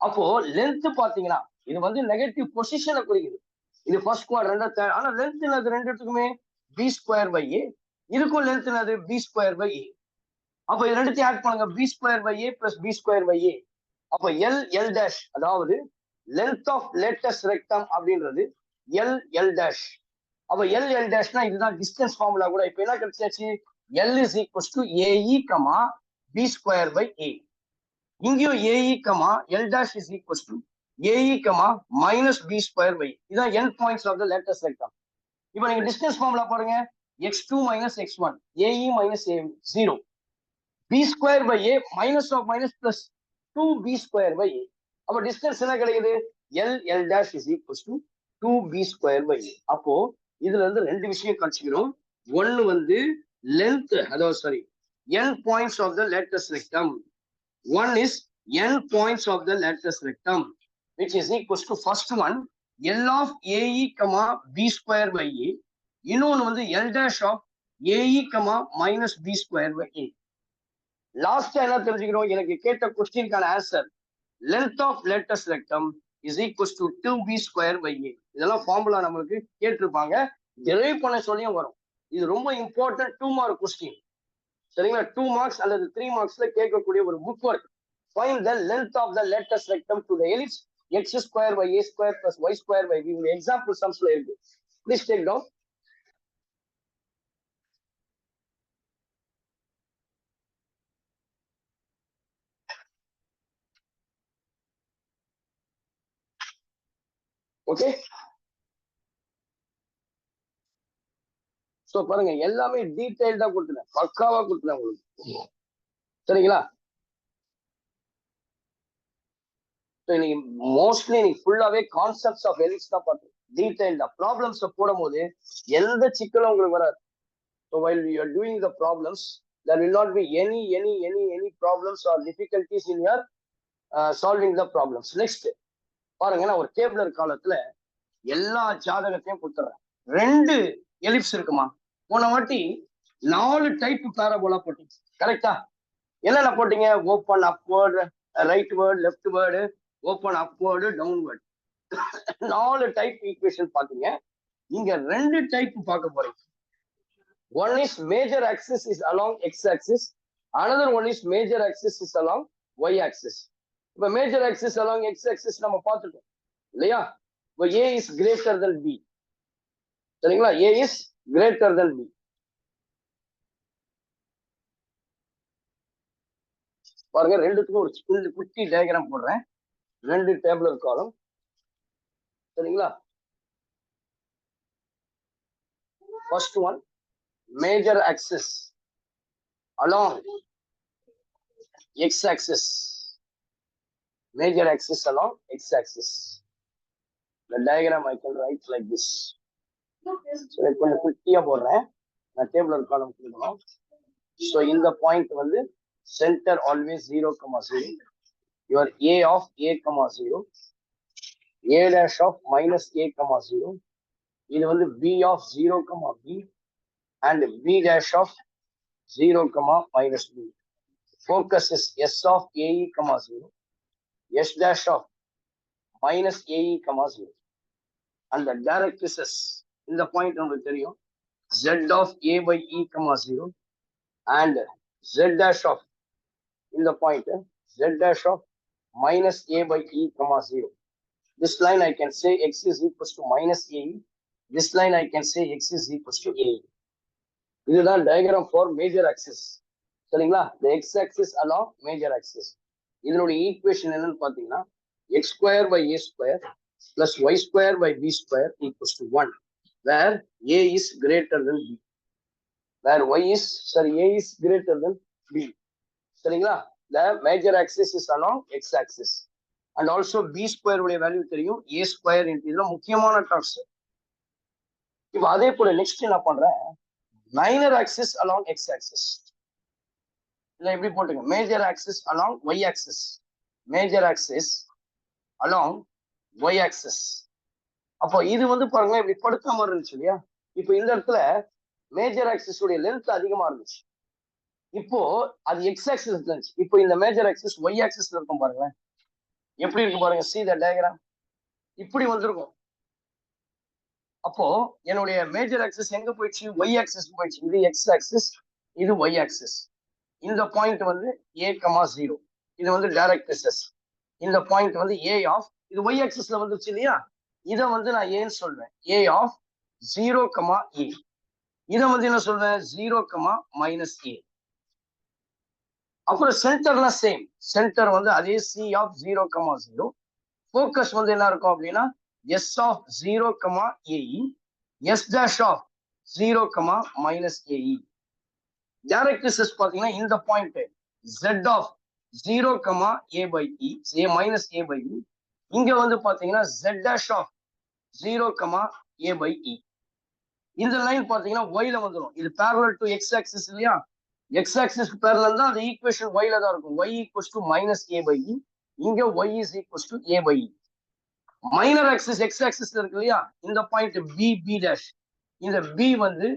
அப்போ லென்த் பாத்தீங்கன்னா இது வந்து நெகட்டிவ் பொசிஷனை குறிக்குது. இது ஃபர்ஸ்ட் குவாட்ரண்ட், ஆனா லென்த் என்னது? ரெண்டு இடத்துக்குமே b square by a, இதுக்கும் லென்த் என்னது? b square by a. அப்ப இது ரெண்டுத்தையும் ஆட் பண்ணுங்க, b square by a plus b square by a. அப்ப l dash, அதாவது லென்த் ஆஃப் லேட்டஸ்ட் ரெக்டம் அப்படின்றது l dash. அப்ப l dashனா இதுதான் டிஸ்டன்ஸ் ஃபார்முலா கூட. இப்ப என்ன கிடைச்சாச்சு? l is equals to ae comma b square by a. இங்கேயும் ae comma l dash is equals to ae comma minus b square by a. இதான் n points of the latest rectum. இப்போ நீங்க distance formula பாருங்க, x2 minus x1 ae minus a 0, b square by a minus of minus plus 2b square by a. அப்ப distance என்ன கிடைக்குது? l dash is equals to 2b square by a. அப்போ இதுல இருந்து ரெண்டு விஷயம் கழிச்சுக்கிறோம். ஒன்னு வந்து லென்த், அதாவது sorry n points of the latest rectum. One is n points of the latest rectum, which is equals to first one l of ae comma b square by a, இன்னொன்னு வந்து l dash of ae comma minus b square by a. Last என்ன தெரிஞ்சுக்கிறோம், எனக்கு கேட்ட கொஸ்டினுக்கான answer length of lattice rectum is equals to 2b square by a. இதெல்லாம் formula நம்மளுக்கு கேட்டிருப்பாங்க, derive பண்ண சொல்லியும் வரும். இது ரொம்ப இம்பார்ட்டன்ட் 2 மார்க் கொஸ்டின். சரிங்களா, 2 மார்க்ஸ் அல்லது 3 மார்க்ஸ்ல கேட்கக்கூடிய ஒரு book work. Find the length of the lattice rectum to the ellipse x square by a square plus y square by b. Example சம்ஸ்ல இருக்கு, please take down. Okay, so பாருங்க எல்லாமே டீடைல்டா கொடுத்துட்டேன், பக்காவா கொடுத்துட்டேன் உங்களுக்கு. சரிங்களா, இன்னைக்கு மோஸ்ட்லி நீ ஃபுல்லாவே கான்செப்ட்ஸ் ஆஃப் எலிப்ஸ் தான் பார்த்தேன், டீடைல்டா. ப்ராப்ளம்ஸ் போடும் போது எந்த சிக்கலும் உங்களுக்கு வராது. So while you are doing the problems, there will not be any problems or difficulties in your solving the problems. Next பாருங்க, நான் ஒரு டேபிளர் காலத்துல எல்லா ஜாதகத்தையும் கொடுத்துறேன். 2 எலிப்ஸ் இருக்குமா, போன வாட்டி 4 டைப் பேராபோலா போட்டீங்க, கரெக்டா? என்னென்ன போட்டீங்க? Open upward, right word, left word, open upward, downward, 4 type equation பாத்தீங்க. இங்க 2 டைப் பார்க்க போறீங்க. One is major axis is along x-axis, another one is major axis is along y-axis. இப்ப major axis along x-axis நம்ம பார்த்துட்டோம் இல்லையா? இப்போ a is greater than b. சரிங்களா, a is greater than b. பாருங்க, ரெண்டுத்துக்கும் ஒரு குட்டி டயக்ராம் போடுறேன், 2 டேபிளர் காலம். சரிங்களா, first one major axis along x-axis, major axis along x-axis. The diagram I can write like this. So கொஞ்சம் குட்டியா போடுறேன், நான் டேபிளர் காலம் கொடுக்கணும். So இந்த பாயிண்ட் வந்து center always 0,0, your a of a,0, a dash of minus a,0, இது வந்து b of 0,b and b dash of 0, minus b. Focus is s of ae, 0, s dash of minus ae, 0. And the directrices in the point உங்களுக்கு தெரியும், z of a by e, 0 and z dash of in the point z dash of minus a by e, 0. This line I can say x is equals to minus ae. This line I can say x is equals to ae. இதுதான் diagram for major axis. சரிங்களா, the x axis along major axis. இதனுடைய equation என்னன்னு பாத்தீங்கன்னா, x square by a square plus y square by b square equals to 1, where a is greater than b, where a is greater than b. சரிங்களா, the major axis is along x axis and also b square உடைய value தெரியும், a square into இதெல்லாம் முக்கியமான terms. இப்போ அதே போல next என்ன பண்றேன், minor axis along x-axis. இதை எப்படி போட்டுங்க, major axis along y-axis, major axis along y-axis. அப்போ இது வந்து பாருங்க இப்படி படுத்த மாதிரி இருந்துச்சு இல்லையா? இப்போ இந்த இடத்துல மேஜர் ஆக்சிஸ் உடைய லென்த் அதிகமா இருந்துச்சு, இப்போ அது x-axis இருந்துச்சு. இப்போ இந்த மேஜர் ஆக்சிஸ் y-axisல இருக்கும் பாருங்க, எப்படி இருக்கு பாருங்க. see the diagram, இப்படி வந்திருக்கும். அப்போ என்னுடைய மேஜர் ஆக்சிஸ் எங்க போயிடுச்சு, y ஆக்சிஸ் போயிடுச்சு. இது x ஆக்சிஸ், இது y ஆக்சிஸ். இந்த பாயிண்ட் வந்து a, 0, இது வந்து டைரக்ட்ரிசஸ். இந்த பாயிண்ட் வந்து a ஆஃப், இது y ஆக்சிஸ்ல வந்துருச்சு இல்லையா? இதை வந்து நான் ஏன்னு சொல்றேன், a ஆஃப் 0, a. இதை வந்து என்ன சொல்றேன், 0, minus a. அப்புறம் சென்டர்லாம் சேம், சென்டர் வந்து அதே c ஆஃப் 0, 0. ஃபோக்கஸ் வந்து என்ன இருக்கும் அப்படின்னா s of 0, ae, s dash of 0, minus ae. Directrices பாத்தீங்கன்னா இந்த point z of 0, a by e, a minus a by e. இங்க வந்து பாத்தீங்கன்னா z dash of 0, a by e. இந்த லைன் பாத்தீங்கன்னா y ல வந்துடும், இது parallel to x axis இல்லையா? x axis parallel தான், அந்த ஈக்குவேஷன் y ல தான் இருக்கும். y equals to minus a by e, இங்க y is equals to a by e. Minor axis X ஆக்சிஸ்ல இருக்கு இல்லையா? இந்த பாயிண்ட் பி, பி டேஷ், இந்த பி வந்து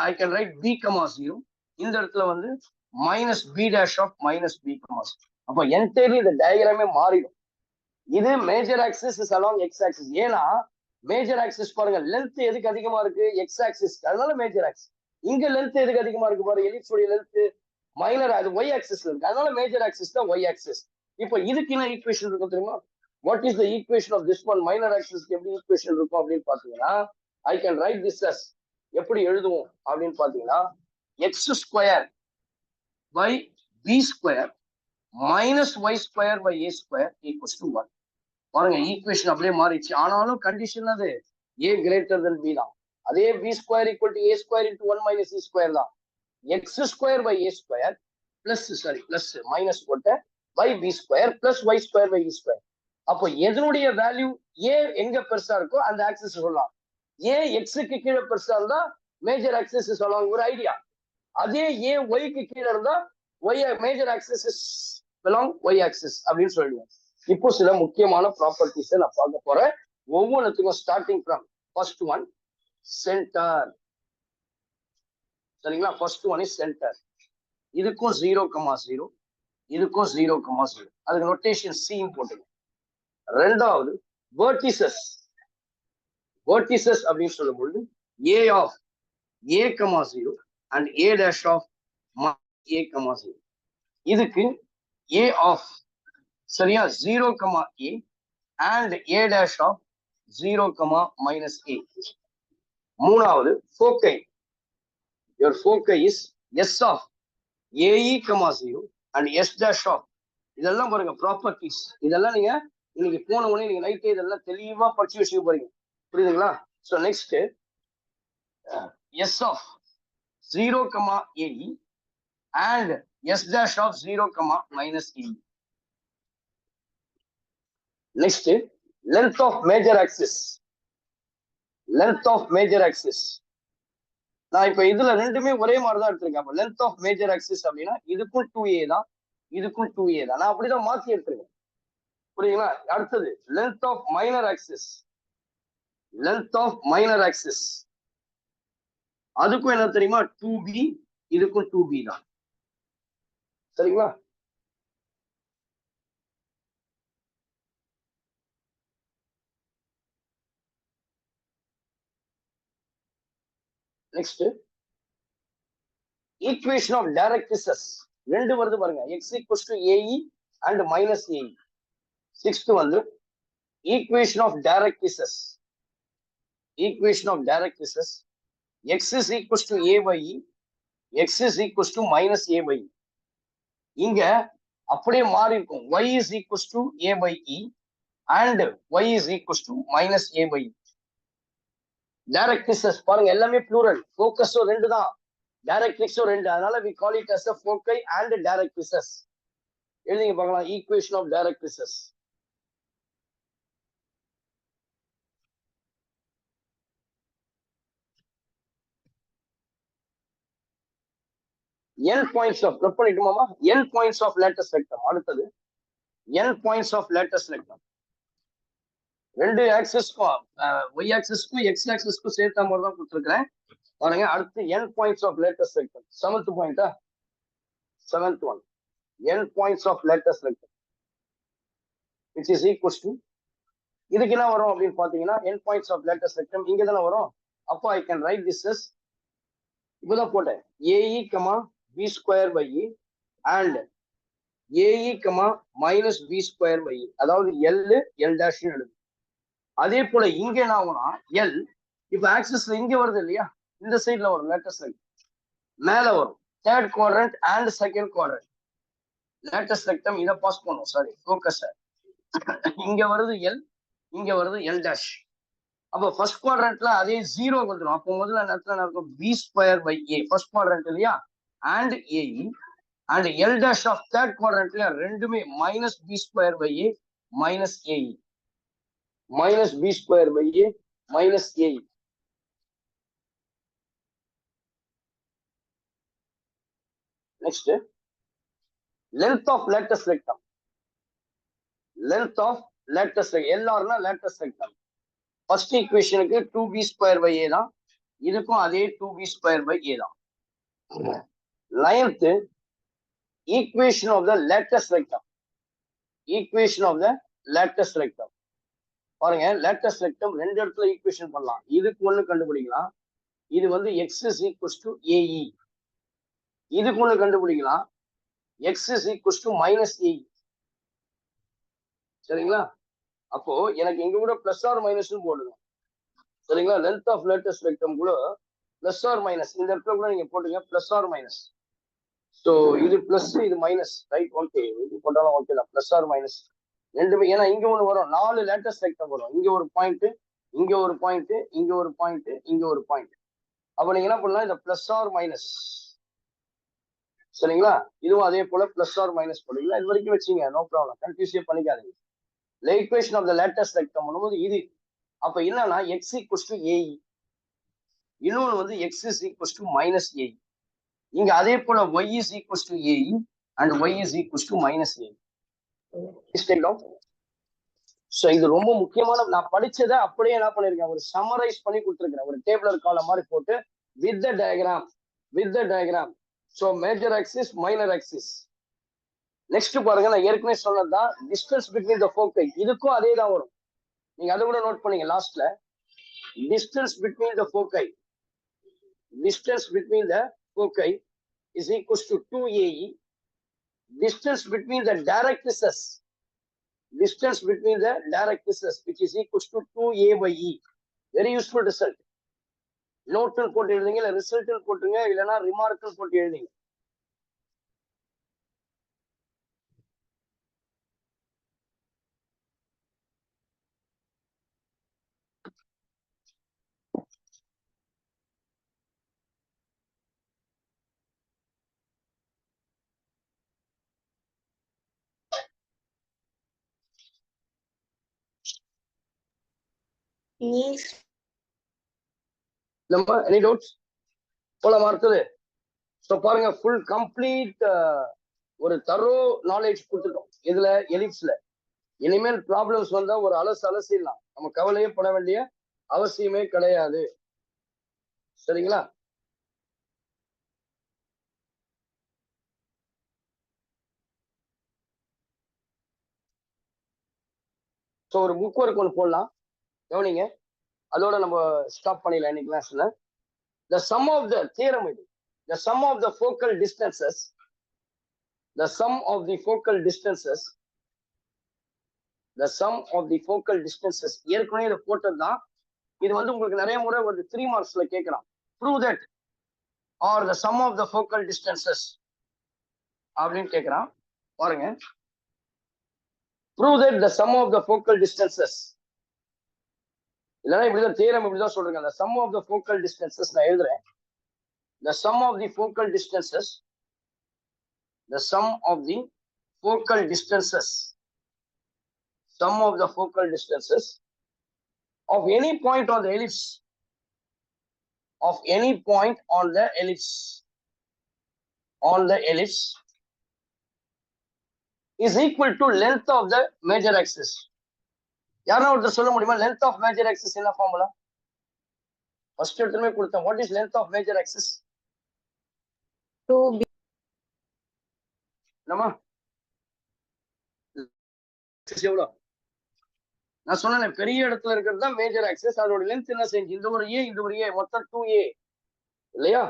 ஐ கேன் ரைட் b, 0. இந்த இடத்துல வந்து minus b dash of minus b comma c. அப்போ entirely இந்த டயக்ராமே மாறிடும். இது major axis is along X axis. ஏன்னா மேஜர் ஆக்சிஸ் பாருங்க லென்த் எதுக்கு அதிகமா இருக்கு, எக்ஸ் ஆக்சிஸ், அதனால மேஜர் ஆக்சிஸ். இங்க லென்த் எதுக்கு அதிகமா இருக்கு பாருங்க, எலிப்ஸ் உடைய லென்த் மைனர், அது ஒய் ஆக்சிஸ்ல இருக்கு, அதனால மேஜர் ஆக்சிஸ் தான் ஒய் ஆக்சிஸ். இப்போ இதுக்கு என்ன ஈக்குவேஷன் இருக்கும் தெரியுமா? What is the equation of this one? Minor ஆக்சிஸ்க்கு எப்படி ஈக்குவேஷன் இருக்கும் அப்படின்னு பாத்தீங்கன்னா, I can write this as, எப்படி எழுதுவோம் அப்படின்னு பாத்தீங்கன்னா, X square by B square minus Y square by A square equals to 1. பாருங்க ஈக்குவேஷன் அப்படியே மாறிடுச்சு. ஆனாலும் கண்டிஷன் அது ஏ கிரேட்டர் தென் பி தான். அதே B square equal to A square into 1 minus C square தான். X square by A square plus minus போட்ட by B square plus Y square by e square. அப்போ எதனுடைய வேல்யூ ஏ எங்க பெருசா இருக்கோ அந்த ஆக்சிஸ் சொல்லலாம். ஏ எக்ஸுக்கு கீழே பெருசா இருந்தா மேஜர் ஆக்சிஸ் சொல்லலாம், ஒரு ஐடியா. அதே ஏ ஒய்க்கு கீழே இருந்தா Y major axis belong Y axis அப்படின்னு சொல்லுவோம். இப்போ சில முக்கியமான ப்ராப்பர்ட்டிஸ் நான் பார்க்க போறேன். ஒவ்வொன்றுத்துக்கும் starting from first one centre. சரிங்களா? First one is centre. இதுக்கும் 0,0, இதுக்கும் 0,0. அதுக்கு நோட்டேஷன் சி போட்டுங்க. ரெண்டாவது வெர்டிசஸ். வெர்டிசஸ் அப்படின்னு சொல்லும்போது A of a,0 and a dash of a,0. இதுக்கு ஏ ஆஃப் சரியா 0,a and a dash of 0,-a. மூணாவது foci. Your foci is s of ae, 0 and s dash of. இதெல்லாம் பாருங்க ப்ராப்பர்ட்டிஸ். இதெல்லாம் நீங்க இன்னைக்கு போன உடனே நீங்க நைட்டே இதெல்லாம் தெளிவா படிச்சு வச்சுக்க போறீங்க. புரியுதுங்களா? So next s of 0,ae and s dash of 0,-e. Next, length of major axis. Length of major axis. நான் இப்ப இதுல ரெண்டுமே ஒரே மாதிரி தான் எடுத்திருக்கேன். அப்ப length of major axis அப்படின்னா இதுக்கும் 2a தான், இதுக்கும் 2a தான். நான் அப்படிதான் மாத்தி எடுத்திருக்கேன். புரியுங்களா? அடுத்தது length of minor axis. Length of minor axis. அதுக்கும் என்ன தெரியுமா? 2b, இதுக்கும் 2b தான். சரிங்களா? Next equation of directrices. ரெண்டு வருது பாருங்க, x equals to ae and minus ae. Sixth வந்து equation of directrices. Equation of directrices x is equals to a by e, x is equals to minus a by e. இங்க அப்படியே மாறி இருக்கும், y is equals to a by e and y is equals to minus a by e. Directrices பாருங்க எல்லாமே plural. ஃபோக்கஸும் ரெண்டு தான், டைரக்ட்ரிக்ஸும் ரெண்டு. அதனால we call it as a foci and directrices. எழுதிங்க பார்க்கலாம் equation of directrices. n points of plug பண்ணிட்டுமாமா, n points of lattice vector. அடுத்தது n points of lattice vector. ரெண்டு ஆக்சிஸ்க்கும் y ஆக்சிஸ்க்கும் x ஆக்சிஸ்க்கும் சேர்த்த மாதிரி தான் கொடுத்துருக்கிறேன் பாருங்க. அடுத்து n points of lattice vector. Seventh பாயிண்டா, seventh one n points of lattice vector which is equals to, இதுக்கு என்ன வரும் அப்படின்னு பாத்தீங்கன்னா n points of lattice vector இங்க தானே வரும். அப்போ I can write this as, இப்போதான் போட்டேன், ae, b square by e and ae, minus b square by e. அதாவது l dash எழுது. அதே போல இங்க என்ன ஆகும்னா L இப்ப ஆக்சிஸ்ல இங்க வருது இல்லையா, இந்த சைட்ல வரும் லேட்டஸ்ட் வெக்டர், மேல வரும் third quadrant and second quadrant. Latus rectum இதை பாஸ் பண்ணும், சாரி ஃபோக்கஸ். இங்க வருது L, இங்க வருது L dash. அப்போ ஃபர்ஸ்ட் குவாட்ரண்ட்ல அதே 0 வந்துடும். அப்போ முதல்ல நேரத்துல இருக்கும் b square by a first quadrant இல்லையா, and ae and L dash of third குவாட்ரண்ட்ல ரெண்டுமே minus b square by a minus ae. minus b square by a minus a. Next, length of lattice vector. Length of lattice vector. LR na lattice vector. First equation க்கு 2b square by a தான், இதுக்கும் அதே 2b square by a தான். Ninth, equation of the lattice rectum. Equation of the lattice rectum. பாருங்க lattice rectum ரெண்டு இடத்துல equation பண்ணலாம். இதுக்கு ஒண்ணு கண்டுபிடிக்கலாம். இது வந்து x is equals to AE. இதுக்கு ஒண்ணு கண்டுபிடிக்கலாம். x is equals to minus AE. சரிங்களா? அப்போ எனக்கு எங்க கூட பிளஸ் ஆர் மைனஸ் போடுங்க. சரிங்களா? லென்த் ஆஃப் lattice rectum கூட பிளஸ் ஆர் மைனஸ் இந்த இடத்துல கூட நீங்க போட்டுங்க பிளஸ் ஆர் மைனஸ். ஸோ இது பிளஸ் இது மைனஸ், ரைட்? ஓகே, இது போட்டாலும் ஓகே தான், பிளஸ் ஆர் மைனஸ் ரெண்டுமே. ஏன்னா இங்க ஒண்ணு வரும், 4 lattice rectum வரும். இங்க ஒரு பாயிண்ட், இங்க ஒரு பாயிண்ட், இங்க ஒரு பாயிண்ட், இங்க ஒரு பாயிண்ட். அப்ப நீங்க என்ன பண்ணலாம், இந்த பிளஸ் ஆர் மைனஸ். சரிங்களா? இதுவும் அதே போல பிளஸ் ஆர் மைனஸ் போடுவீங்களா, இது வரைக்கும் வச்சுங்க, நோ ப்ராப்ளம், கன்ஃபியூஸே பண்ணிக்காதீங்க. Equation of the lattice rectum பண்ணும்போது இது அப்ப என்னன்னா x ஈக்குவல்ஸ் டு AE, இன்னொன்று வந்து x is equals to minus AE. இங்க அதே போல y is equals to AE and y is equals to minus AE. So இது ரொம்ப முக்கியமான, நான் படிச்சதை அப்படியே என்ன பண்ணிருக்கேன், ஒரு சம்மரைஸ் பண்ணி கொடுத்துருக்கேன், ஒரு டேபிளர் காலம் மாதிரி போட்டு with the diagram. So major axis, minor axis. Next பாருங்க, நான் ஏற்கனவே சொன்னதுதான் டிஸ்டன்ஸ் பிட்வீன் த ஃபோக்கை. இதுக்கும் அதே தான் வரும், நீங்க அதை கூட நோட் பண்ணீங்க லாஸ்ட்ல. Distance between the ஃபோக்கை, distance between the foci is equals to 2AE. Distance between the directrices, which is equals to 2A by E. Very useful result. Note போட்டு எழுதுங்க, இல்ல ரிசல்ட் போட்டுங்க, இல்லனா ரிமார்க் போட்டு எழுதுங்க. நம்ம எனி டவுட்ஸ் போல அடுத்தது. ஸோ பாருங்க, ஃபுல் கம்ப்ளீட் ஒரு தரோ நாலேஜ் கொடுத்துட்டோம் இதுல, எலிப்ஸ்ல. இனிமேல் ப்ராப்ளம்ஸ் வந்தா ஒரு அலசிடலாம், நம்ம கவலையே பட வேண்டிய அவசியமே கிடையாது. சரிங்களா? ஸோ ஒரு புக் ஒர்க் ஒன்று போடலாம், கவனிங்க. அதோட நம்ம ஸ்டாப் பண்ணிடலாம் இன்னைக்கு கிளாஸ்ல. The sum of the theorem இது, the sum of the focal distances, ஏற்கனவே இதை போட்டதுதான். இது வந்து உங்களுக்கு நிறைய முறை ஒரு 3 மார்க்ஸ்ல கேட்கலாம். Prove that or the sum of the focal distances அப்படின்னு கேட்கறான். பாருங்க, prove that the sum of the focal distances, இல்லைன்னா இப்படிதான் தியரம் இப்படிதான் சொல்றேங்க. the sum of the focal distances நான் எழுதுறேன். the sum of the focal distances of any point on the ellipse is equal to length of the major axis. யாரா ஒருத்தர் சொல்ல முடியுமா length of major axis என்ன formula? First எடுத்துமே கொடுத்தேன். what is length of major axis? 2B. என்னமா எவ்வளோ? நான் சொன்னேன், பெரிய இடத்துல இருக்கிறது தான் மேஜர் ஆக்சிஸ். அதோட லென்த் என்ன செஞ்சு, இந்த ஒரு ஏ, இந்த ஒரு ஏ, மொத்தம் 2A இல்லையா?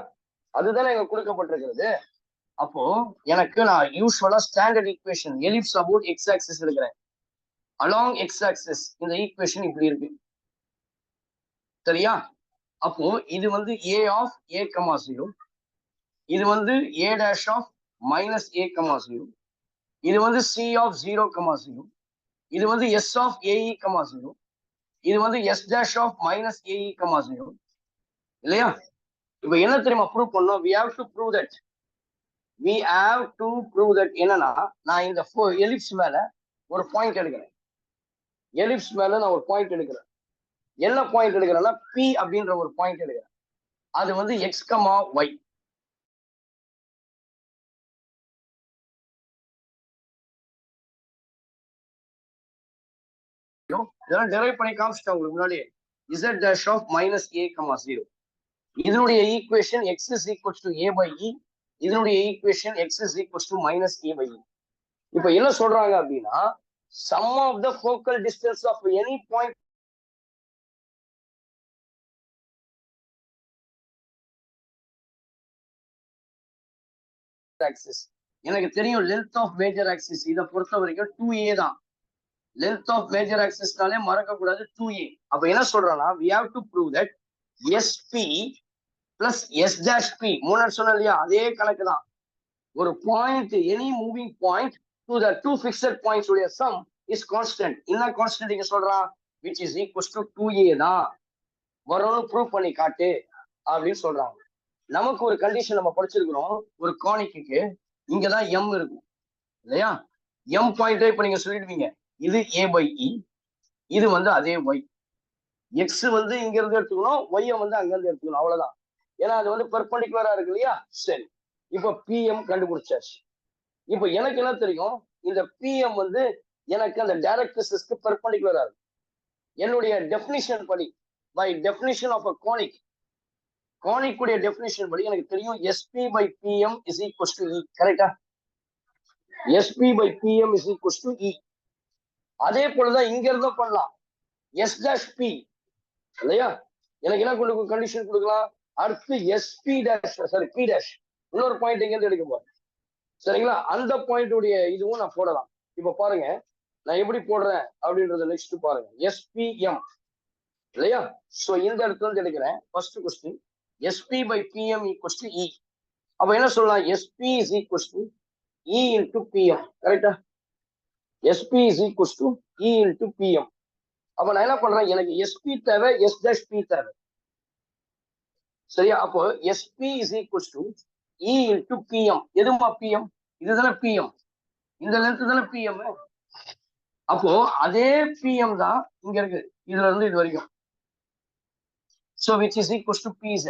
அதுதானே எங்க கொடுக்கப்பட்டிருக்கிறது. அப்போ எனக்கு நான் யூஸ்வலா standard equation ellipse about X axis இருக்கிறேன். அலாங் எக்ஸ் ஆக்சிஸ் இந்த ஈக்குவேஷன் இப்படி இருக்கு, சரியா? அப்போ இது வந்து a of a, 0, இது வந்து a dash of minus a, 0, இது வந்து c of 0, 0, இது வந்து s of ae, 0, இது வந்து s dash of minus ae, 0 இல்லையா? இப்ப என்ன தெரியுமா ப்ரூவ் பண்ணோம்? we have to prove that என்னன்னா, நான் இந்த எலிப்ஸ் மேல ஒரு பாயிண்ட் எடுக்கிறேன். என்ன பாயிண்ட் எடுக்கிறேன்னா P அப்படின்ற ஒரு பாயிண்ட் எடுக்கிறேன். அது வந்து x, y. இதெல்லாம் டெரைவ் பண்ணி காமிச்சிட்டேன் உங்களுக்கு முன்னாடியே. z dash of minus a, 0. இதனுடைய equation x is equals to a by e, இதனுடைய equation x is equals to minus a by e. இப்ப என்ன சொல்றாங்க அப்படின்னா sum of the focal distance of any point axis. எனக்கு தெரியும் length of major axis இதை பொறுத்த வரைக்கும் 2a தான். length of major axisனாலே மறக்க கூடாது 2a. அப்ப என்ன சொல்றேன்னா we have to prove that sp plus s dash p முன்னாடி சொன்ன இல்லையா அதே கணக்கு தான். ஒரு point any moving point to the two fixed points உடைய சம் இஸ் கான்ஸ்டன்ட். என்ன கான்ஸ்டன்ட் இங்க சொல்றா which is equals to 2a தான் வரணும் ப்ரூவ் பண்ணி காட்டு அப்படின்னு சொல்றாங்க. நமக்கு ஒரு கண்டிஷன் நம்ம படிச்சிருக்கிறோம். ஒரு கானிக்கு இங்கதான் m இருக்கும் இல்லையா, m பாயிண்ட் இப்ப நீங்க சொல்லிடுவீங்க இது a by e, இது வந்து அதே y. x வந்து இங்க இருந்து எடுத்துக்கணும், y வந்து அங்க இருந்து எடுத்துக்கணும், அவ்வளவுதான். ஏன்னா அது வந்து பெர்பெண்டிகுலரா இருக்கு இல்லையா. சரி, இப்ப pm கண்டுபிடிச்சாச்சு. இப்ப எனக்கு என்ன தெரியும், இந்த pm வந்து எனக்கு அந்த டைரக்ட்ரிஸஸ்க்கு பெர்பெண்டிகுலரா இருக்கு. என்னுடைய டெஃபினிஷன் படி, by definition of a conic, conic உடைய டெஃபினிஷன் படி எனக்கு தெரியும் sp by pm is equals to e. கரெக்டா? sp by pm is equals to e. அதே போலதான் இங்க இருந்தும் பண்ணலாம். s dash p இல்லையா, எனக்கு என்ன கொண்டு கண்டிஷன் கொடுக்கலாம், அடுத்து sp dash sorry p dash இன்னொரு பாயிண்ட் எங்க இருந்து எடுக்க போறேன். சரிங்களா, அந்த பாயிண்ட் உடைய இதுவும் நான் போடலாம். இப்ப பாருங்க நான் எப்படி போடுறேன் அப்படின்றத நெக்ஸ்ட் பாருங்க. spm இல்லையா, சோ இந்த இடத்துல இருந்து எடுக்கிறேன். First question sp by pm equals to e. அப்ப என்ன சொல்லலாம், sp is equals to e into pm. கரெக்டா? sp is equals to e into pm. அப்ப நான் என்ன பண்றேன், எனக்கு sp தேவை, s dash p தேவை. சரியா, அப்போ sp is equals to e into pm. எதுமா pm? இதுதானே pm, இந்த லென்த் தானே pm. அப்போ அதே pm தான் இங்க இருக்கு, இதுல இருந்து இது வரைக்கும். So which is equals to pz.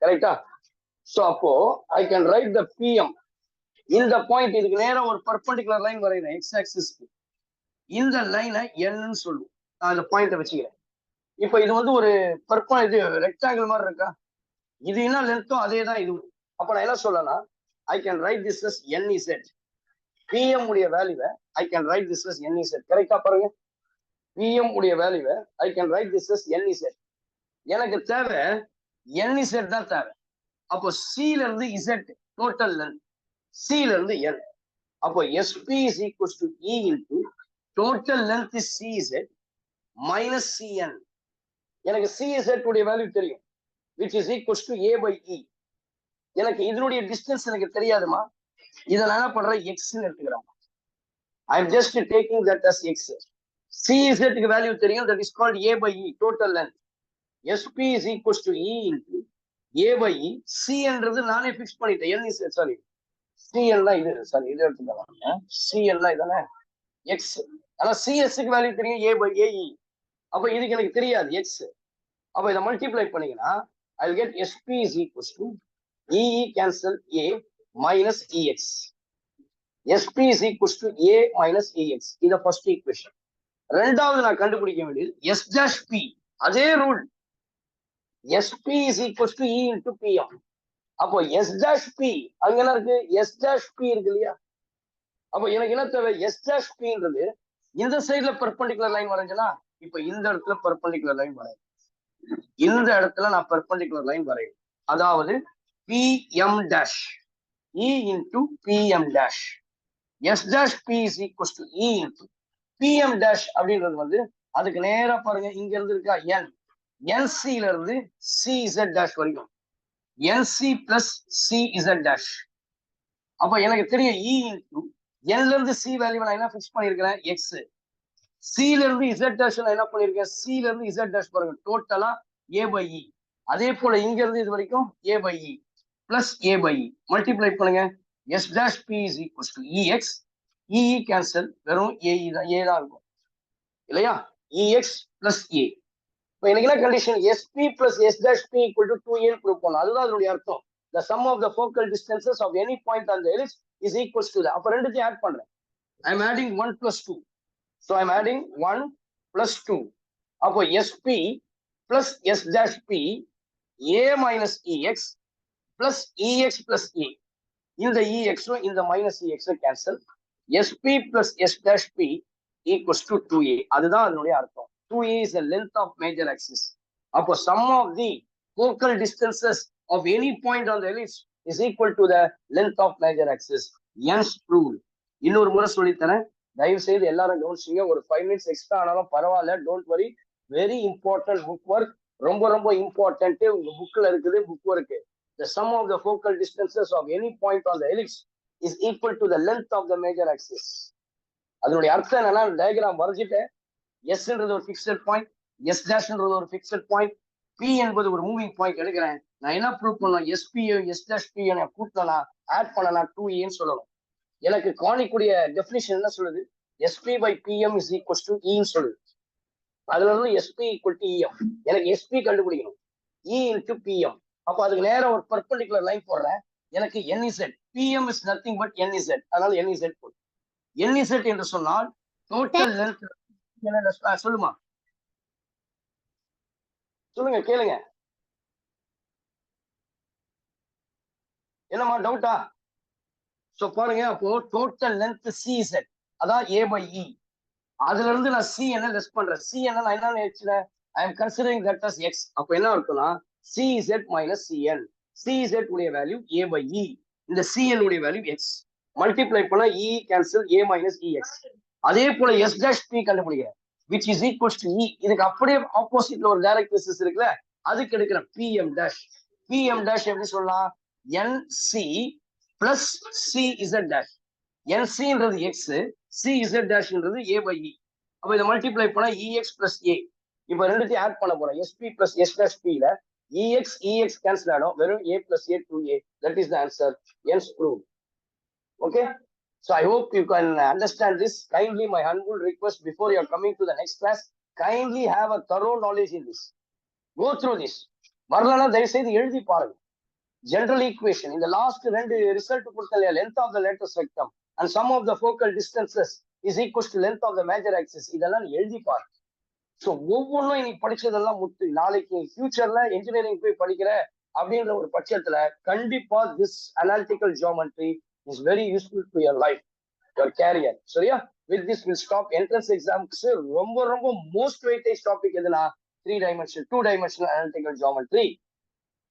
கரெக்டா? So அப்போ I can write the pm. இந்த பாயிண்ட் இதுக்கு நேரம் ஒரு பர்பெண்டிகுலர் லைன் வரைகிறேன் x ஆக்சிஸ்க்கு. இந்த லைனை n சொல்லுவோம். நான் இந்த பாயிண்ட வச்சுக்கிறேன். இப்போ இது வந்து ஒரு இது ரெக்டாங்கிள் மாதிரி இருக்கா, இது என்ன லென்த்தோ அதே தான் இது. அப்ப நான் என்ன சொல்லலாம், I can write this as nz. pm உடைய வேல்யூவை I can write this as nz. கரெக்டா பாருங்க, pm உடைய வேல்யூவை I can write this as nz. எனக்கு தேவை nz தான் தேவை. அப்போ c ல இருந்து z டோட்டல் லென்த், c ல இருந்து n. அப்போ sp is equals to e into total length is cz minus cn. எனக்கு cz உடைய வேல்யூ தெரியும், which is equals to a by e. எனக்கு இதனுடைய டிஸ்டன்ஸ் எனக்கு தெரியாதுமா, இதை நான் என்ன பண்றேன் x ன்னு எடுத்துக்கிறேன். I am just taking that as x. cz க்கு வேல்யூ தெரியும், that is called a by e, total length. sp is equals to e into a by e. c என்றது நானே ஃபிக்ஸ் பண்ணிட்டேன், n is sorry cn தான் இது, sorry இது எடுத்துக்கலாம். cn தான் இதானே x. ஆனா cs க்கு வேல்யூ தெரியும் a by ae. அப்ப இதுக்கு எனக்கு தெரியாது x. அப்ப இதை மல்டிப்ளை பண்ணீங்கன்னா I will get sp is equals to e cancel a minus ex. sp is equals to a minus ex. இது ஃபர்ஸ்ட் ஈக்குவேஷன். ரெண்டாவது நான் கண்டுபிடிக்க வேண்டியது s dash p. அதே rule, sp is equals to e into pm. அப்போ s dash p அங்க என்ன இருக்கு, s dash p இருக்கு இல்லையா. அப்போ எனக்கு என்ன தேவை, s dash pன்றது இந்த சைடுல பெர்பெண்டிகுலர் லைன் வரைஞ்சனா, இப்ப இந்த இடத்துல பெர்பெண்டிகுலர் லைன் வரையும், இந்த இடத்துல நான் பெர்பெண்டிகுலர் லைன் வரையும். அதாவது pm dash e into pm dash. s dash p is equals to e into pm dash அப்படின்றது வந்து அதுக்கு நேரா பாருங்க, இங்க இருந்து இருக்கா n, nc ல இருந்து cz dash வரைக்கும், nc plus cz dash. அப்ப எனக்கு தெரியும் e into n ல இருந்து c வேல்யூ நான் என்ன ஃபிக்ஸ் பண்ணிருக்கிறேன் x, c ல இருந்து z dash நான் என்ன பண்ணிருக்கேன், c ல இருந்து z dash பாருங்க டோட்டலா a by e. அதே போல இங்க இருந்து இது வரைக்கும் a by e plus a by e multiply பண்ணுங்க. s dash p is equals to ex. e cancel, வெறும் a தான், a தான் இருக்கும் இல்லையா, ex plus a. இப்போ எனக்கு என்ன condition, sp plus s dash p equal to 2a prove பண்ணணும். அதுதான் அதனுடைய அர்த்தம். The sum of the focal distances of any point on the ellipse is equals to that. அப்ப ரெண்டுத்தையும் ஆட் பண்றேன். I am adding 1 plus 2. So I am adding 1 plus 2. அப்போ sp plus s dash p a minus ex plus ex plus a. இந்த EX இந்த minus EX cancel. SP plus S dash P equals to 2A. அதுதான் அதனுடைய அர்த்தம். 2A is the length of major axis. அப்போ sum of the focal distances of any point on the ellipse is equal to the length of major axis. Young's rule. இன்னொரு முறை சொல்லித்தரேன், தயவு செய்து எல்லாரும் கவனிச்சுங்க. ஒரு 5 minutes எக்ஸ்ட்ரா ஆனாலும் பரவாயில்ல, don't worry. Very important book work, ரொம்ப ரொம்ப இம்பார்ட்டன்ட். உங்க புக்ல இருக்குது book work. The sum of the focal distances of any point on the ellipse is equal to the length of the major axis. அதனுடைய அர்த்தம் என்னன்னா, டயக்ராம் வரைஞ்சிட்டேன். எஸ்ன்றது ஒரு fixed point, S டேஷ்ன்றது ஒரு ஃபிக்ஸட் பாயிண்ட், பி என்பது ஒரு மூவிங் பாயிண்ட் எடுக்கிறேன். நான் என்ன ப்ரூவ் பண்ணணும்? எஸ்பி எஸ் டேஷ் பி கூட்டனா ஆட் பண்ணனா 2Aன்னு சொல்லணும். எனக்கு காணிக்கூடிய டெஃபினிஷன் என்ன சொல்லுது? SP by PM is equal to இன்னு சொல்லுது. அதுல இருந்து எஸ்பி ஈக்குவல் டு இஎம். எனக்கு எஸ்பி கண்டுபிடிக்கணும், இ இன்டு பிஎம். அப்ப அதுக்கு நேரம் ஒரு பர்பெண்டிகுலர் லைன் போடுறேன். எனக்கு என்இசெட், பிஎம் இஸ் நத்திங் பட் என்இசெட். அதனால என்இசெட் போடு. என்இசெட் என்று சொன்னால் டோட்டல் லென்த். சொல்லுமா, சொல்லுங்க, கேளுங்க. என்னமா டவுட்டா? சோ பாருங்க, அப்போ டோட்டல் லென்த் CZ, அதான் A by E. அதுல இருந்து நான் C என்ன லெஸ் பண்றேன். C என்ன நான் என்ன நினைச்சேன்? I am considering that as X. அப்ப என்ன இருக்கும்னா CZ minus CN. CZ உடைய வேல்யூ A by E, இந்த CN உடைய வேல்யூ X. மல்டிப்ளை பண்ணா E cancel, A minus EX. அதே போல S dash P கண்டுபிடிக்கிறேன், which is equals to E. இதுக்கு அப்படியே ஆப்போசிட்ல ஒரு டைரக்ட் ரெசிஸ்டன்ஸ் இருக்குல்ல, அதுக்கு எடுக்கிறேன் PM dash. PM dash எப்படி சொல்லலாம்? NC plus CZ dash. NCன்றது X, CZ dash-ன்றது A by E. அப்ப இதை மல்டிப்ளை பண்ணா EX plus A. இப்ப ரெண்டுத்தையும் ஆட் பண்ண போறோம். SP plus S dash P ல EX கேன்சல் ஆகும், வெறும் A plus A 2A. That is the answer. Hence proved. Okay, so I hope you can understand this. Kindly, my humble request, before you are coming to the next class, kindly have a thorough knowledge in this. Go through this. வரலனா தயவு செய்து எழுதி பாருங்க. General equation in the last ரெண்டு result கொடுத்தல, length of the lattice rectum and sum of the focal distances is equal to length of the major axis. இதெல்லாம் எழுதி பாருங்க. So ஒவ்வொன்றும் இன்னைக்கு படிச்சதெல்லாம் முத்து. நாளைக்கு ஃபியூச்சர்ல இன்ஜினியரிங் போய் படிக்கிற அப்படின்ற ஒரு பட்சத்துல கண்டிப்பா this analytical geometry is very useful to your life, your career. சரியா? With this we'll stop. Entrance exams ரொம்ப ரொம்ப most weightage topic எதுனா 2-dimensional analytical geometry.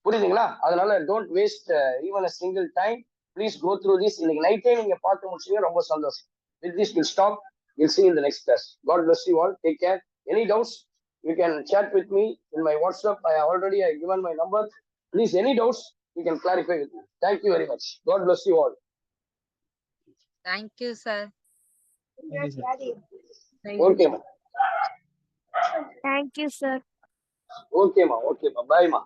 புரியுதுங்களா? அதனால don't waste even a single time. Please go through this. இன்னைக்கு நைட்டே நீங்க பார்த்து முடிச்சீங்க, ரொம்ப சந்தோஷம். With this we'll stop. We'll see you in the next class. God bless you all. Take care. Any doubts, you can chat with me in my WhatsApp. I already given my number. Please, any doubts, you can clarify with me. Thank you very much. God bless you all. Thank you, sir. Okay, ma. Thank you, sir. Okay, ma. Bye, ma.